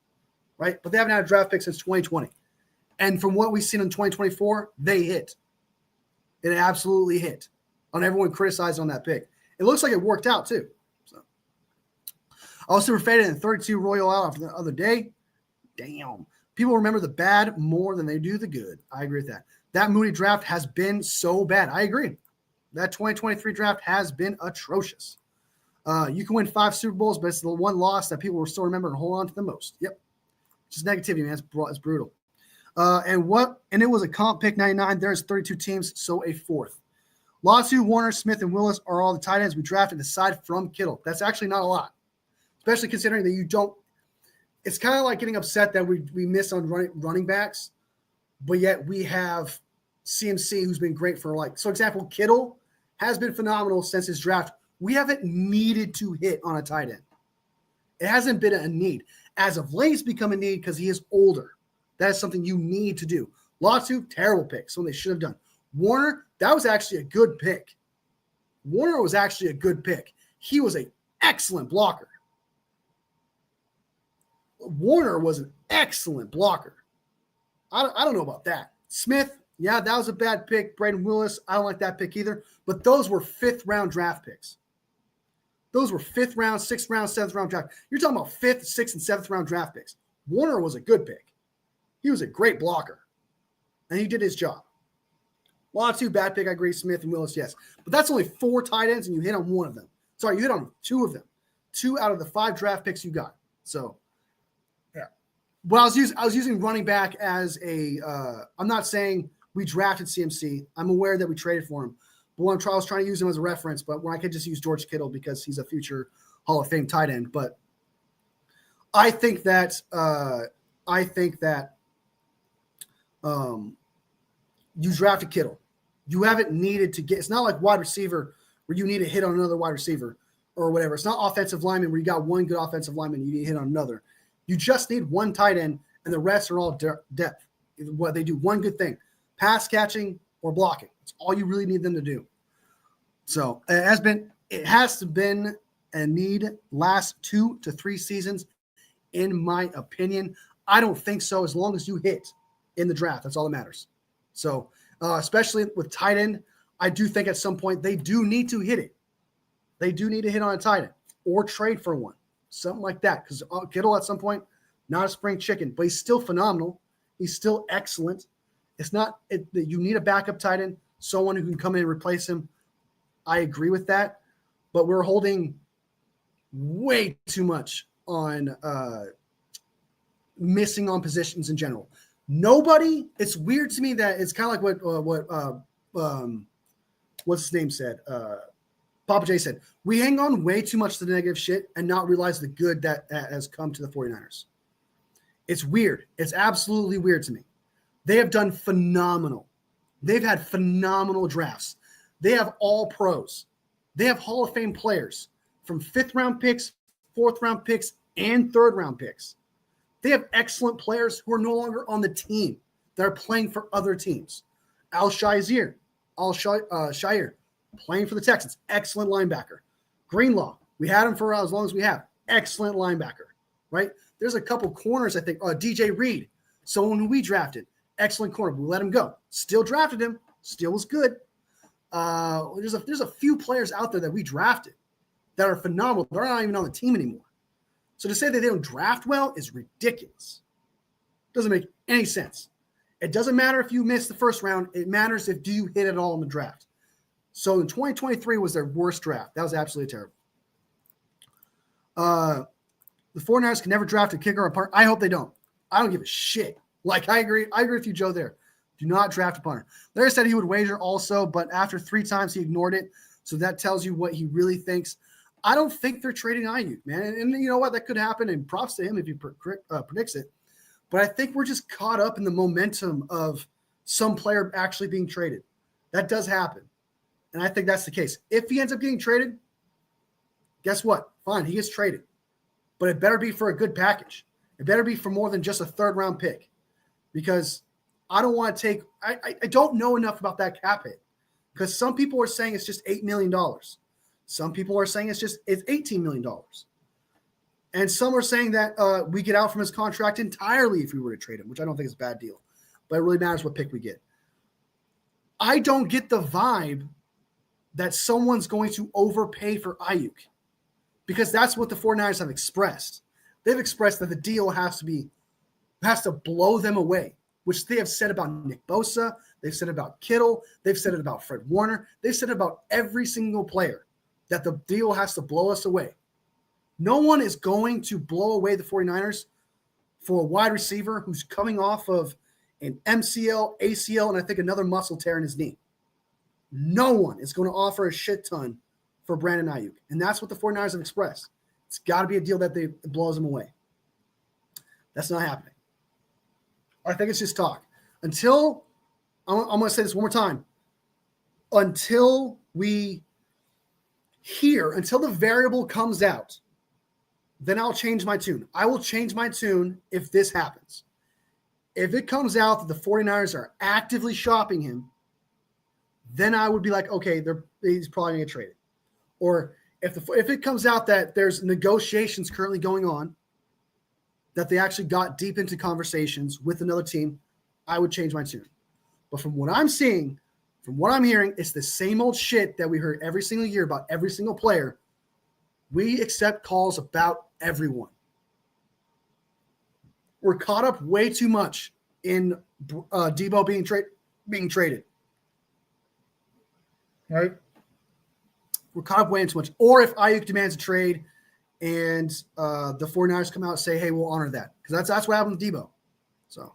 right? But they haven't had a draft pick since 2020. And from what we've seen in 2024, they hit. It absolutely hit on everyone criticized on that pick. It looks like it worked out too. So I was super faded in 32 Royal out after the other day. Damn. People remember the bad more than they do the good. I agree with that. That Moody draft has been so bad. I agree. That 2023 draft has been atrocious. You can win 5 Super Bowls, but it's the one loss that people will still remember and hold on to the most. Yep. Just negativity, man. It's brutal. And it was a comp pick 99. There's 32 teams, so a fourth. Latu, Warner, Smith, and Willis are all the tight ends we drafted aside from Kittle. That's actually not a lot, especially considering that you don't. It's kind of like getting upset that we miss on running backs, but yet we have CMC who's been great for so example, Kittle has been phenomenal since his draft. We haven't needed to hit on a tight end. It hasn't been a need. As of late, it's become a need because he is older. That is something you need to do. Latu, terrible pick. Something they should have done. Warner, that was actually a good pick. Warner was actually a good pick. He was an excellent blocker. Warner was an excellent blocker. I don't know about that. Smith, yeah, that was a bad pick. Braden Willis, I don't like that pick either. But those were 5th-round draft picks. Those were 5th round, 6th round, 7th round draft. You're talking about 5th, 6th, and 7th round draft picks. Warner was a good pick. He was a great blocker, and he did his job. Latu, bad pick, I agree. Smith and Willis, yes. But that's only 4 tight ends, and you hit on one of them. Sorry, you hit on 2 of them. 2 out of the 5 draft picks you got. So, yeah. Well, I was using running back as a I'm not saying we drafted CMC. I'm aware that we traded for him. But I was trying to use him as a reference, but when I could just use George Kittle because he's a future Hall of Fame tight end. But I think that you drafted Kittle. You haven't needed to get – it's not like wide receiver where you need to hit on another wide receiver or whatever. It's not offensive lineman where you got one good offensive lineman you need to hit on another. You just need one tight end, and the rest are all depth. What they do, one good thing, pass catching or blocking. That's all you really need them to do. So it has been a need last 2 to 3 seasons, in my opinion. I don't think so as long as you hit in the draft. That's all that matters. So especially with tight end, I do think at some point they do need to hit it. They do need to hit on a tight end or trade for one, something like that. Because Kittle at some point, not a spring chicken, but he's still phenomenal. He's still excellent. It's not that you need a backup tight end, someone who can come in and replace him. I agree with that, but we're holding way too much on missing on positions in general. Nobody. It's weird to me that it's kind of like what's his name said. Papa J said, we hang on way too much to the negative shit and not realize the good that has come to the 49ers. It's weird. It's absolutely weird to me. They have done phenomenal. They've had phenomenal drafts. They have all pros. They have Hall of Fame players from 5th round picks, 4th round picks, and 3rd round picks. They have excellent players who are no longer on the team that are playing for other teams. Al-Shire, playing for the Texans, excellent linebacker. Greenlaw, we had him for as long as we have, excellent linebacker, right? There's a couple corners, I think. DJ Reed, someone who we drafted, excellent corner. We let him go. Still drafted him. Still was good. There's a few players out there that we drafted that are phenomenal. They're not even on the team anymore. So to say that they don't draft well is ridiculous. Doesn't make any sense. It doesn't matter if you miss the first round. It matters if do you hit it all in the draft. So in 2023 was their worst draft. That was absolutely terrible. The 49ers can never draft a kicker or punter. I hope they don't. I don't give a shit. Like, I agree with you, Joe, there. Do not draft a punter. Larry said he would wager also, but after 3 times he ignored it. So that tells you what he really thinks. I don't think they're trading Ayuk, man. And you know what? That could happen, and props to him if he predicts it. But I think we're just caught up in the momentum of some player actually being traded. That does happen. And I think that's the case. If he ends up getting traded, guess what? Fine, he gets traded. But it better be for a good package. It better be for more than just a third-round pick. Because I don't want to take – I don't know enough about that cap hit. Because some people are saying it's just $8 million. Some people are saying it's $18 million. And some are saying that we get out from his contract entirely if we were to trade him, which I don't think is a bad deal. But it really matters what pick we get. I don't get the vibe that someone's going to overpay for Ayuk, because that's what the 49ers have expressed. They've expressed that the deal has to blow them away, which they have said about Nick Bosa. They've said about Kittle. They've said it about Fred Warner. They've said it about every single player, that the deal has to blow us away. No one is going to blow away the 49ers for a wide receiver who's coming off of an MCL, ACL, and I think another muscle tear in his knee. No one is going to offer a shit ton for Brandon Ayuk. And that's what the 49ers have expressed. It's got to be a deal that blows him away. That's not happening. I think it's just talk. Until, I'm going to say this one more time, until the variable comes out, then I'll change my tune. I will change my tune if this happens. If it comes out that the 49ers are actively shopping him, then I would be like, okay, he's probably going to get traded. Or if it comes out that there's negotiations currently going on, that they actually got deep into conversations with another team, I would change my tune. But from what I'm seeing, from what I'm hearing, it's the same old shit that we heard every single year about every single player. We accept calls about everyone. We're caught up way too much in Debo being traded. Right? We're caught up way too much. Or if Ayuk demands a trade and the 49ers come out and say, hey, we'll honor that. Because that's what happened with Debo. So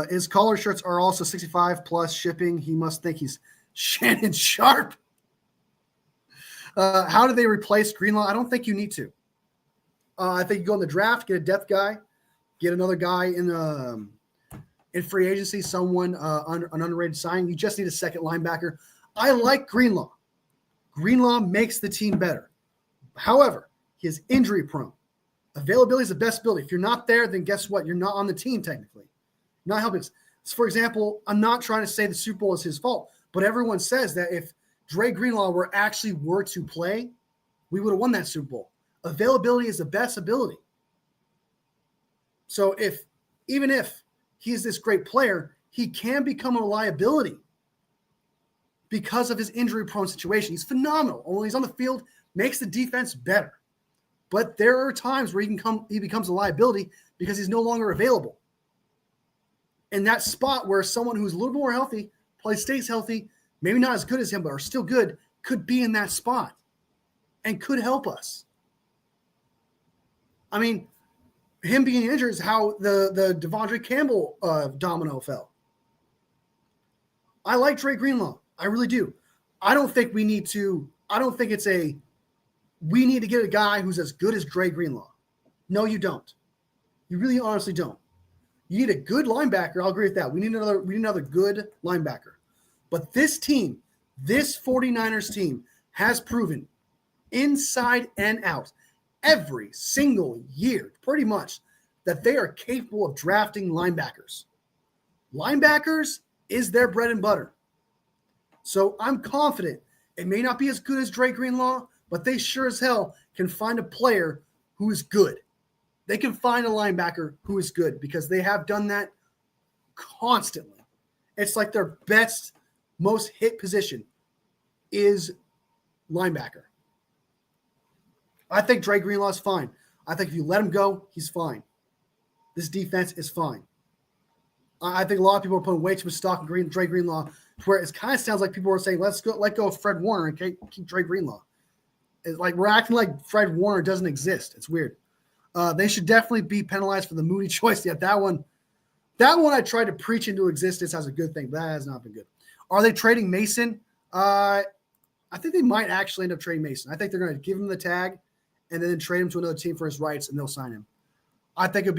his collar shirts are also 65 plus shipping. He must think he's Shannon Sharp. How do they replace Greenlaw? I don't think you need to. I think you go in the draft, get a depth guy, get another guy in free agency, someone an underrated signing. You just need a second linebacker. I like Greenlaw. Greenlaw makes the team better. However, he is injury prone. Availability is the best ability. If you're not there, then guess what? You're not on the team technically. You're not helping us. So for example, I'm not trying to say the Super Bowl is his fault, but everyone says that if Dre Greenlaw were to play, we would have won that Super Bowl. Availability is the best ability. So even if he's this great player, he can become a liability because of his injury-prone situation. He's phenomenal. When he's on the field, makes the defense better. But there are times where he becomes a liability because he's no longer available. In that spot where someone who's a little more healthy, probably stays healthy, maybe not as good as him, but are still good, could be in that spot and could help us. I mean, him being injured is how the Devondre Campbell domino fell. I like Dre Greenlaw. I really do. I don't think we need to get a guy who's as good as Dre Greenlaw. No, you don't. You really honestly don't. You need a good linebacker. I'll agree with that. We need another good linebacker. But this team, this 49ers team, has proven inside and out every single year, pretty much, that they are capable of drafting linebackers. Linebackers is their bread and butter. So I'm confident it may not be as good as Dre Greenlaw, but they sure as hell can find a player who is good. They can find a linebacker who is good because they have done that constantly. It's like their best, most hit position is linebacker. I think Dre Greenlaw is fine. I think if you let him go, he's fine. This defense is fine. I think a lot of people are putting way too much stock in Dre Greenlaw, to where it kind of sounds like people are saying, let go of Fred Warner and keep Dre Greenlaw. It's like we're acting like Fred Warner doesn't exist. It's weird. They should definitely be penalized for the Mooney choice. Yeah, that one I tried to preach into existence as a good thing, but that has not been good. Are they trading Mason? I think they might actually end up trading Mason. I think they're going to give him the tag and then trade him to another team for his rights, and they'll sign him. I think it'd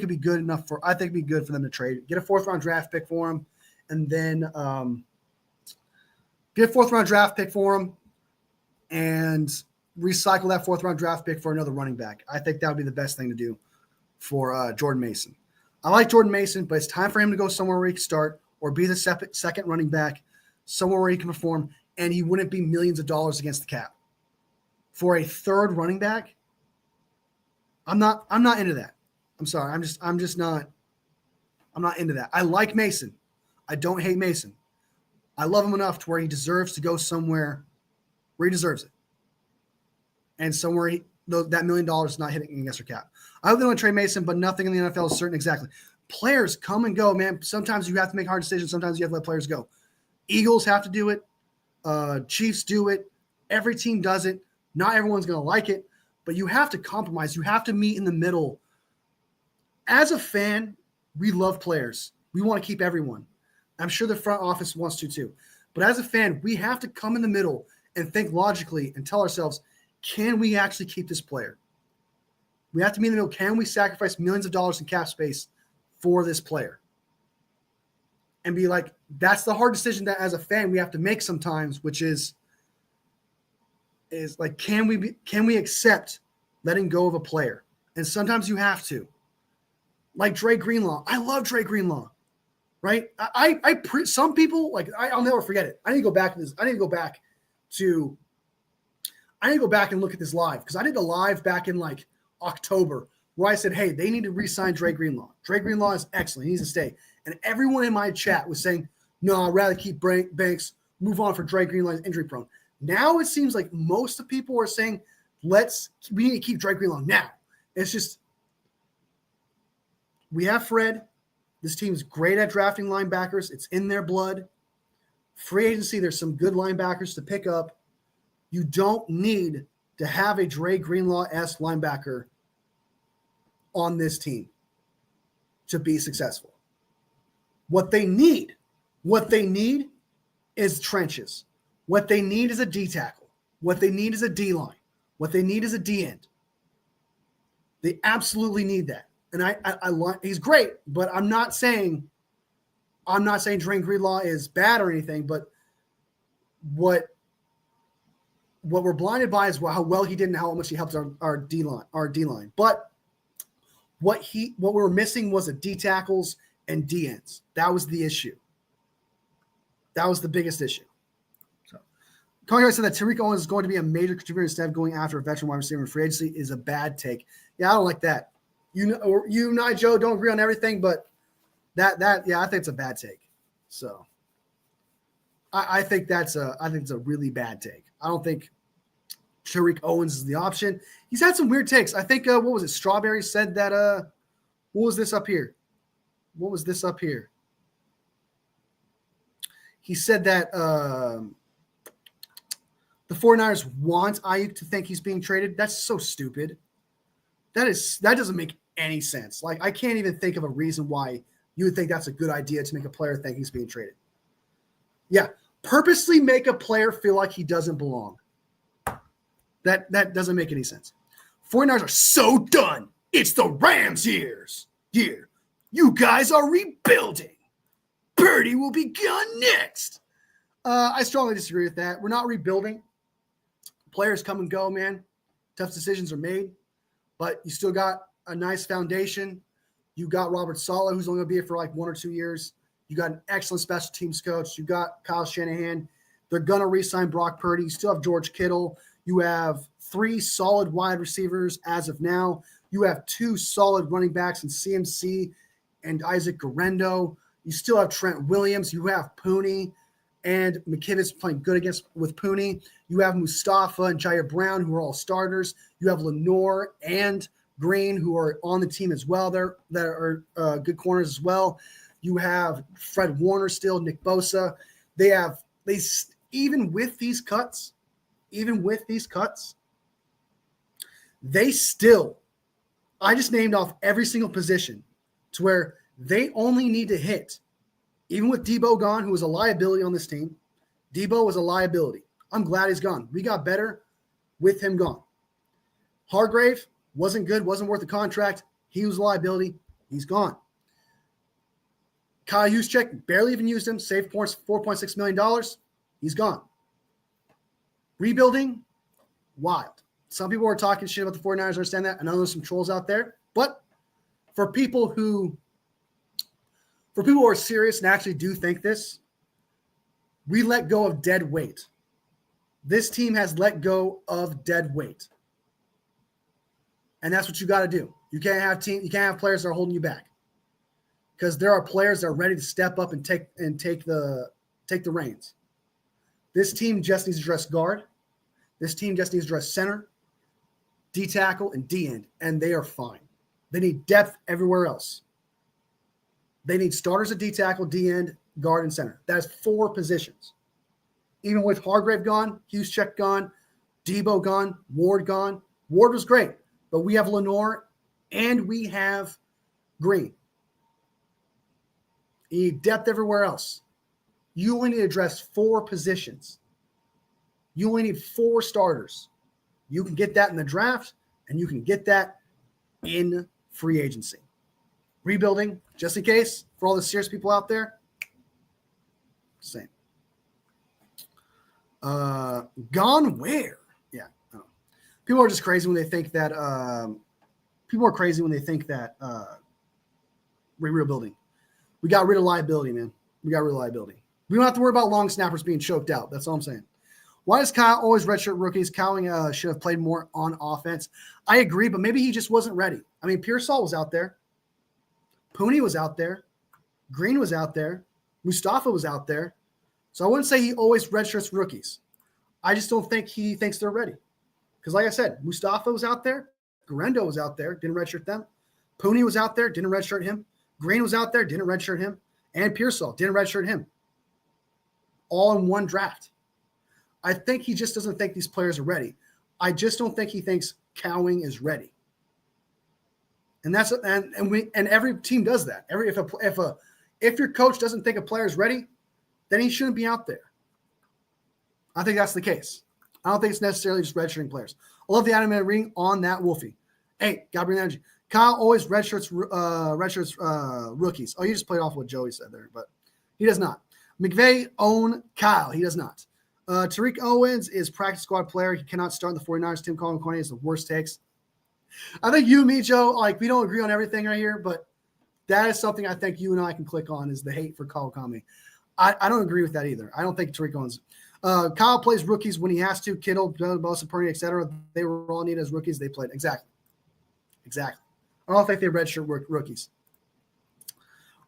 be good enough for. I think it'd be good for them to trade, get a 4th-round draft pick for him, and then get a 4th-round draft pick for him, and recycle that 4th-round draft pick for another running back. I think that would be the best thing to do for Jordan Mason. I like Jordan Mason, but it's time for him to go somewhere where he can start or be the second running back, somewhere where he can perform, and he wouldn't be millions of dollars against the cap. For a 3rd running back, I'm not into that. I'm sorry. I'm not into that. I like Mason. I don't hate Mason. I love him enough to where he deserves to go somewhere where he deserves it. And somewhere that $1 million is not hitting against their cap. I hope they don't trade Mason, but nothing in the NFL is certain exactly. Players come and go, man. Sometimes you have to make hard decisions. Sometimes you have to let players go. Eagles have to do it. Chiefs do it. Every team does it. Not everyone's going to like it, but you have to compromise. You have to meet in the middle. As a fan, we love players. We want to keep everyone. I'm sure the front office wants to too. But as a fan, we have to come in the middle and think logically and tell ourselves, can we actually keep this player? We have to be in the middle. Can we sacrifice millions of dollars in cap space for this player? And be like, that's the hard decision that as a fan we have to make sometimes, which is like, can we accept letting go of a player? And sometimes you have to. Like Dre Greenlaw. I love Dre Greenlaw. Right? Some people, like, I'll never forget it. I need to go back to this. I need to go back and look at this live, because I did a live back in like October where I said, hey, they need to re-sign Dre Greenlaw. Dre Greenlaw is excellent. He needs to stay. And everyone in my chat was saying, no, I'd rather keep Banks, move on for Dre Greenlaw, injury prone. Now it seems like most of people are saying, we need to keep Dre Greenlaw now. It's just, we have Fred. This team's great at drafting linebackers. It's in their blood. Free agency, there's some good linebackers to pick up. You don't need to have a Dre Greenlaw-esque linebacker on this team to be successful. What they need is trenches. What they need is a D tackle. What they need is a D line. What they need is a D end. They absolutely need that. And I like, he's great, but I'm not saying Dre Greenlaw is bad or anything, but what we're blinded by is how well he did and how much he helped our D line. But what we were missing was a D tackles and D ends. That was the issue. That was the biggest issue. So, Conrad said that Tariq Owens is going to be a major contributor instead of going after a veteran wide receiver in free agency is a bad take. Yeah, I don't like that. You and I, Joe, don't agree on everything, but I think it's a bad take. So I think it's a really bad take. I don't think Tariq Owens is the option. He's had some weird takes. I think what was it? Strawberry said that what was this up here? He said that the 49ers want Ayuk to think he's being traded. That's so stupid. That doesn't make any sense. Like, I can't even think of a reason why you would think that's a good idea to make a player think he's being traded. Yeah, purposely make a player feel like he doesn't belong. That doesn't make any sense. 49ers are so done. It's the Rams' year. You guys are rebuilding. Purdy will be gone next. I strongly disagree with that. We're not rebuilding. Players come and go, man. Tough decisions are made. But you still got a nice foundation. You got Robert Saleh, who's only going to be here for like 1 or 2 years. You got an excellent special teams coach. You got Kyle Shanahan. They're going to re-sign Brock Purdy. You still have George Kittle. You have 3 solid wide receivers as of now. You have 2 solid running backs in CMC and Isaac Guerrero. You still have Trent Williams. You have Pooney and McKivitz playing good with Pooney. You have Mustafa and Jair Brown, who are all starters. You have Lenore and Green, who are on the team as well. That are good corners as well. You have Fred Warner still, Nick Bosa. Even with these cuts, they still, I just named off every single position to where they only need to hit Even with Debo gone, who was a liability on this team, Debo was a liability. I'm glad he's gone. We got better with him gone. Hargrave wasn't good, wasn't worth the contract. He was a liability. He's gone. Kyle Juszczyk, barely even used him, saved $4.6 million. He's gone. Rebuilding, wild. Some people are talking shit about the 49ers, understand that. I know there's some trolls out there. But for people who are serious and actually do think this, we let go of dead weight. This team has let go of dead weight. And that's what you got to do. You can't have players that are holding you back. Because there are players that are ready to step up and take the reins. This team just needs to address guard. This team just needs to address center, D tackle, and D end, and they are fine. They need depth everywhere else. They need starters at D tackle, D end, guard, and center. That is 4 positions. Even with Hargrave gone, Juszczyk gone, Debo gone, Ward gone. Ward was great, but we have Lenore and we have Green. You need depth everywhere else. You only need to address 4 positions. You only need 4 starters. You can get that in the draft, and you can get that in free agency. Rebuilding, just in case, for all the serious people out there, same. Gone where? Yeah. Oh. People are just crazy when they think that we're rebuilding. We got rid of liability, man. We got rid of liability. We don't have to worry about long snappers being choked out. That's all I'm saying. Why does Kyle always redshirt rookies? Kyle should have played more on offense. I agree, but maybe he just wasn't ready. I mean, Pearsall was out there. Pooney was out there. Green was out there. Mustafa was out there. So I wouldn't say he always redshirts rookies. I just don't think he thinks they're ready. Because like I said, Mustafa was out there. Garendo was out there. Didn't redshirt them. Pooney was out there. Didn't redshirt him. Green was out there. Didn't redshirt him. And Pearsall didn't redshirt him. All in one draft. I think he just doesn't think these players are ready. I just don't think he thinks Cowing is ready. And that's and every team does that. If your coach doesn't think a player is ready, then he shouldn't be out there. I think that's the case. I don't think it's necessarily just redshirting players. I love the animated ring on that Wolfie. Hey, gotta bring energy. Kyle always redshirts rookies. Oh, you just played off what Joey said there, but he does not. McVay own Kyle. He does not. Tariq Owens is practice squad player. He cannot start in the 49ers. Tim Conley is the worst takes. I think you and me, Joe, like we don't agree on everything right here, but that is something I think you and I can click on is the hate for Kyle Conley. I don't agree with that either. I don't think Tariq Owens. Kyle plays rookies when he has to. Kittle, Bosa, Purdy, etc. They were all needed as rookies. They played. Exactly. I don't think they redshirt rookies.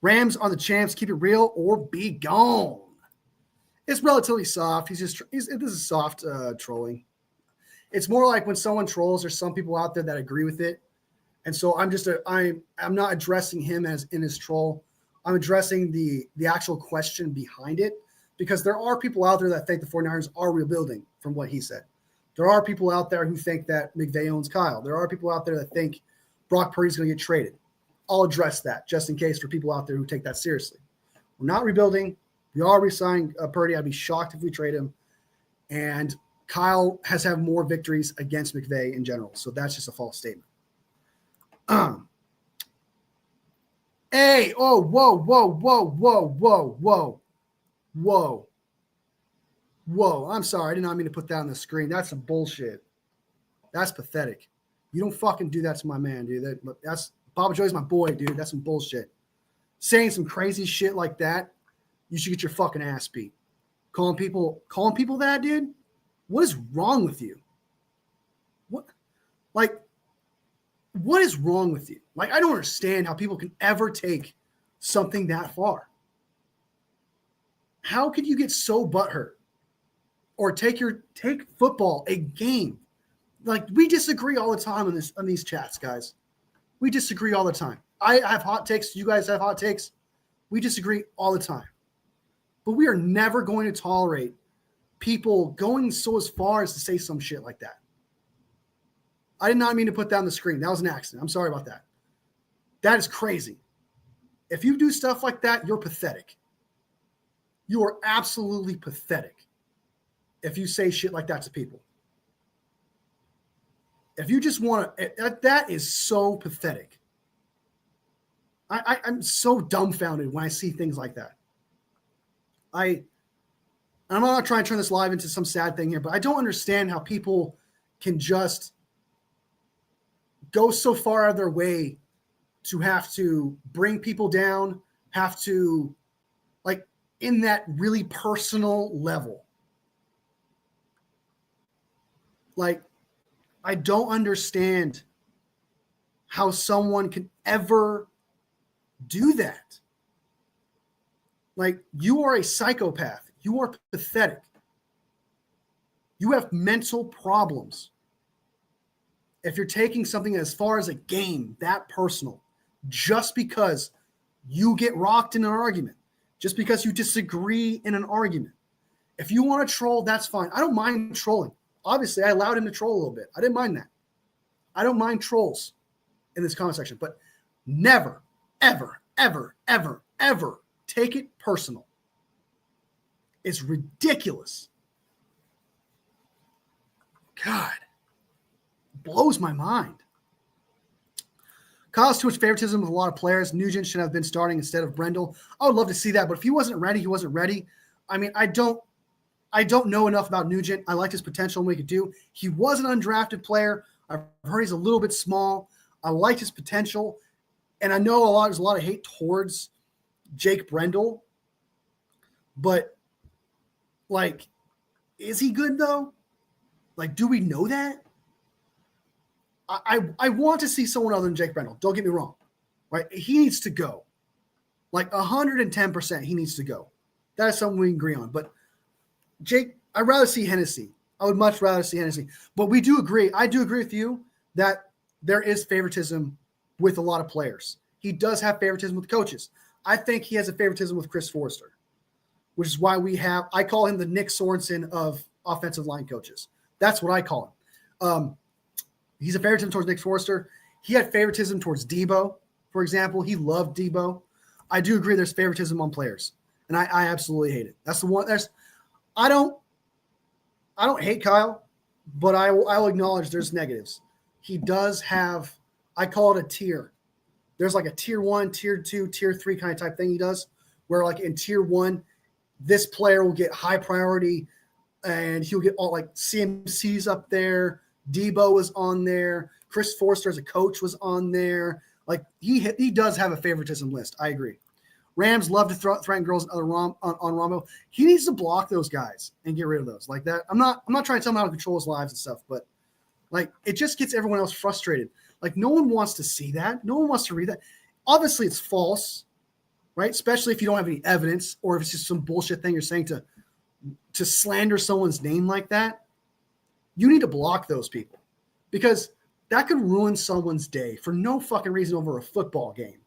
Rams are the champs. Keep it real or be gone. It's relatively soft. This is soft trolling. It's more like when someone trolls, there's some people out there that agree with it. And so I'm not addressing him as in his troll. I'm addressing the actual question behind it because there are people out there that think the 49ers are rebuilding from what he said. There are people out there who think that McVay owns Kyle. There are people out there that think Brock Purdy's going to get traded. I'll address that just in case for people out there who take that seriously. We're not rebuilding. We are re-signing Purdy. I'd be shocked if we trade him. And Kyle has had more victories against McVay in general. So that's just a false statement. Hey, oh, whoa. I'm sorry. I did not mean to put that on the screen. That's some bullshit. That's pathetic. You don't fucking do that to my man, dude. That's Baba Joey's my boy, dude. That's some bullshit. Saying some crazy shit like that, you should get your fucking ass beat. Calling people that, dude? What is wrong with you? What is wrong with you? Like, I don't understand how people can ever take something that far. How could you get so butthurt? Or take football, a game. Like, we disagree all the time on these chats, guys. We disagree all the time. I have hot takes. You guys have hot takes. We disagree all the time. But we are never going to tolerate people going so as far as to say some shit like that. I did not mean to put that on the screen. That was an accident. I'm sorry about that. That is crazy. If you do stuff like that, you're pathetic. You are absolutely pathetic if you say shit like that to people. If you just want to, that is so pathetic. I'm so dumbfounded when I see things like that. I'm not trying to turn this live into some sad thing here, but I don't understand how people can just go so far out of their way to have to bring people down, have to, like, in that really personal level. Like, I don't understand how someone can ever do that. Like, you are a psychopath. You are pathetic. You have mental problems. If you're taking something as far as a game, that personal, just because you get rocked in an argument, just because you disagree in an argument. If you want to troll, that's fine. I don't mind trolling. Obviously, I allowed him to troll a little bit. I didn't mind that. I don't mind trolls in this comment section, but never, ever, ever, ever, ever take it personal. It's ridiculous. God, blows my mind. Kyle's too much favoritism with a lot of players. Nugent should have been starting instead of Brendel. I would love to see that, but if he wasn't ready, he wasn't ready. I mean, I don't know enough about Nugent. I like his potential and what he could do. He was an undrafted player. I've heard he's a little bit small. I liked his potential, and I know there's a lot of hate towards Jake Brendel, but, like, is he good though? Like, do we know that? I want to see someone other than Jake Brendel. Don't get me wrong, right? He needs to go. Like 110%, he needs to go. That is something we can agree on. But Jake, I'd rather see Hennessy. I would much rather see Hennessy. But we do agree. I do agree with you that there is favoritism with a lot of players. He does have favoritism with coaches. I think he has a favoritism with Chris Forrester, which is why I call him the Nick Sorensen of offensive line coaches. That's what I call him. He's a favoritism towards Nick Forrester. He had favoritism towards Debo, for example. He loved Debo. I do agree there's favoritism on players, and I absolutely hate it. That's the one. I don't hate Kyle, but I'll acknowledge there's negatives. He does have, I call it a tier. There's like a tier 1, tier 2, tier 3 kind of type thing he does, where like in tier 1, this player will get high priority and he'll get all like CMC's up there. Debo was on there. Chris Forrester as a coach was on there. Like he does have a favoritism list. I agree. Rams love to threaten girls on Rombo. He needs to block those guys and get rid of those like that. I'm not trying to tell him how to control his lives and stuff, but like it just gets everyone else frustrated. Like no one wants to see that. No one wants to read that. Obviously it's false, right? Especially if you don't have any evidence or if it's just some bullshit thing you're saying to slander someone's name like that. You need to block those people because that could ruin someone's day for no fucking reason over a football game.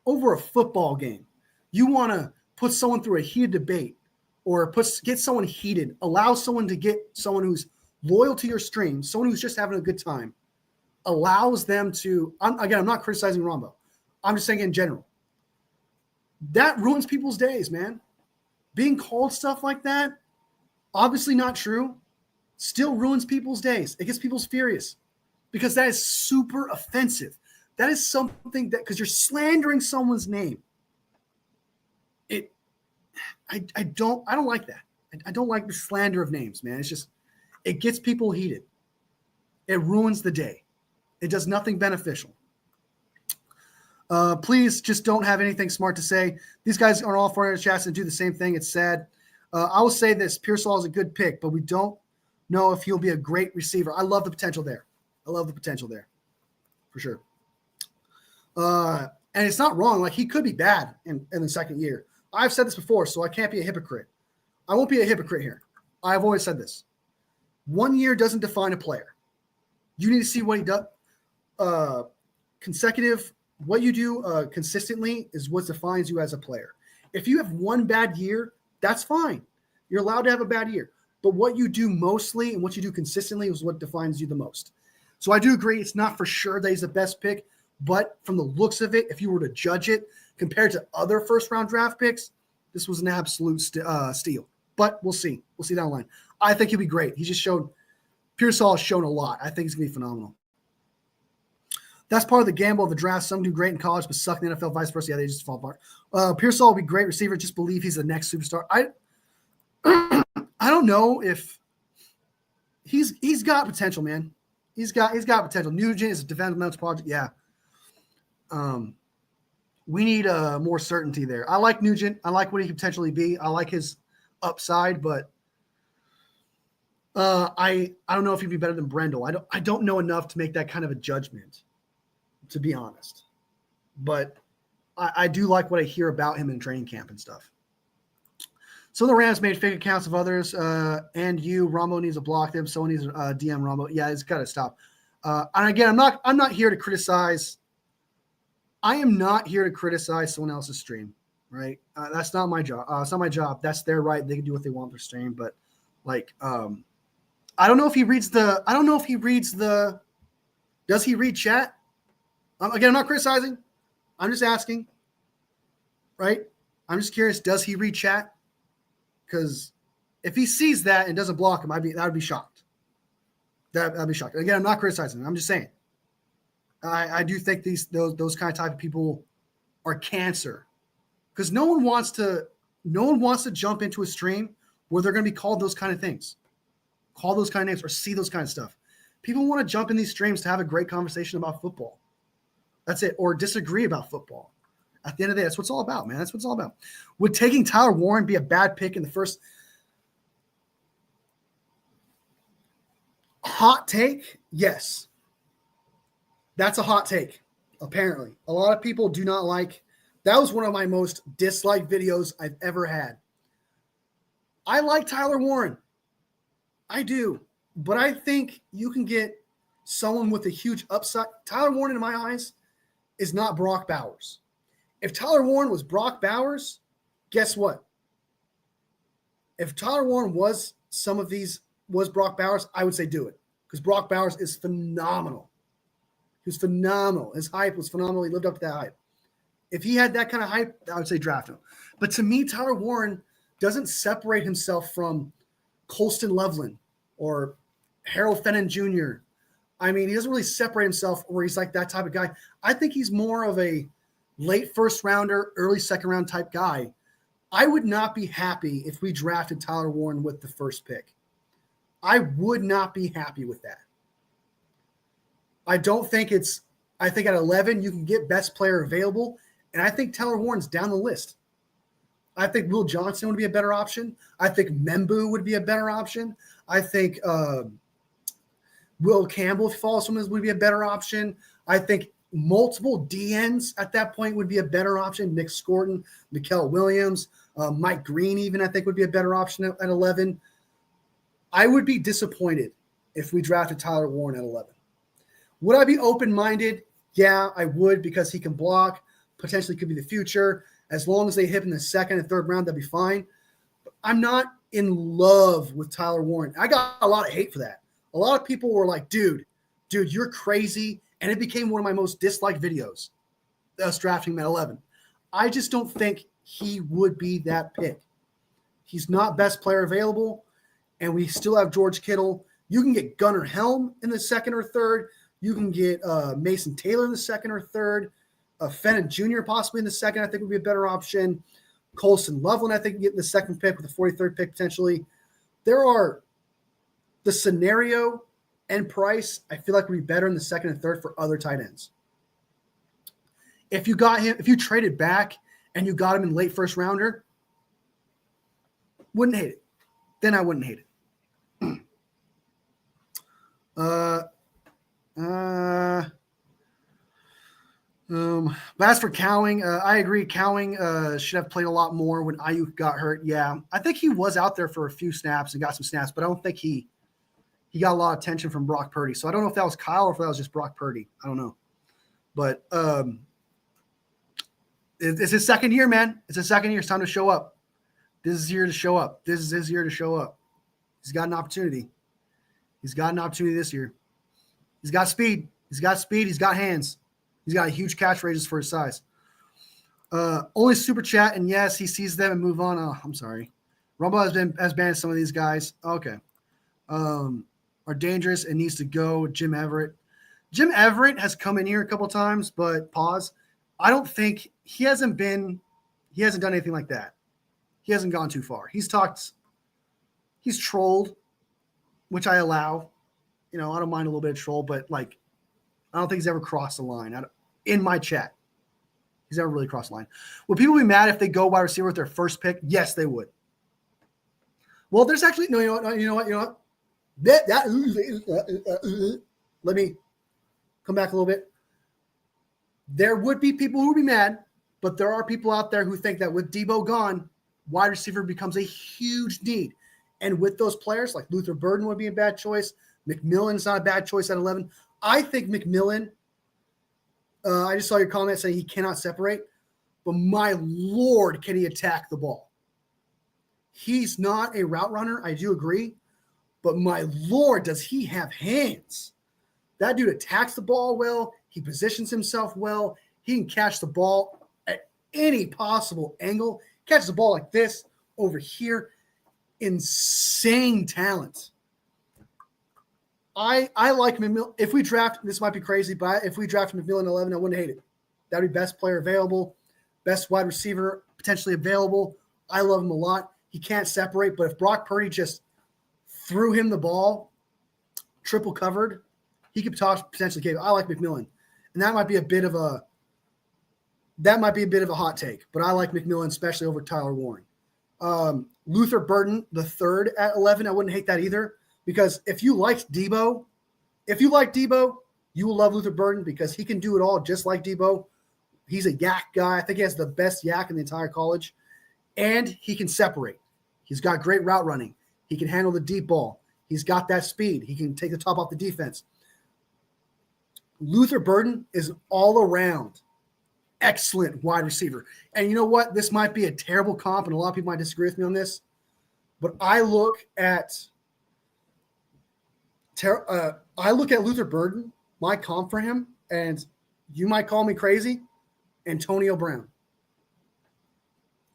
Over a football game. You want to put someone through a heated debate or get someone heated, allow someone to get someone who's loyal to your stream, someone who's just having a good time, allows them to, I'm not criticizing Rombo. I'm just saying in general. That ruins people's days, man. Being called stuff like that, obviously not true, still ruins people's days. It gets people furious because that is super offensive. That is something that, because you're slandering someone's name. I don't like that. I don't like the slander of names, man. It's just, it gets people heated. It ruins the day. It does nothing beneficial. Please just don't have anything smart to say. These guys are all 400 chats and do the same thing. It's sad. I will say this, Pearsall is a good pick, but we don't know if he'll be a great receiver. I love the potential there. For sure. And it's not wrong. Like he could be bad in the second year. I've said this before, so I can't be a hypocrite. I won't be a hypocrite here. I've always said this. 1 year doesn't define a player. You need to see what he does. What you do consistently is what defines you as a player. If you have one bad year, that's fine. You're allowed to have a bad year. But what you do mostly and what you do consistently is what defines you the most. So I do agree it's not for sure that he's the best pick, but from the looks of it, if you were to judge it compared to other first-round draft picks, This was an absolute steal. But we'll see. We'll see down the line. I think he'll be great. He just showed – Pearsall has shown a lot. I think he's going to be phenomenal. That's part of the gamble of the draft. Some do great in college but suck in the NFL, vice versa. Yeah, they just fall apart. Pearsall will be a great receiver. Just believe he's the next superstar. I don't know if he's got potential, man. He's got potential. Nugent is a developmental project. Yeah. We need more certainty there. I like Nugent. I like what he could potentially be. I like his upside, but I don't know if he'd be better than Brendel. I don't know enough to make that kind of a judgment, to be honest. But I do like what I hear about him in training camp and stuff. So the Rams made fake accounts of others, and Rambo needs to block them. Someone needs to DM Rambo. Yeah, it's got to stop. And again, I'm not here to criticize. I am not here to criticize someone else's stream, right? That's not my job. It's not my job. That's their right. They can do what they want with their stream. But like, I don't know if he reads the. Does he read chat? Again, I'm not criticizing. I'm just asking. Right? I'm just curious. Does he read chat? Because if he sees that and doesn't block him, that would be shocked. I'd be shocked. Again, I'm not criticizing. I'm just saying. I do think those kind of type of people are cancer, because no one wants to jump into a stream where they're going to be called those kind of things, call those kind of names, or see those kind of stuff. People want to jump in these streams to have a great conversation about football. That's it, or disagree about football. At the end of the day, that's what it's all about, man. That's what it's all about. Would taking Tyler Warren be a bad pick in the first? Hot take? Yes. That's a hot take, apparently. A lot of people do not like – that was one of my most disliked videos I've ever had. I like Tyler Warren. I do. But I think you can get someone with a huge upside. Tyler Warren, in my eyes, is not Brock Bowers. If Tyler Warren was Brock Bowers, guess what? If Tyler Warren was Brock Bowers, I would say do it, because Brock Bowers is phenomenal. He was phenomenal. His hype was phenomenal. He lived up to that hype. If he had that kind of hype, I would say draft him. But to me, Tyler Warren doesn't separate himself from Colston Loveland or Harold Fenton Jr. I mean, he doesn't really separate himself where he's like that type of guy. I think he's more of a late first rounder, early second round type guy. I would not be happy if we drafted Tyler Warren with the first pick. I would not be happy with that. I think at 11, you can get best player available. And I think Tyler Warren's down the list. I think Will Johnson would be a better option. I think Membu would be a better option. I think Will Campbell, if he falls from this, would be a better option. I think multiple DNs at that point would be a better option. Nick Scorton, Mikael Williams, Mike Green even, I think, would be a better option at 11. I would be disappointed if we drafted Tyler Warren at 11. Would I be open-minded? Yeah, I would, because he can block, potentially could be the future. As long as they hit in the second and third round, that'd be fine. But I'm not in love with Tyler Warren. I got a lot of hate for that. A lot of people were like, dude, you're crazy. And it became one of my most disliked videos, us drafting him at 11. I just don't think he would be that pick. He's not best player available, and we still have George Kittle. You can get Gunnar Helm in the second or third. You can get Mason Taylor in the second or third. Fenton Jr. possibly in the second, I think, would be a better option. Colston Loveland, I think, can get in the second pick with the 43rd pick potentially. There are the scenario and price, I feel like would be better in the second and third for other tight ends. If you got him, if you traded back and you got him in late first rounder, wouldn't hate it. Then I wouldn't hate it. But as for Cowing, I agree. Cowing should have played a lot more when Ayuk got hurt. Yeah, I think he was out there for a few snaps and got some snaps, but I don't think he got a lot of attention from Brock Purdy. So I don't know if that was Kyle or if that was just Brock Purdy. I don't know. But it's his second year, man. It's his second year. It's time to show up. This is his year to show up. This is his year to show up. He's got an opportunity. He's got an opportunity this year. He's got speed. He's got speed. He's got hands. He's got huge catch ranges for his size. Only super chat, and yes, he sees them and move on. Oh, I'm sorry. Rumble has banned some of these guys. Okay. Are dangerous and needs to go. Jim Everett. Jim Everett has come in here a couple times, but pause. I don't think he hasn't done anything like that. He hasn't gone too far. He's trolled, which I allow. I don't mind a little bit of troll, but like, I don't think he's ever crossed the line in my chat. He's never really crossed the line. Would people be mad if they go wide receiver with their first pick? Yes, they would. Well, there's actually no. You know what? Let me come back a little bit. There would be people who would be mad, but there are people out there who think that with Debo gone, wide receiver becomes a huge need. And with those players, like Luther Burden would be a bad choice. McMillan's not a bad choice at 11. I think McMillan, I just saw your comment saying he cannot separate, but my Lord, can he attack the ball? He's not a route runner, I do agree, but my Lord, does he have hands? That dude attacks the ball well. He positions himself well. He can catch the ball at any possible angle. Catches the ball like this, over here. Insane talent. I like McMillan. If we draft, this might be crazy, but if we draft McMillan 11, I wouldn't hate it. That would be best player available, best wide receiver potentially available. I love him a lot. He can't separate, but if Brock Purdy just threw him the ball, triple covered, he could potentially cave. I like McMillan, and that might be a bit of a hot take, but I like McMillan, especially over Tyler Warren. Luther Burden, the third at 11, I wouldn't hate that either, because if you like Debo, you will love Luther Burden because he can do it all just like Debo. He's a yak guy. I think he has the best yak in the entire college, and he can separate. He's got great route running. He can handle the deep ball. He's got that speed. He can take the top off the defense. Luther Burden is an all-around excellent wide receiver. And you know what? This might be a terrible comp, and a lot of people might disagree with me on this, but I look at Luther Burden, my comp for him, and you might call me crazy, Antonio Brown.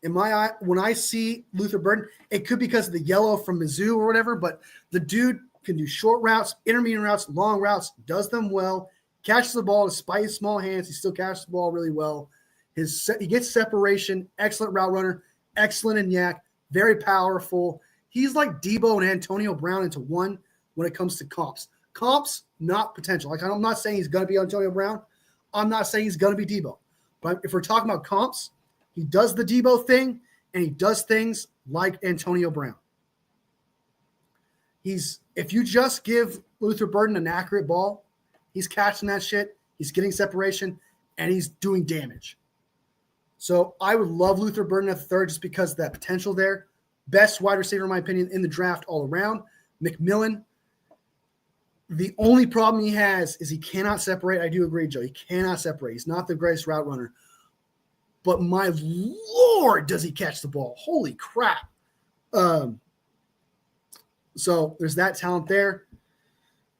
In my eye, when I see Luther Burden, it could be because of the yellow from Mizzou or whatever, but the dude can do short routes, intermediate routes, long routes, does them well, catches the ball despite his small hands. He still catches the ball really well. He gets separation, excellent route runner, excellent in yak, very powerful. He's like Debo and Antonio Brown into one when it comes to comps. Comps, not potential. Like, I'm not saying he's going to be Antonio Brown. I'm not saying he's going to be Debo. But if we're talking about comps, he does the Debo thing, and he does things like Antonio Brown. If you just give Luther Burden an accurate ball, he's catching that shit, he's getting separation, and he's doing damage. So I would love Luther Burden at the third just because of that potential there. Best wide receiver, in my opinion, in the draft all around. McMillan, the only problem he has is he cannot separate. I do agree, Joe. He cannot separate. He's not the greatest route runner. But my Lord, does he catch the ball. Holy crap. So there's that talent there.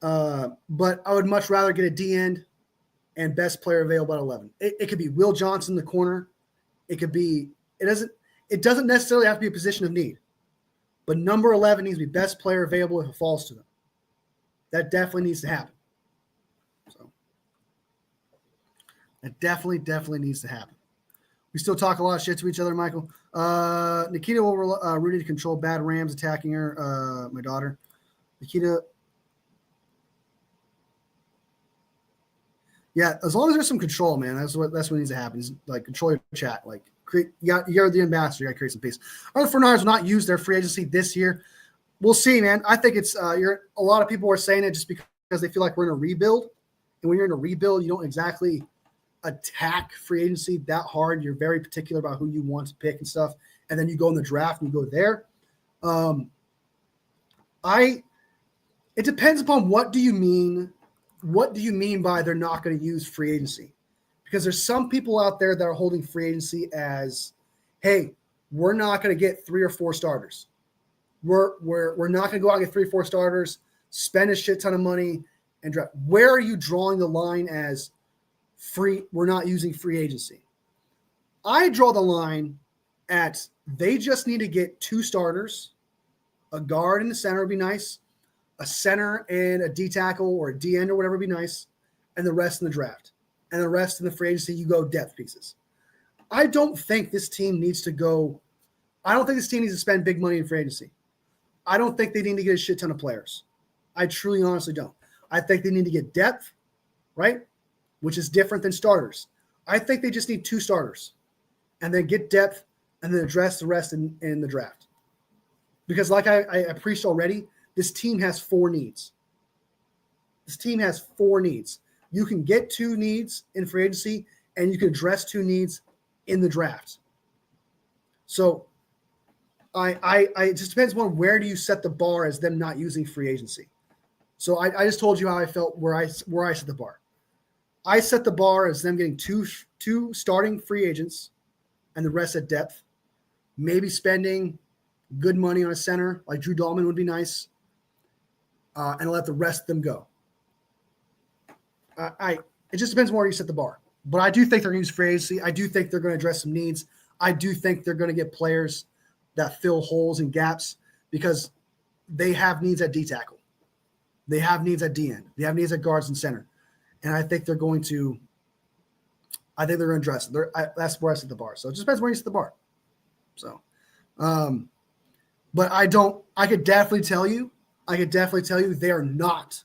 But I would much rather get a D end and best player available at 11. It could be Will Johnson, the corner. It doesn't necessarily have to be a position of need. But number 11 needs to be best player available if it falls to them. That definitely needs to happen. So that definitely needs to happen. We still talk a lot of shit to each other, Michael. Nikita will Rudy to control bad Rams attacking her. My daughter. Nikita. Yeah, as long as there's some control, man, that's what needs to happen. Is like control your chat. Like you're the ambassador. You got to create some peace. Other 49ers will not use their free agency this year. We'll see, man. I think it's a lot of people are saying it just because they feel like we're in a rebuild, and when you're in a rebuild, you don't exactly attack free agency that hard. You're very particular about who you want to pick and stuff, and then you go in the draft and you go there. It depends upon what do you mean. What do you mean by they're not going to use free agency? Because there's some people out there that are holding free agency as, hey, we're not going to get 3 or 4 starters. We're not going to go out and get 3 or 4 starters, spend a shit ton of money, and draft. Where are you drawing the line as free? We're not using free agency. I draw the line at they just need to get 2 starters, a guard in the center would be nice, a center and a D tackle or a D end or whatever would be nice, and the rest in the draft. And the rest in the free agency, you go depth pieces. I don't think this team needs to go – I don't think this team needs to spend big money in free agency. I don't think they need to get a shit ton of players. I truly honestly don't. I think they need to get depth, right, which is different than starters. I think they just need 2 starters and then get depth and then address the rest in the draft. Because like I preached already, this team has 4 needs. This team has 4 needs. You can get 2 needs in free agency and you can address 2 needs in the draft. So it just depends on where do you set the bar as them not using free agency. So I just told you how I felt where I set the bar. I set the bar as them getting two starting free agents and the rest at depth. Maybe spending good money on a center like Drew Dahlman would be nice, and let the rest of them go. It just depends on where you set the bar. But I do think they're going to use free agency. I do think they're going to address some needs. I do think they're going to get players that fill holes and gaps because they have needs at D tackle. They have needs at D end. They have needs at guards and center. And I think they're going to address it. That's where I set the bar. So it just depends where you set the bar. So, but I could definitely tell you they are not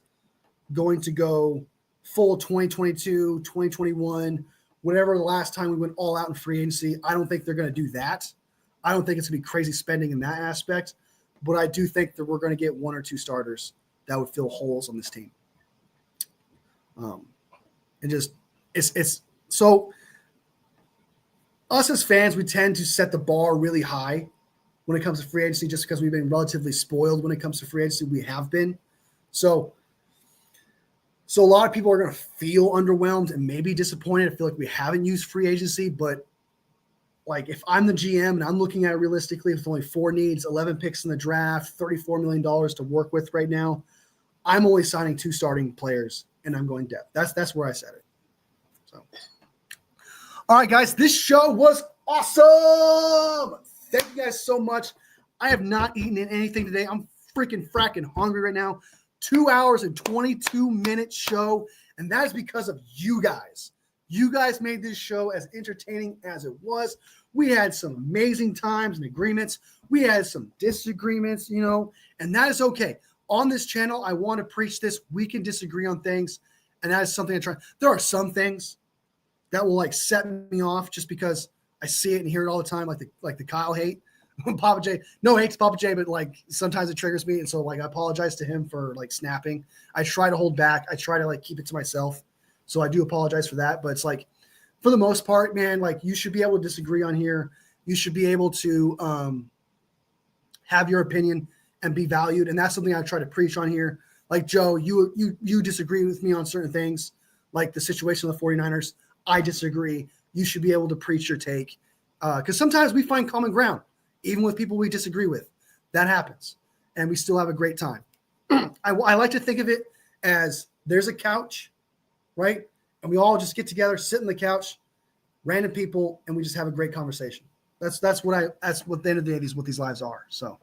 going to go full 2022, 2021, whatever the last time we went all out in free agency. I don't think they're going to do that. I don't think it's going to be crazy spending in that aspect, but I do think that we're going to get 1 or 2 starters that would fill holes on this team. It's so us as fans, we tend to set the bar really high when it comes to free agency, just because we've been relatively spoiled when it comes to free agency. We have been. So a lot of people are going to feel underwhelmed and maybe disappointed. I feel like we haven't used free agency, but like if I'm the GM and I'm looking at it realistically, with only 4 needs, 11 picks in the draft, $34 million to work with right now, I'm only signing 2 starting players and I'm going depth. That's where I said it. So, all right, guys, this show was awesome. Thank you guys so much. I have not eaten anything today. I'm freaking fracking hungry right now. 2 hours and 22-minute show, and that is because of you guys. You guys made this show as entertaining as it was. We had some amazing times and agreements. We had some disagreements, and that is okay. On this channel, I want to preach this. We can disagree on things, and that is something I try. There are some things that will set me off just because I see it and hear it all the time, like the Kyle hate. Papa J, no hate to Papa J, but sometimes it triggers me, and so I apologize to him for snapping. I try to hold back. I try to keep it to myself, so I do apologize for that. But it's for the most part, man, you should be able to disagree on here. You should be able to have your opinion and be valued, and that's something I try to preach on here. Like Joe, you disagree with me on certain things, like the situation of the 49ers. I disagree. You should be able to preach your take, because sometimes we find common ground. Even with people we disagree with, that happens, and we still have a great time. I like to think of it as there's a couch, right? And we all just get together, sit on the couch, random people, and we just have a great conversation. That's what the end of the day, what these lives are. So,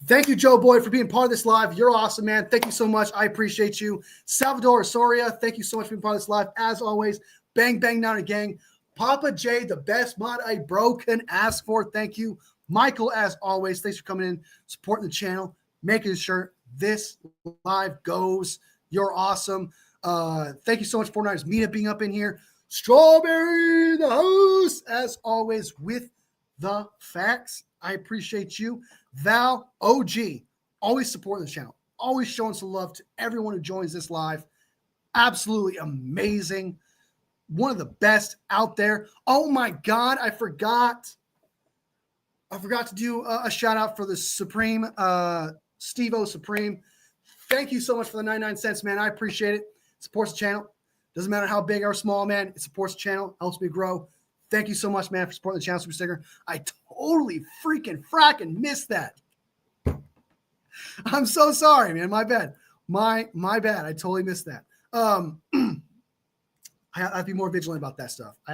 thank you, Joe Boyd, for being part of this live. You're awesome, man. Thank you so much. I appreciate you. Salvador Soria, thank you so much for being part of this live. As always, bang, bang, down a gang. Papa J, the best mod a bro can ask for. Thank you. Michael, as always, thanks for coming in, supporting the channel, making sure this live goes. You're awesome. Thank you so much, 49ers Meetup, being up in here. Strawberry, the host, as always, with the facts. I appreciate you. Val, OG, always supporting the channel, always showing some love to everyone who joins this live. Absolutely amazing. One of the best out there. Oh my God, I forgot to do a shout out for the Supreme, Steve-O Supreme. Thank you so much for the 99 cents, man. I appreciate it. It supports the channel. Doesn't matter how big or small, man. It supports the channel, helps me grow. Thank you so much, man, for supporting the channel, Super Sticker. I totally fracking missed that. I'm so sorry, man. My bad. My bad. I totally missed that. I have to be more vigilant about that stuff. I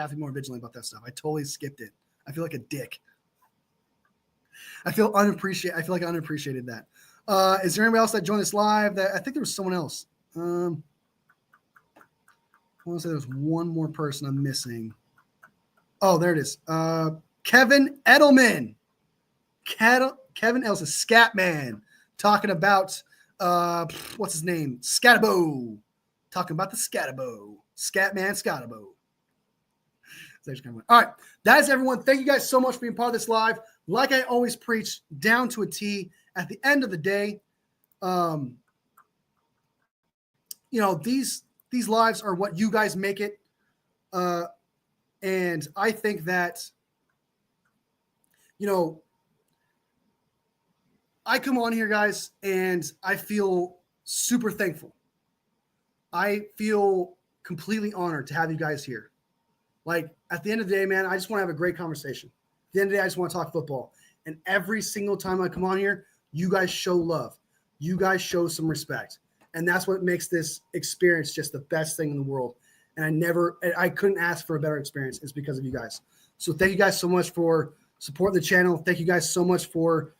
totally skipped it. I feel like a dick. I feel unappreciated. I feel like I unappreciated that. Is there anybody else that joined us live? That I think there was someone else. I want to say there's one more person I'm missing. Oh, there it is. Kevin Edelman. Kevin Elsa, Scatman, talking about what's his name? Scatabo. Talking about the Scatabo. Scatman Scatabo. All right. That is everyone. Thank you guys so much for being part of this live. Like I always preach, down to a T. At the end of the day, these lives are what you guys make it. And I think that, I come on here, guys, and I feel super thankful. I feel completely honored to have you guys here. Like, at the end of the day, man, I just want to have a great conversation. At the end of the day, I just want to talk football. And every single time I come on here, you guys show love. You guys show some respect. And that's what makes this experience just the best thing in the world. And I couldn't ask for a better experience. It's because of you guys. So thank you guys so much for supporting the channel. Thank you guys so much for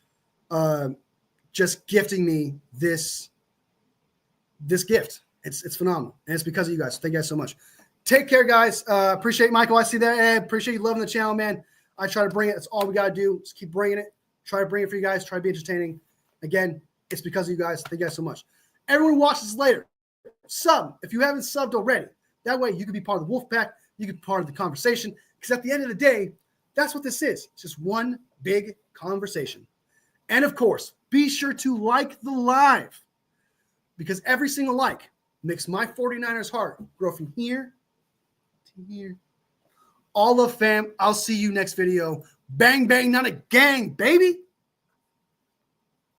just gifting me this gift. It's phenomenal. And it's because of you guys. So thank you guys so much. Take care, guys. Appreciate Michael. I see that. Ed. Appreciate you loving the channel, man. I try to bring it. That's all we got to do. Just keep bringing it. Try to bring it for you guys. Try to be entertaining. Again, it's because of you guys. Thank you guys so much. Everyone watches later. Sub if you haven't subbed already. That way you can be part of the wolf pack. You can be part of the conversation. Because at the end of the day, that's what this is. It's just one big conversation. And of course, be sure to like the live. Because every single like makes my 49ers heart grow from here to here. All love, fam. I'll see you next video. Bang, bang, not a gang, baby.